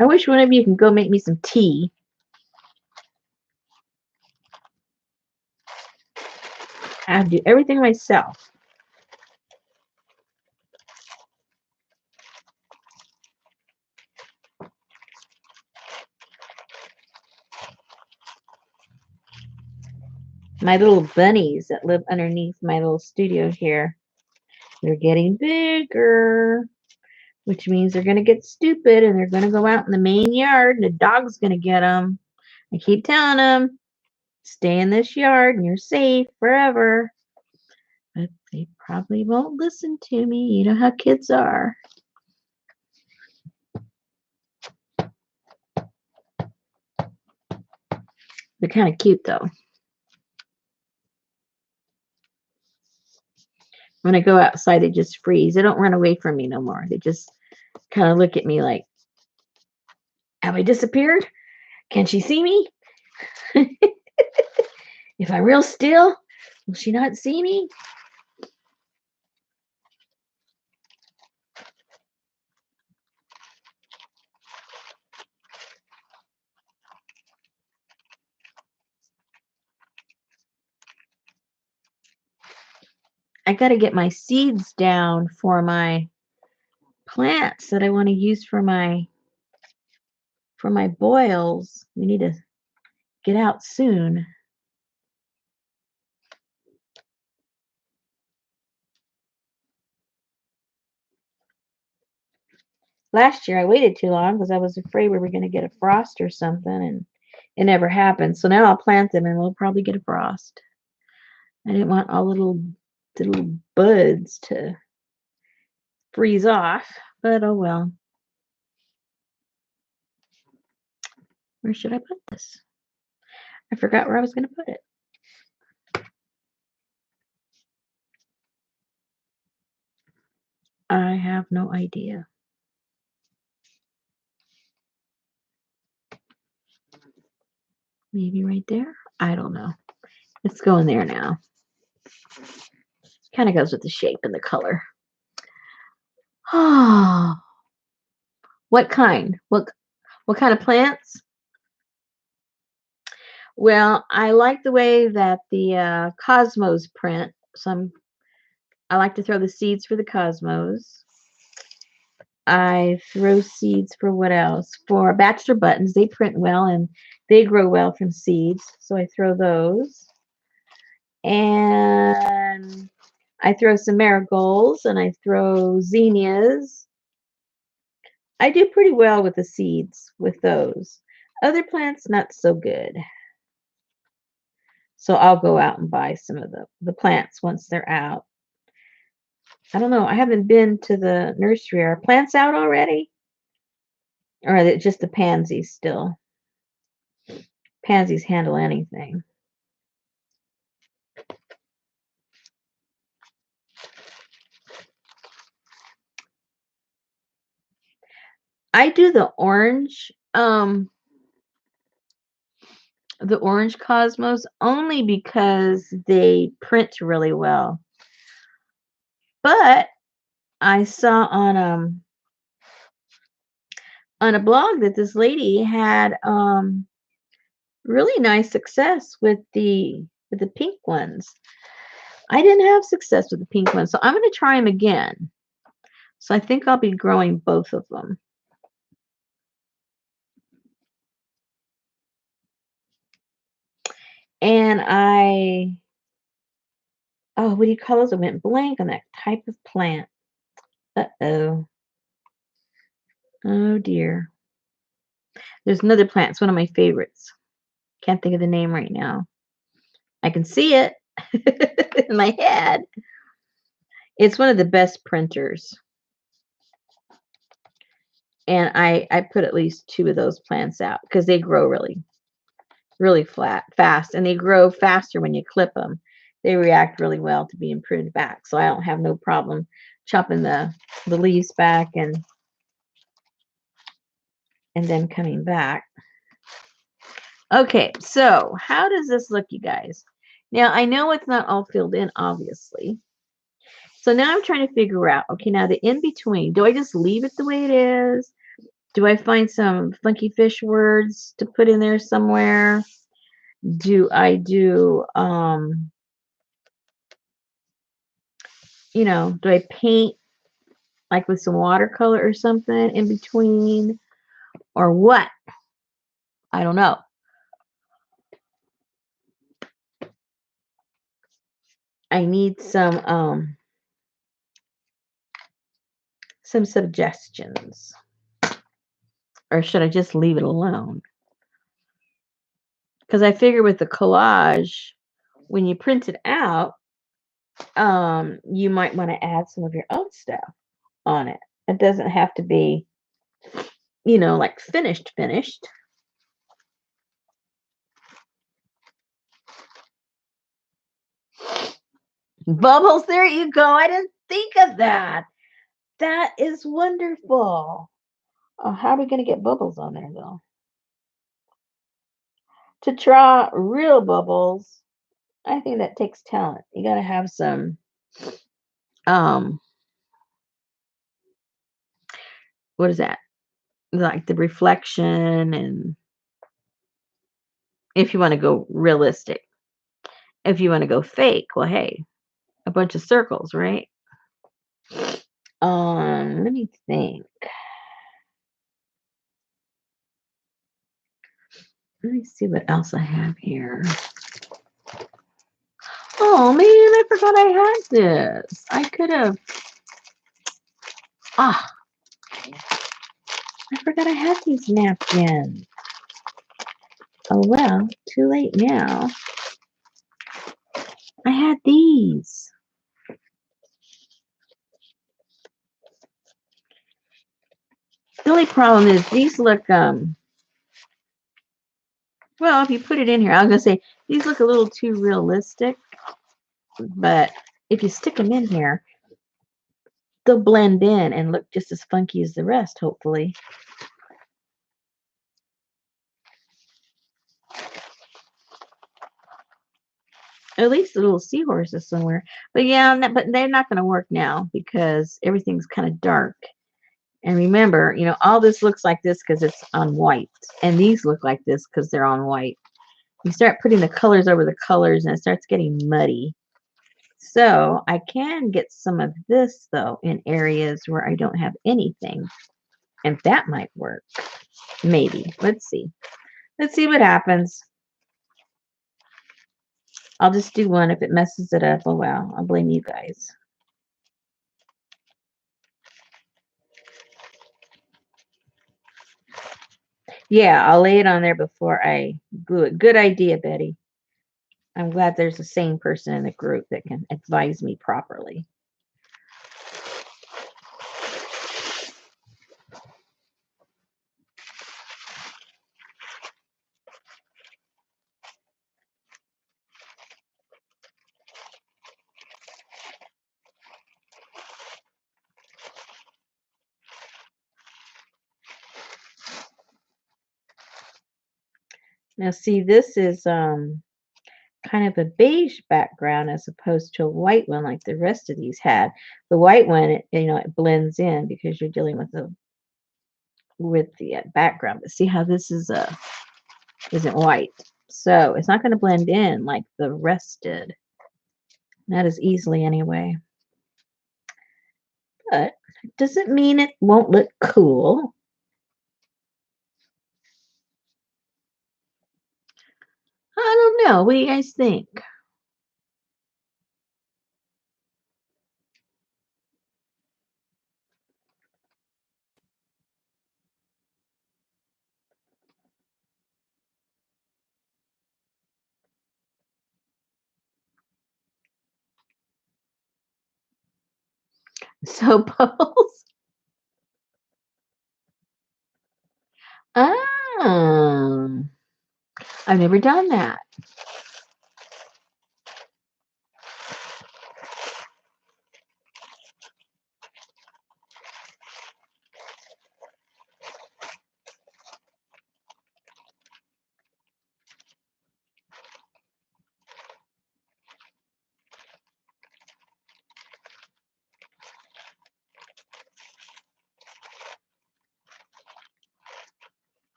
I wish one of you can go make me some tea. I have to do everything myself. My little bunnies that live underneath my little studio here, they're getting bigger, which means they're going to get stupid and they're going to go out in the main yard and the dog's going to get them. I keep telling them, stay in this yard and you're safe forever. But they probably won't listen to me. You know how kids are. They're kind of cute though. When I go outside, they just freeze. They don't run away from me no more. They just kind of look at me like, have I disappeared? Can she see me? If I'm real still, will she not see me? I got to get my seeds down for my plants that I want to use for my boils. We need to get out soon. Last year I waited too long because I was afraid we were going to get a frost or something, and it never happened. So now I'll plant them and we'll probably get a frost. I didn't want all the little buds to freeze off, but oh well. Where should I put this? I forgot where I was going to put it. I have no idea. Maybe right there? I don't know. It's going there now. Kind of goes with the shape and the color. Oh, what kind? What kind of plants? Well, I like the way that the cosmos print. I like to throw the seeds for the cosmos. I throw seeds for what else? For bachelor buttons. They print well and they grow well from seeds. So I throw those. And I throw some marigolds and I throw zinnias. I do pretty well with the seeds with those. Other plants, not so good. So I'll go out and buy some of the plants once they're out. I don't know. I haven't been to the nursery. Are plants out already? Or are they just the pansies still? Pansies handle anything. I do the orange cosmos only because they print really well. But I saw on a blog that this lady had really nice success with the pink ones. I didn't have success with the pink ones, so I'm going to try them again. So I think I'll be growing both of them. And what do you call those? I went blank on that type of plant. Uh-oh. Oh dear. There's another plant. It's one of my favorites. Can't think of the name right now. I can see it in my head. It's one of the best printers. And I put at least 2 of those plants out because they grow really fast, and they grow faster when you clip them. They react really well to being printed back, so I don't have no problem chopping the leaves back and then coming back. Okay, so how does this look, you guys? Now, I know it's not all filled in, obviously. So now I'm trying to figure out, okay, now the in between, do I just leave it the way it is? Do I find some funky fish words to put in there somewhere? Do I do, do I paint like with some watercolor or something in between or what? I don't know. I need some suggestions. Or should I just leave it alone? Because I figure with the collage, when you print it out, you might want to add some of your own stuff on it. It doesn't have to be, like finished. Bubbles, there you go. I didn't think of that. That is wonderful. Oh, how are we going to get bubbles on there, though? To draw real bubbles, I think that takes talent. You got to have some, um, what is that? Like the reflection, and if you want to go realistic. If you want to go fake, well, hey, a bunch of circles, right? Let me think. Let me see what else I have here. Oh man, I forgot I had this. I could have. Ah, I forgot I had these napkins. Oh well, too late now. I had these. The only problem is these look well, if you put it in here, I was gonna say these look a little too realistic, but if you stick them in here, they'll blend in and look just as funky as the rest, hopefully. At least the little seahorses somewhere. But yeah, but they're not going to work now because everything's kind of dark. And remember, all this looks like this because it's on white. And these look like this because they're on white. You start putting the colors over the colors and it starts getting muddy. So I can get some of this, though, in areas where I don't have anything. And that might work. Maybe. Let's see. Let's see what happens. I'll just do one. If it messes it up, oh well, I'll blame you guys. Yeah, I'll lay it on there before I glue it. Good idea, Betty. I'm glad there's a sane person in the group that can advise me properly. Now, see, this is kind of a beige background as opposed to a white one like the rest of these had. The white one, it blends in because you're dealing with the background. But see how this isn't white, so it's not going to blend in like the rest did. Not as easily anyway. But doesn't mean it won't look cool. I don't know. What do you guys think? So Bubbles. Oh, I've never done that.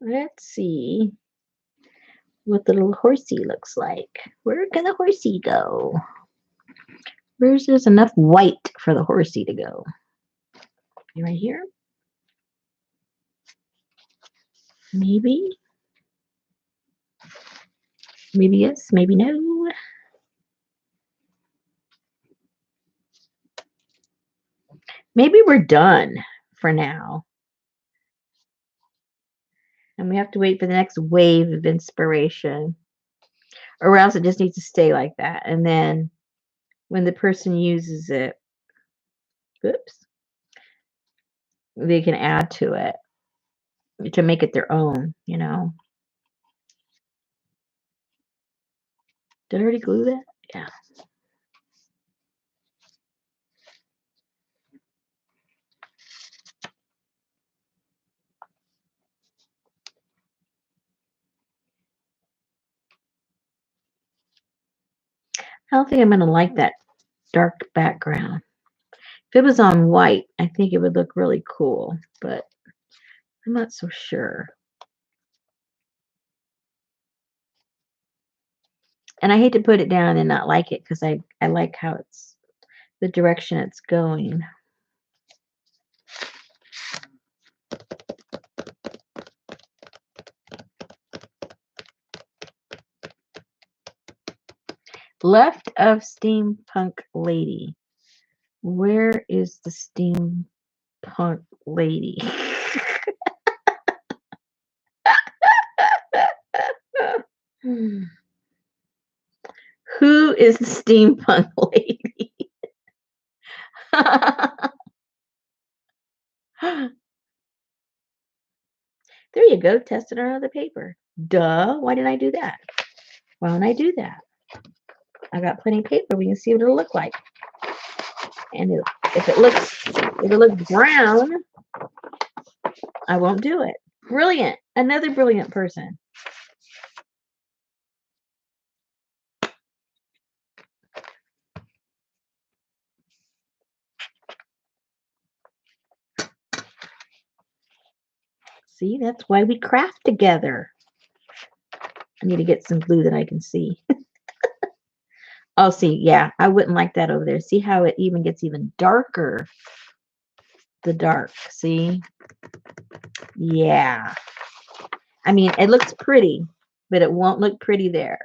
Let's see what the little horsey looks like. Where can the horsey go? Where's there's enough white for the horsey to go? Right here? Maybe. Maybe yes, maybe no. Maybe we're done for now. And we have to wait for the next wave of inspiration. Or else it just needs to stay like that. And then when the person uses it, oops, they can add to it to make it their own, you know. Did I already glue that? Yeah. I don't think I'm going to like that dark background. If it was on white, I think it would look really cool, but I'm not so sure. And I hate to put it down and not like it because I like how it's the direction it's going. Left of steampunk lady. Where is the steampunk lady? Who is the steampunk lady? There you go. Test it on other paper. Duh. Why didn't I do that? Why don't I do that? I got plenty of paper. We can see what it'll look like. And if it looks brown, I won't do it. Brilliant. Another brilliant person. See, that's why we craft together. I need to get some glue that I can see. Oh, see, yeah, I wouldn't like that over there. See how it even gets even darker? The dark, see? Yeah. I mean, it looks pretty, but it won't look pretty there.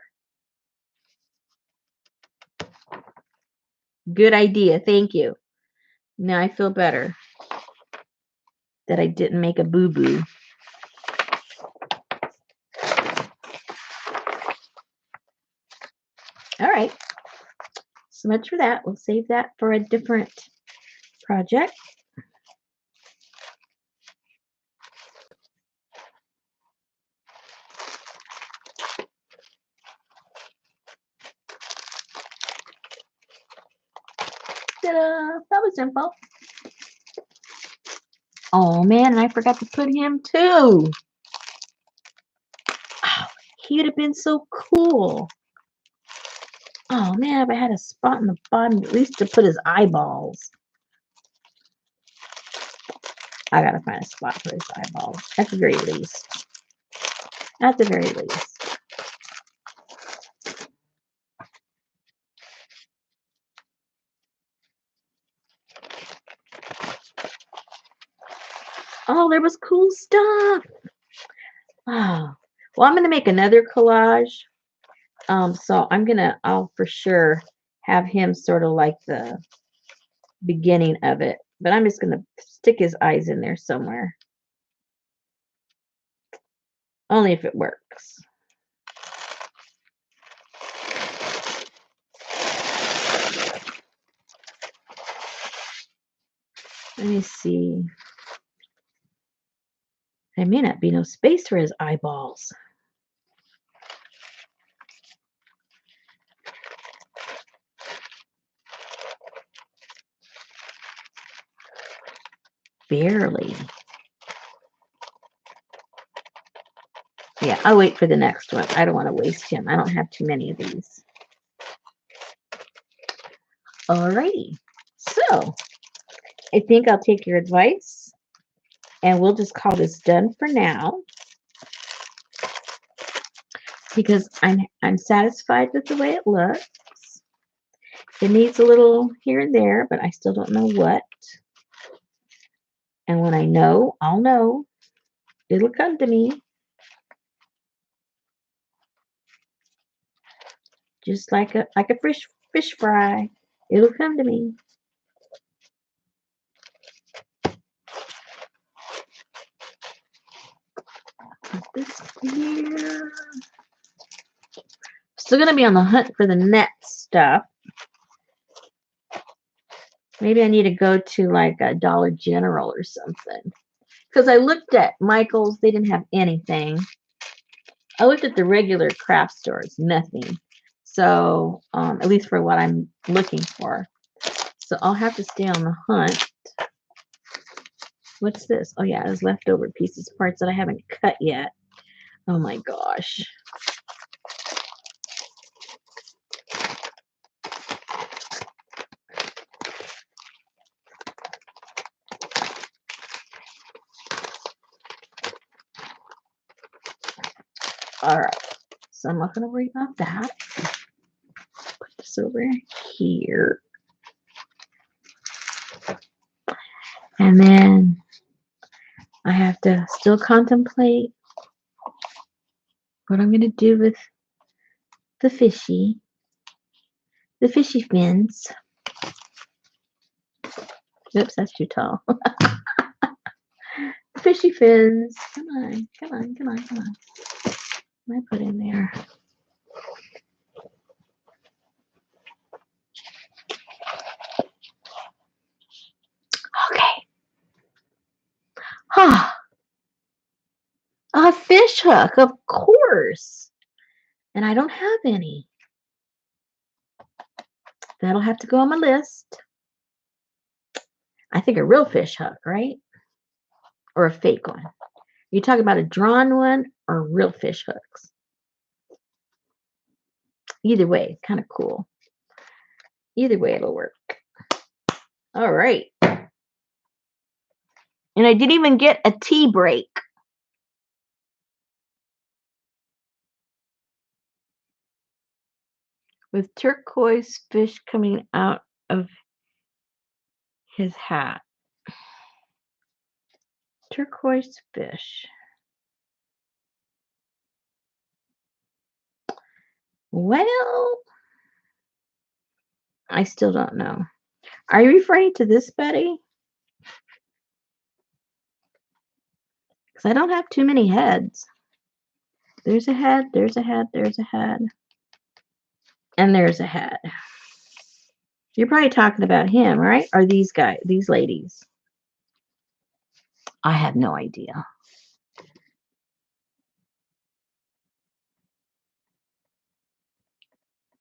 Good idea. Thank you. Now I feel better that I didn't make a boo-boo. All right. So much for that. We'll save that for a different project. Ta-da! That was simple. Oh man, and I forgot to put him too. Oh, he'd have been so cool. Oh man, if I had a spot in the bottom, at least to put his eyeballs. I gotta find a spot for his eyeballs, at the very least. At the very least. Oh, there was cool stuff. Oh, well, I'm gonna make another collage. So I'll for sure have him sort of like the beginning of it, but I'm just gonna stick his eyes in there somewhere. Only if it works. Let me see. There may not be no space for his eyeballs. Barely. Yeah, I'll wait for the next one. I don't want to waste him. I don't have too many of these. Alrighty. So, I think I'll take your advice and we'll just call this done for now. because I'm satisfied with the way it looks. It needs a little here and there, but I still don't know what. And when I know, I'll know. It'll come to me. Just like a fish fry. It'll come to me. Put this here. Still gonna be on the hunt for the net stuff. Maybe I need to go to like a Dollar General or something. Because I looked at Michael's, they didn't have anything. I looked at the regular craft stores, nothing. So, at least for what I'm looking for. So I'll have to stay on the hunt. What's this? Oh yeah, there's leftover pieces, parts that I haven't cut yet. Oh my gosh. All right, so I'm not going to worry about that. Put this over here. And then I have to still contemplate what I'm going to do with the fishy fins. Oops, that's too tall. Fishy fins. Come on, come on, come on, come on. What I put in there? Okay. A fish hook, of course. And I don't have any. That'll have to go on my list. I think a real fish hook, right? Or a fake one. You talking about a drawn one or real fish hooks? Either way, kind of cool. Either way, it'll work. All right. And I didn't even get a tea break. With turquoise fish coming out of his hat. Turquoise fish. Well, I still don't know. Are you referring to this, Betty? Because I don't have too many heads. There's a head, there's a head, there's a head. And there's a head. You're probably talking about him, right? Or these guys, these ladies. I have no idea.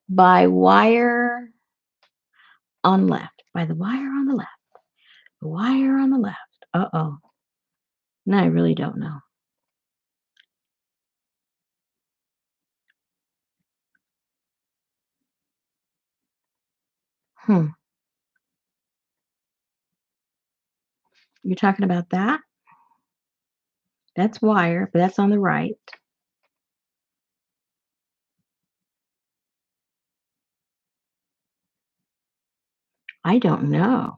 By wire on left. By the wire on the left. The wire on the left. Uh-oh. No, I really don't know. You're talking about that? That's wire, but that's on the right. I don't know.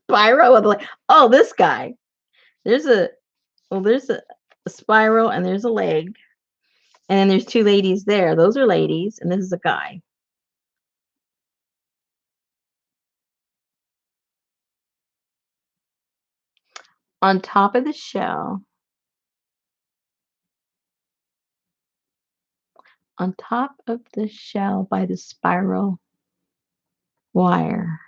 Spiral with like, oh, this guy. There's a spiral and there's a leg. And then there's two ladies there. Those are ladies, and this is a guy. On top of the shell. On top of the shell by the spiral wire.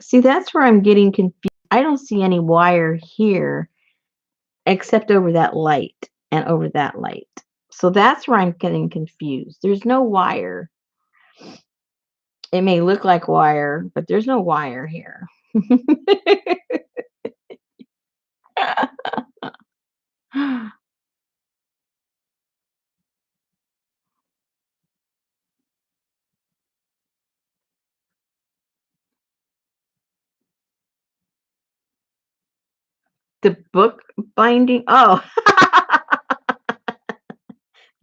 See, that's where I'm getting confused. I don't see any wire here except over that light and over that light. So that's where I'm getting confused. There's no wire. It may look like wire, but there's no wire here. The book binding. Oh,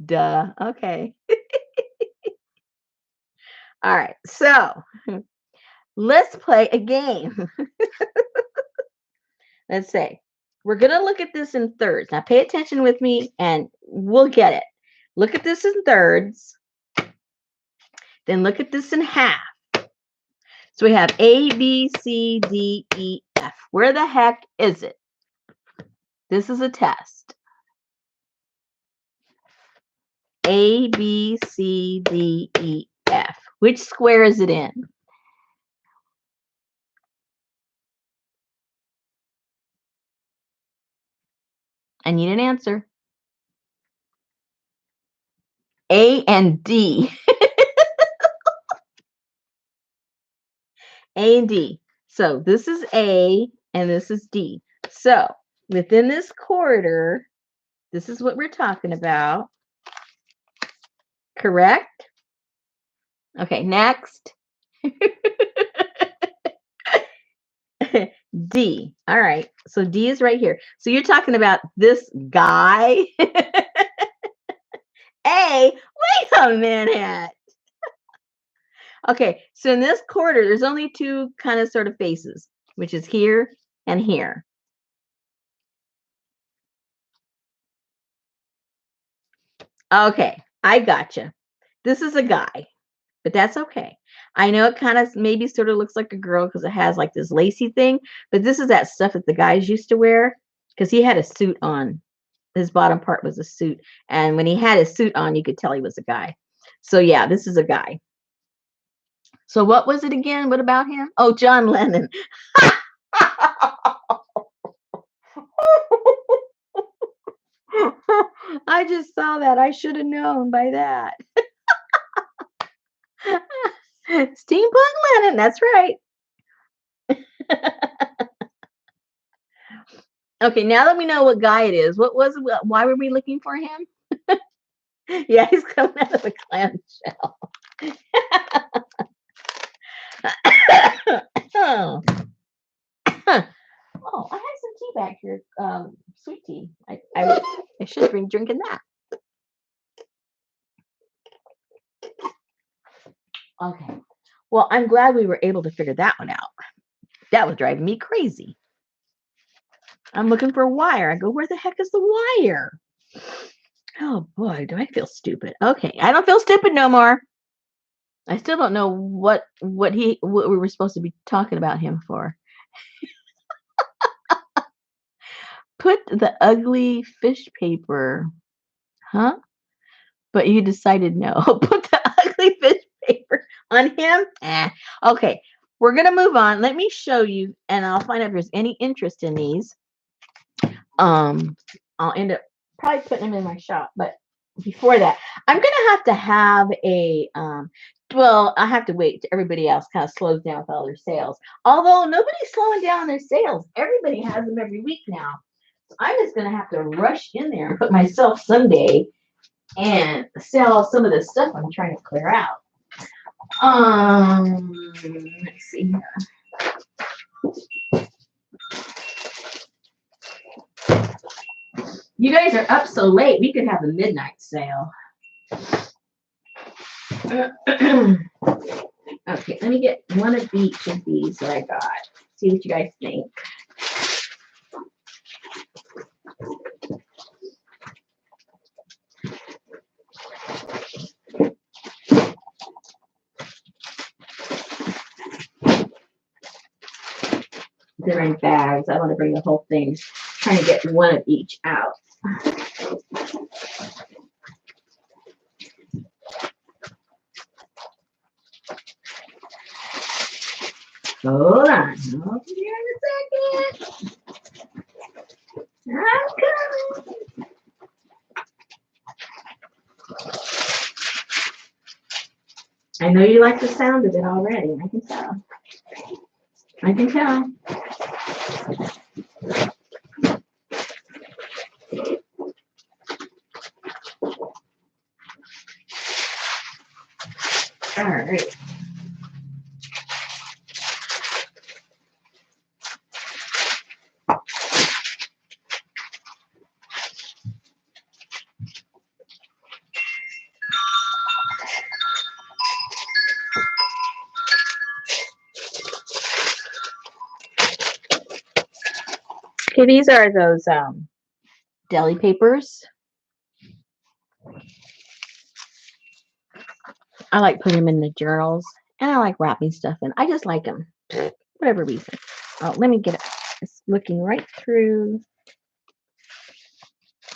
duh. Okay. All right. So let's play a game. Let's say we're going to look at this in thirds. Now pay attention with me and we'll get it. Look at this in thirds. Then look at this in half. So we have A, B, C, D, E, F. Where the heck is it? This is a test. A, B, C, D, E, F. Which square is it in? I need an answer. A and D. A and D. So this is A and this is D. So within this corridor, this is what we're talking about. Correct? Okay, next. D. All right. So D is right here. So you're talking about this guy. A. Wait a minute. Okay. So in this quarter, there's only two kind of sort of faces, which is here and here. Okay. I gotcha. This is a guy, but that's okay. I know it kind of maybe sort of looks like a girl because it has like this lacy thing, but this is that stuff that the guys used to wear because he had a suit on. His bottom part was a suit. And when he had his suit on, you could tell he was a guy. So yeah, this is a guy. So what was it again? What about him? Oh, John Lennon. I just saw that. I should have known by that. Steampunk Lennon. That's right. Okay, now that we know what guy it is, why were we looking for him? Yeah, he's coming out of a clamshell. Oh. Oh, I have some tea back here, sweet tea. I should have been drinking that. Okay. Well, I'm glad we were able to figure that one out. That was driving me crazy. I'm looking for a wire. I go, where the heck is the wire? Oh boy, do I feel stupid. Okay, I don't feel stupid no more. I still don't know what we were supposed to be talking about him for. Put the ugly fish paper. Huh? But you decided no. Put the ugly fish paper on him? Okay, we're going to move on. Let me show you, and I'll find out if there's any interest in these. I'll end up probably putting them in my shop, but before that, I'm going to have a, well, I have to wait till everybody else kind of slows down with all their sales. Although nobody's slowing down their sales. Everybody has them every week now. So I'm just going to have to rush in there and put myself someday and sell some of the stuff I'm trying to clear out. Let's see here. You guys are up so late. We could have a midnight sale. Okay, let me get one of each of these that I got. See what you guys think. They're in bags. I want to bring the whole thing. Trying to get one of each out. Hold on. Hold here in a second. I'm coming. I know you like the sound of it already. I can tell. I can tell. All right. Okay, these are those deli papers. I like putting them in the journals, and I like wrapping stuff in. I just like them, whatever reason. Oh, let me get it. It's looking right through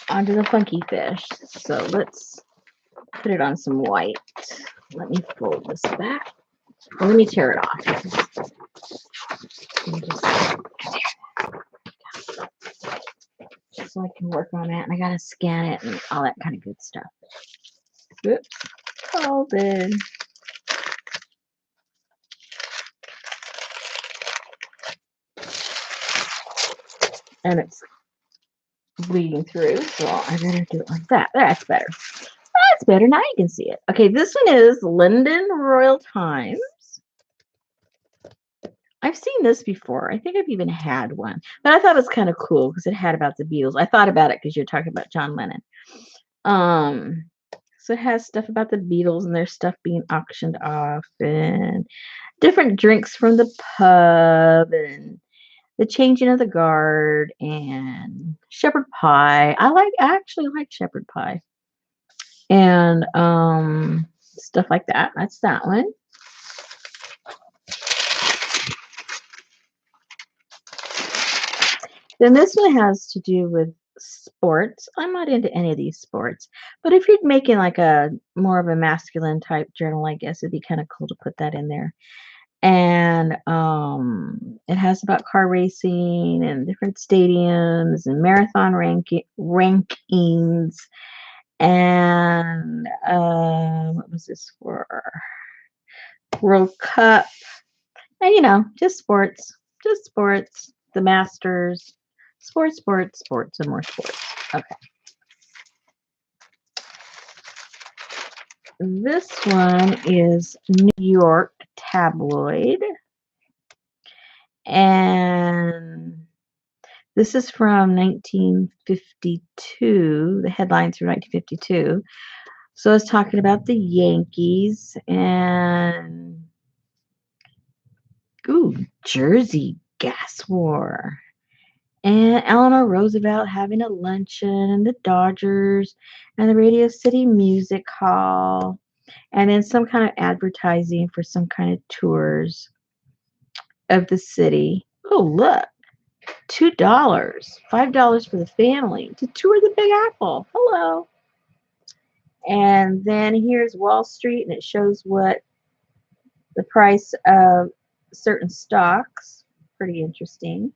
onto the funky fish. So let's put it on some white. Let me fold this back. Well, let me tear it off. So I can work on that, and I gotta scan it and all that kind of good stuff. Oops, COVID. And it's bleeding through, so I gotta do it like that. That's better. That's better. Now you can see it. Okay, this one is London Royal Times. I've seen this before. I think I've even had one, but I thought it was kind of cool because it had about the Beatles. I thought about it because you're talking about John Lennon. So it has stuff about the Beatles and their stuff being auctioned off and different drinks from the pub and the changing of the guard and shepherd pie. I actually like shepherd pie and stuff like that. That's that one. Then this one has to do with sports. I'm not into any of these sports, but if you're making like a more of a masculine type journal, I guess it'd be kind of cool to put that in there. And it has about car racing and different stadiums and marathon rankings. And what was this for? World Cup. And just sports, the Masters, sports, and more sports. Okay. This one is New York Tabloid. And this is from 1952. The headlines from 1952. So it's talking about the Yankees and Jersey gas war. And Eleanor Roosevelt having a luncheon, and the Dodgers, and the Radio City Music Hall, and then some kind of advertising for some kind of tours of the city. Oh, look, $2, $5 for the family to tour the Big Apple. Hello. And then here's Wall Street, and it shows what the price of certain stocks. Pretty interesting.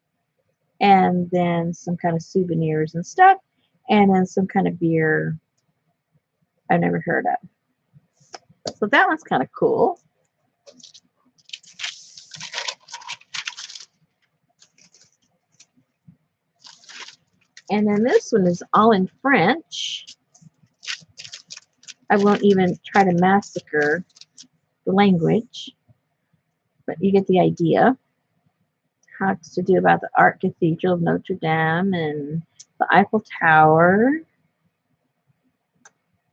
And then some kind of souvenirs and stuff, and then some kind of beer I've never heard of. So that one's kind of cool. And then this one is all in French. I won't even try to massacre the language, but you get the idea. How it's to do about the Art Cathedral of Notre Dame and the Eiffel Tower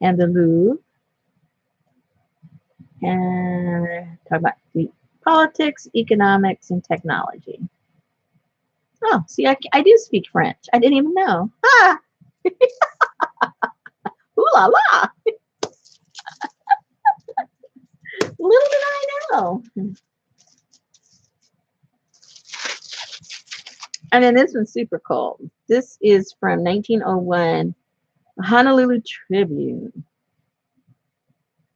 and the Louvre. And talk about the politics, economics, and technology. Oh, see, I do speak French. I didn't even know. Ah! Ooh la la! Little did I know. And then this one's super cool. This is from 1901, Honolulu Tribune.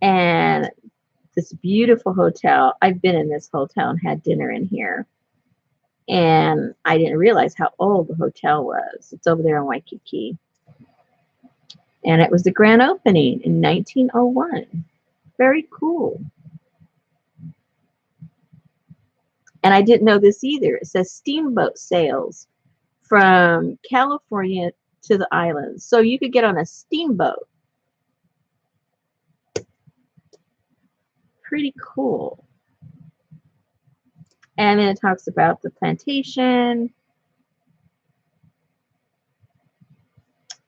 And this beautiful hotel. I've been in this hotel and had dinner in here. And I didn't realize how old the hotel was. It's over there in Waikiki. And it was the grand opening in 1901. Very cool. And I didn't know this either. It says steamboat sails from California to the islands. So you could get on a steamboat. Pretty cool. And then it talks about the plantation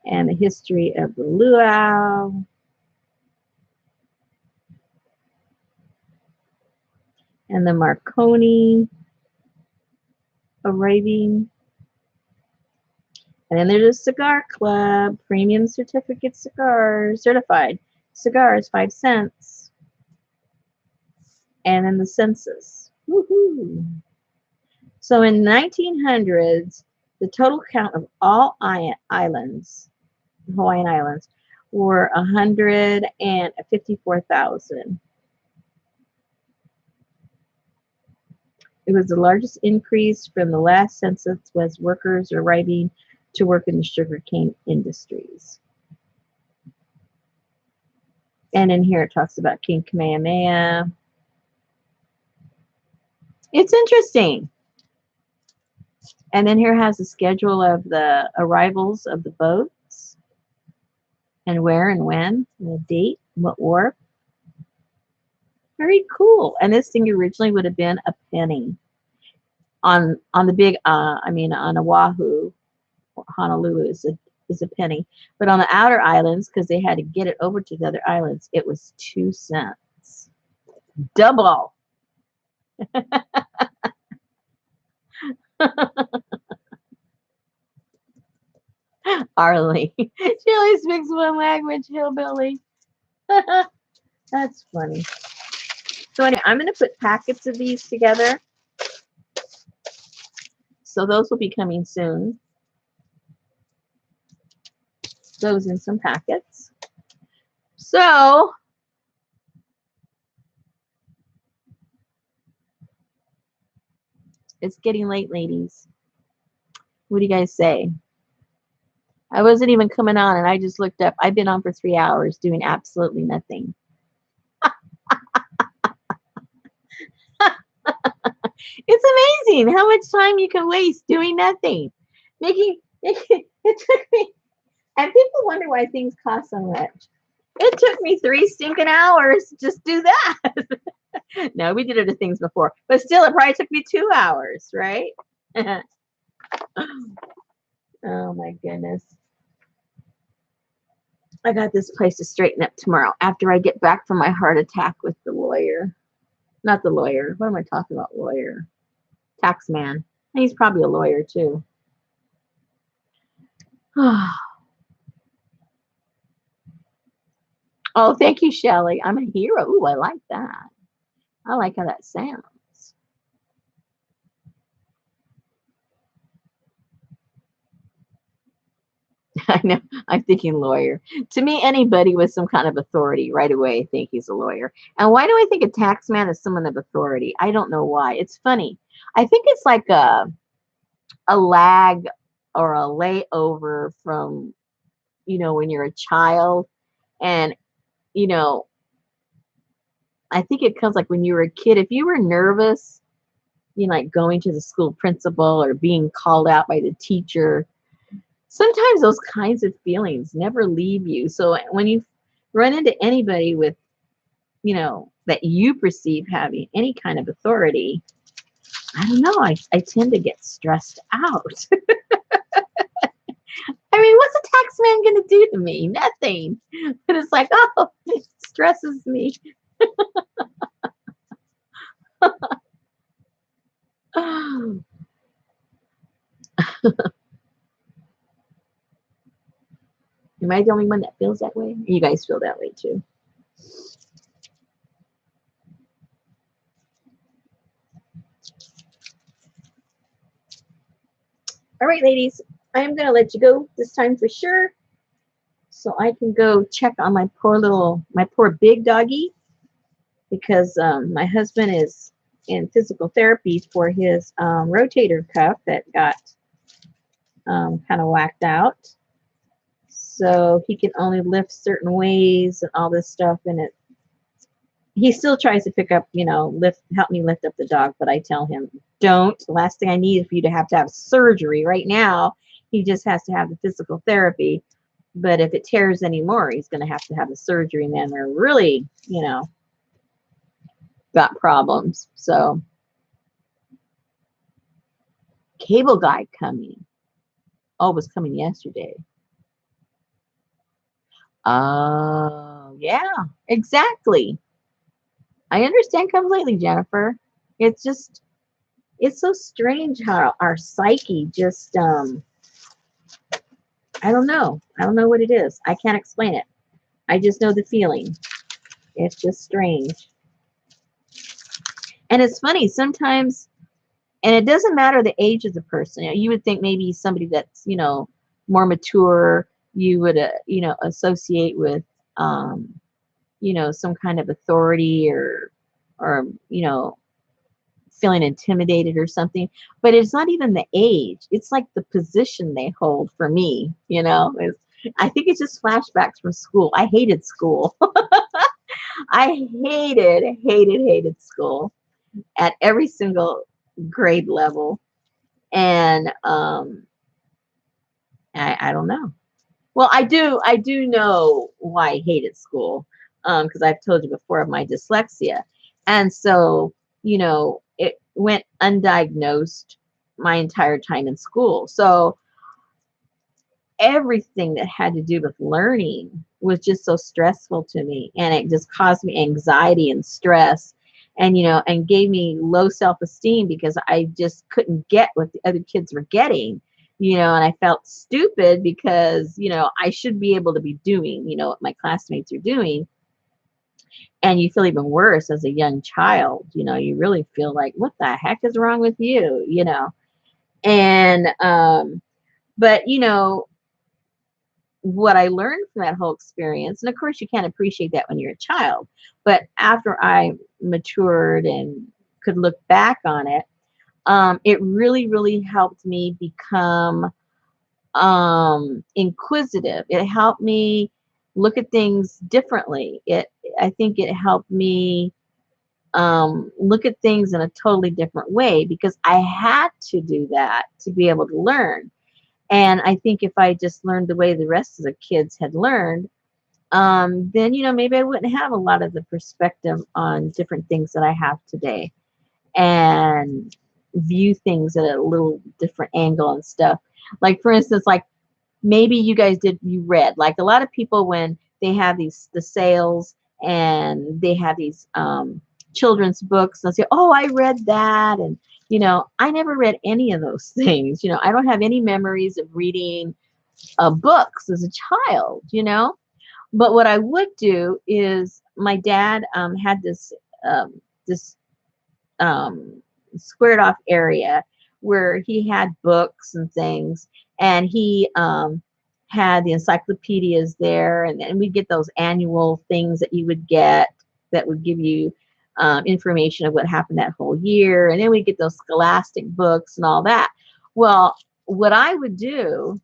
and the history of the luau. And the Marconi arriving. And then there's a cigar club, premium certificate cigars, certified cigars, 5 cents. And then the census. Woohoo! So in 1900s, the total count of all islands, Hawaiian Islands, were 154,000. It was the largest increase from the last census, was workers arriving to work in the sugarcane industries. And in here it talks about King Kamehameha. It's interesting. And then here has a schedule of the arrivals of the boats and where and when, and the date, and what wharf. Very cool. And this thing originally would have been a penny on the big on Oahu. Honolulu is a penny, but on the outer islands, because they had to get it over to the other islands, it was 2 cents. Double. Arlie. She only speaks one language, hillbilly. That's funny. So anyway, I'm going to put packets of these together. So those will be coming soon. Those in some packets. So it's getting late, ladies. What do you guys say? I wasn't even coming on, and I just looked up. I've been on for 3 hours doing absolutely nothing. It's amazing how much time you can waste doing nothing. It took me, and people wonder why things cost so much. It took me 3 stinking hours to just do that. No, we did other things before, but still, it probably took me 2 hours, right? Oh my goodness. I got this place to straighten up tomorrow after I get back from my heart attack with the lawyer. Not the lawyer. What am I talking about? Lawyer. Tax man. He's probably a lawyer too. Oh, thank you, Shelley. I'm a hero. Ooh, I like that. I like how that sounds. I know. I'm thinking lawyer. To me, anybody with some kind of authority, right away, I think he's a lawyer. And why do I think a tax man is someone of authority? I don't know why. It's funny. I think it's like a lag or a layover from, when you're a child. And, I think it comes like when you were a kid. If you were nervous, like going to the school principal or being called out by the teacher, sometimes those kinds of feelings never leave you. So when you run into anybody with, that you perceive having any kind of authority, I don't know, I tend to get stressed out. I mean, what's a tax man going to do to me? Nothing. But it's like, oh, it stresses me. Am I the only one that feels that way? You guys feel that way too. All right, ladies, I'm going to let you go this time for sure, so I can go check on my poor big doggy, because my husband is in physical therapy for his rotator cuff that got kind of whacked out. So he can only lift certain ways and all this stuff, and he still tries to pick up, help me lift up the dog, but I tell him, don't. The last thing I need is for you to have surgery right now. He just has to have the physical therapy. But if it tears anymore, he's going to have the surgery, and then we're really, got problems. So, cable guy coming. Oh, it was coming yesterday. Oh, yeah, exactly. I understand completely, Jennifer. It's so strange how our psyche just I don't know. I don't know what it is. I can't explain it. I just know the feeling. It's just strange. And it's funny sometimes, and it doesn't matter the age of the person. You would think maybe somebody that's, more mature, you would, associate with, some kind of authority or, feeling intimidated or something. But it's not even the age. It's like the position they hold for me. I think it's just flashbacks from school. I hated school. I hated school at every single grade level. And I don't know. Well, I do know why I hated school. Because I've told you before of my dyslexia. And so, it went undiagnosed my entire time in school. So everything that had to do with learning was just so stressful to me, and it just caused me anxiety and stress, and gave me low self-esteem because I just couldn't get what the other kids were getting, and I felt stupid because I should be able to be doing what my classmates are doing. And you feel even worse as a young child, you really feel like, what the heck is wrong with you? And but what I learned from that whole experience, and of course you can't appreciate that when you're a child, but after I matured and could look back on it, it really, really helped me become inquisitive. It helped me look at things differently. I think it helped me look at things in a totally different way because I had to do that to be able to learn. And I think if I just learned the way the rest of the kids had learned, then maybe I wouldn't have a lot of the perspective on different things that I have today, and view things at a little different angle and stuff. Like for instance, like maybe you read, like a lot of people when they have the sales and they have these children's books, they'll say, oh, I read that. And I never read any of those things. I don't have any memories of reading books as a child. But what I would do is my dad had this squared off area where he had books and things, and he had the encyclopedias there, and we get those annual things that you would get that would give you information of what happened that whole year, and then we get those scholastic books and all that. Well, what I would do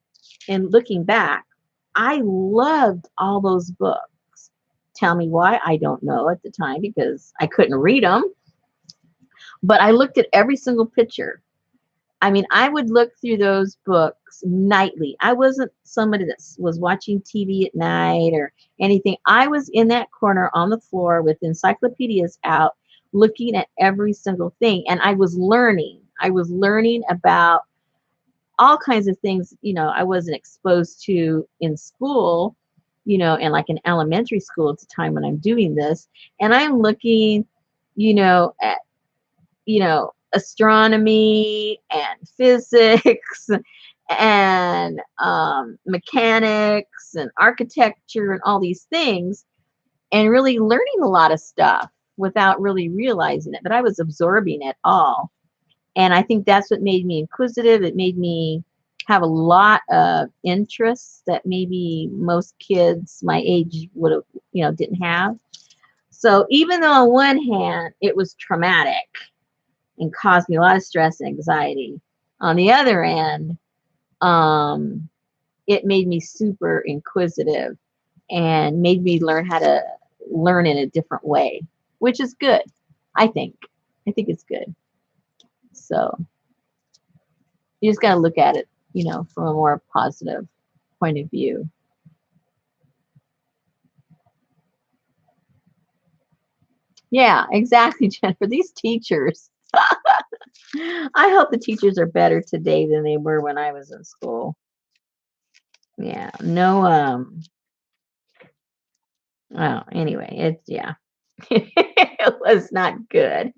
in looking back, I loved all those books. Tell me why? I don't know at the time because I couldn't read them, but I looked at every single picture. I mean, I would look through those books nightly. I wasn't somebody that was watching TV at night or anything. I was in that corner on the floor with encyclopedias out, looking at every single thing. And I was learning. I was learning about all kinds of things, I wasn't exposed to in school, and like in elementary school at the time when I'm doing this. And I'm looking, at astronomy and physics and mechanics and architecture and all these things, and really learning a lot of stuff without really realizing it. But I was absorbing it all. And I think that's what made me inquisitive. It made me have a lot of interests that maybe most kids my age would have, didn't have. So even though on one hand it was traumatic and caused me a lot of stress and anxiety, on the other end, um, it made me super inquisitive and made me learn how to learn in a different way, which is good. I think. I think it's good. So you just got to look at it, from a more positive point of view. Yeah, exactly, Jennifer. These teachers. I hope the teachers are better today than they were when I was in school. Yeah. No, well, anyway, yeah. It was not good.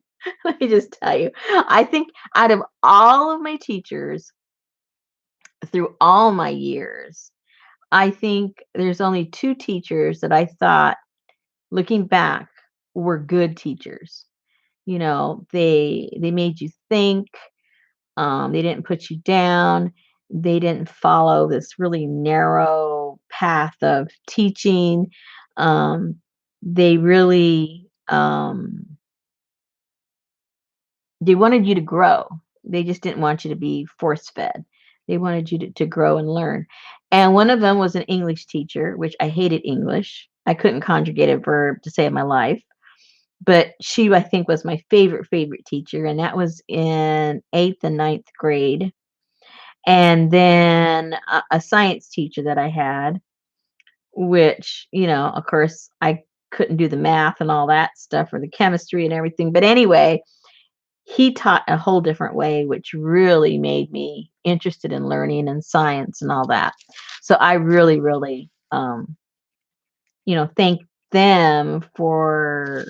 Let me just tell you. I think out of all of my teachers through all my years, I think there's only two teachers that I thought, looking back, were good teachers. They made you think. They didn't put you down. They didn't follow this really narrow path of teaching. They really they wanted you to grow. They just didn't want you to be force fed. They wanted you to grow and learn. And one of them was an English teacher, which I hated English. I couldn't conjugate a verb to save my life. But she, I think, was my favorite teacher. And that was in eighth and ninth grade. And then a science teacher that I had, which, of course, I couldn't do the math and all that stuff or the chemistry and everything. But anyway, he taught a whole different way, which really made me interested in learning and science and all that. So I really, really, thank them for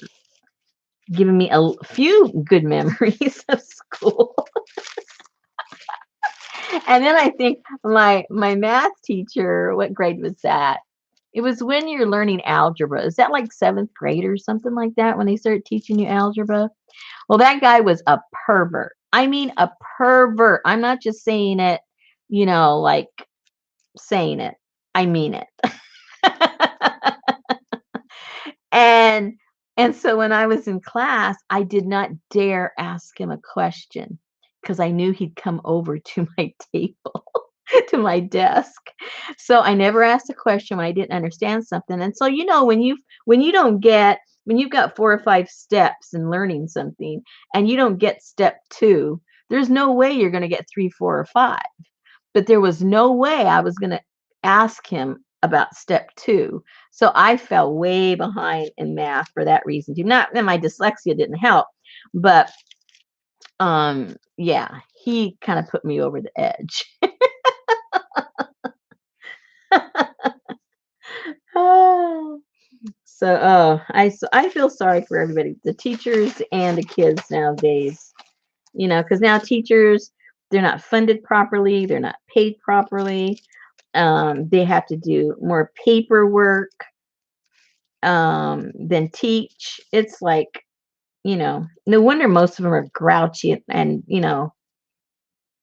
giving me a few good memories of school. And then I think my math teacher, what grade was that? It was when you're learning algebra. Is that like seventh grade or something like that when they start teaching you algebra? Well, that guy was a pervert. I mean, a pervert. I'm not just saying it, like saying it. I mean it. And and so when I was in class, I did not dare ask him a question because I knew he'd come over to my table, to my desk. So I never asked a question when I didn't understand something. And so when you've got 4 or 5 steps in learning something and you don't get step 2, there's no way you're going to get 3, 4, or 5. But there was no way I was going to ask him about step 2. So I fell way behind in math for that reason too. Not that my dyslexia didn't help, but yeah, he kind of put me over the edge. Oh, I feel sorry for everybody, the teachers and the kids nowadays. Because now teachers, they're not funded properly, they're not paid properly. They have to do more paperwork than teach. It's like, no wonder most of them are grouchy and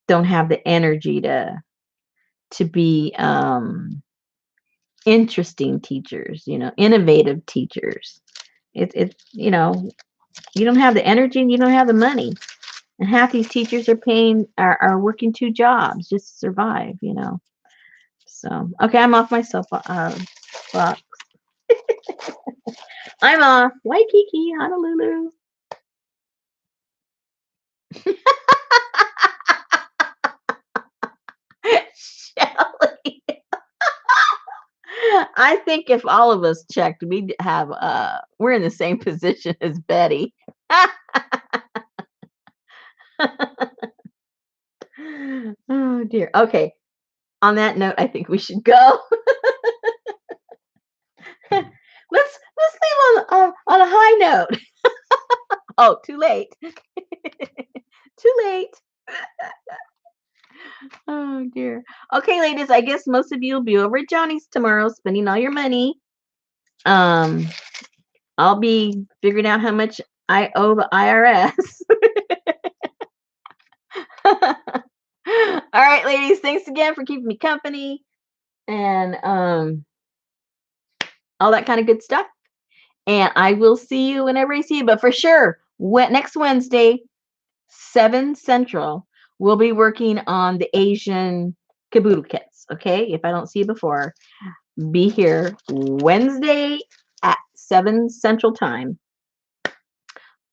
don't have the energy to be interesting teachers, innovative teachers. It you don't have the energy and you don't have the money. And half these teachers are working 2 jobs just to survive. So, okay, I'm off my box. I'm off. Waikiki, Honolulu. Shelly. I think if all of us checked, we're in the same position as Betty. Oh dear. Okay. On that note, I think we should go. Let's leave on a high note. Oh, too late. Too late. Oh dear. Okay, ladies, I guess most of you will be over at Johnny's tomorrow spending all your money. Um, I'll be figuring out how much I owe the IRS. All right, ladies, thanks again for keeping me company and all that kind of good stuff. And I will see you whenever I see you. But for sure, next Wednesday, 7 Central, we'll be working on the Asian caboodle kits. Okay, if I don't see you before, be here Wednesday at 7 Central Time.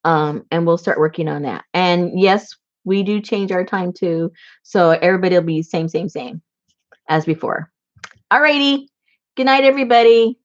And we'll start working on that. And yes, we do change our time too. So everybody will be same as before. Alrighty. Good night, everybody.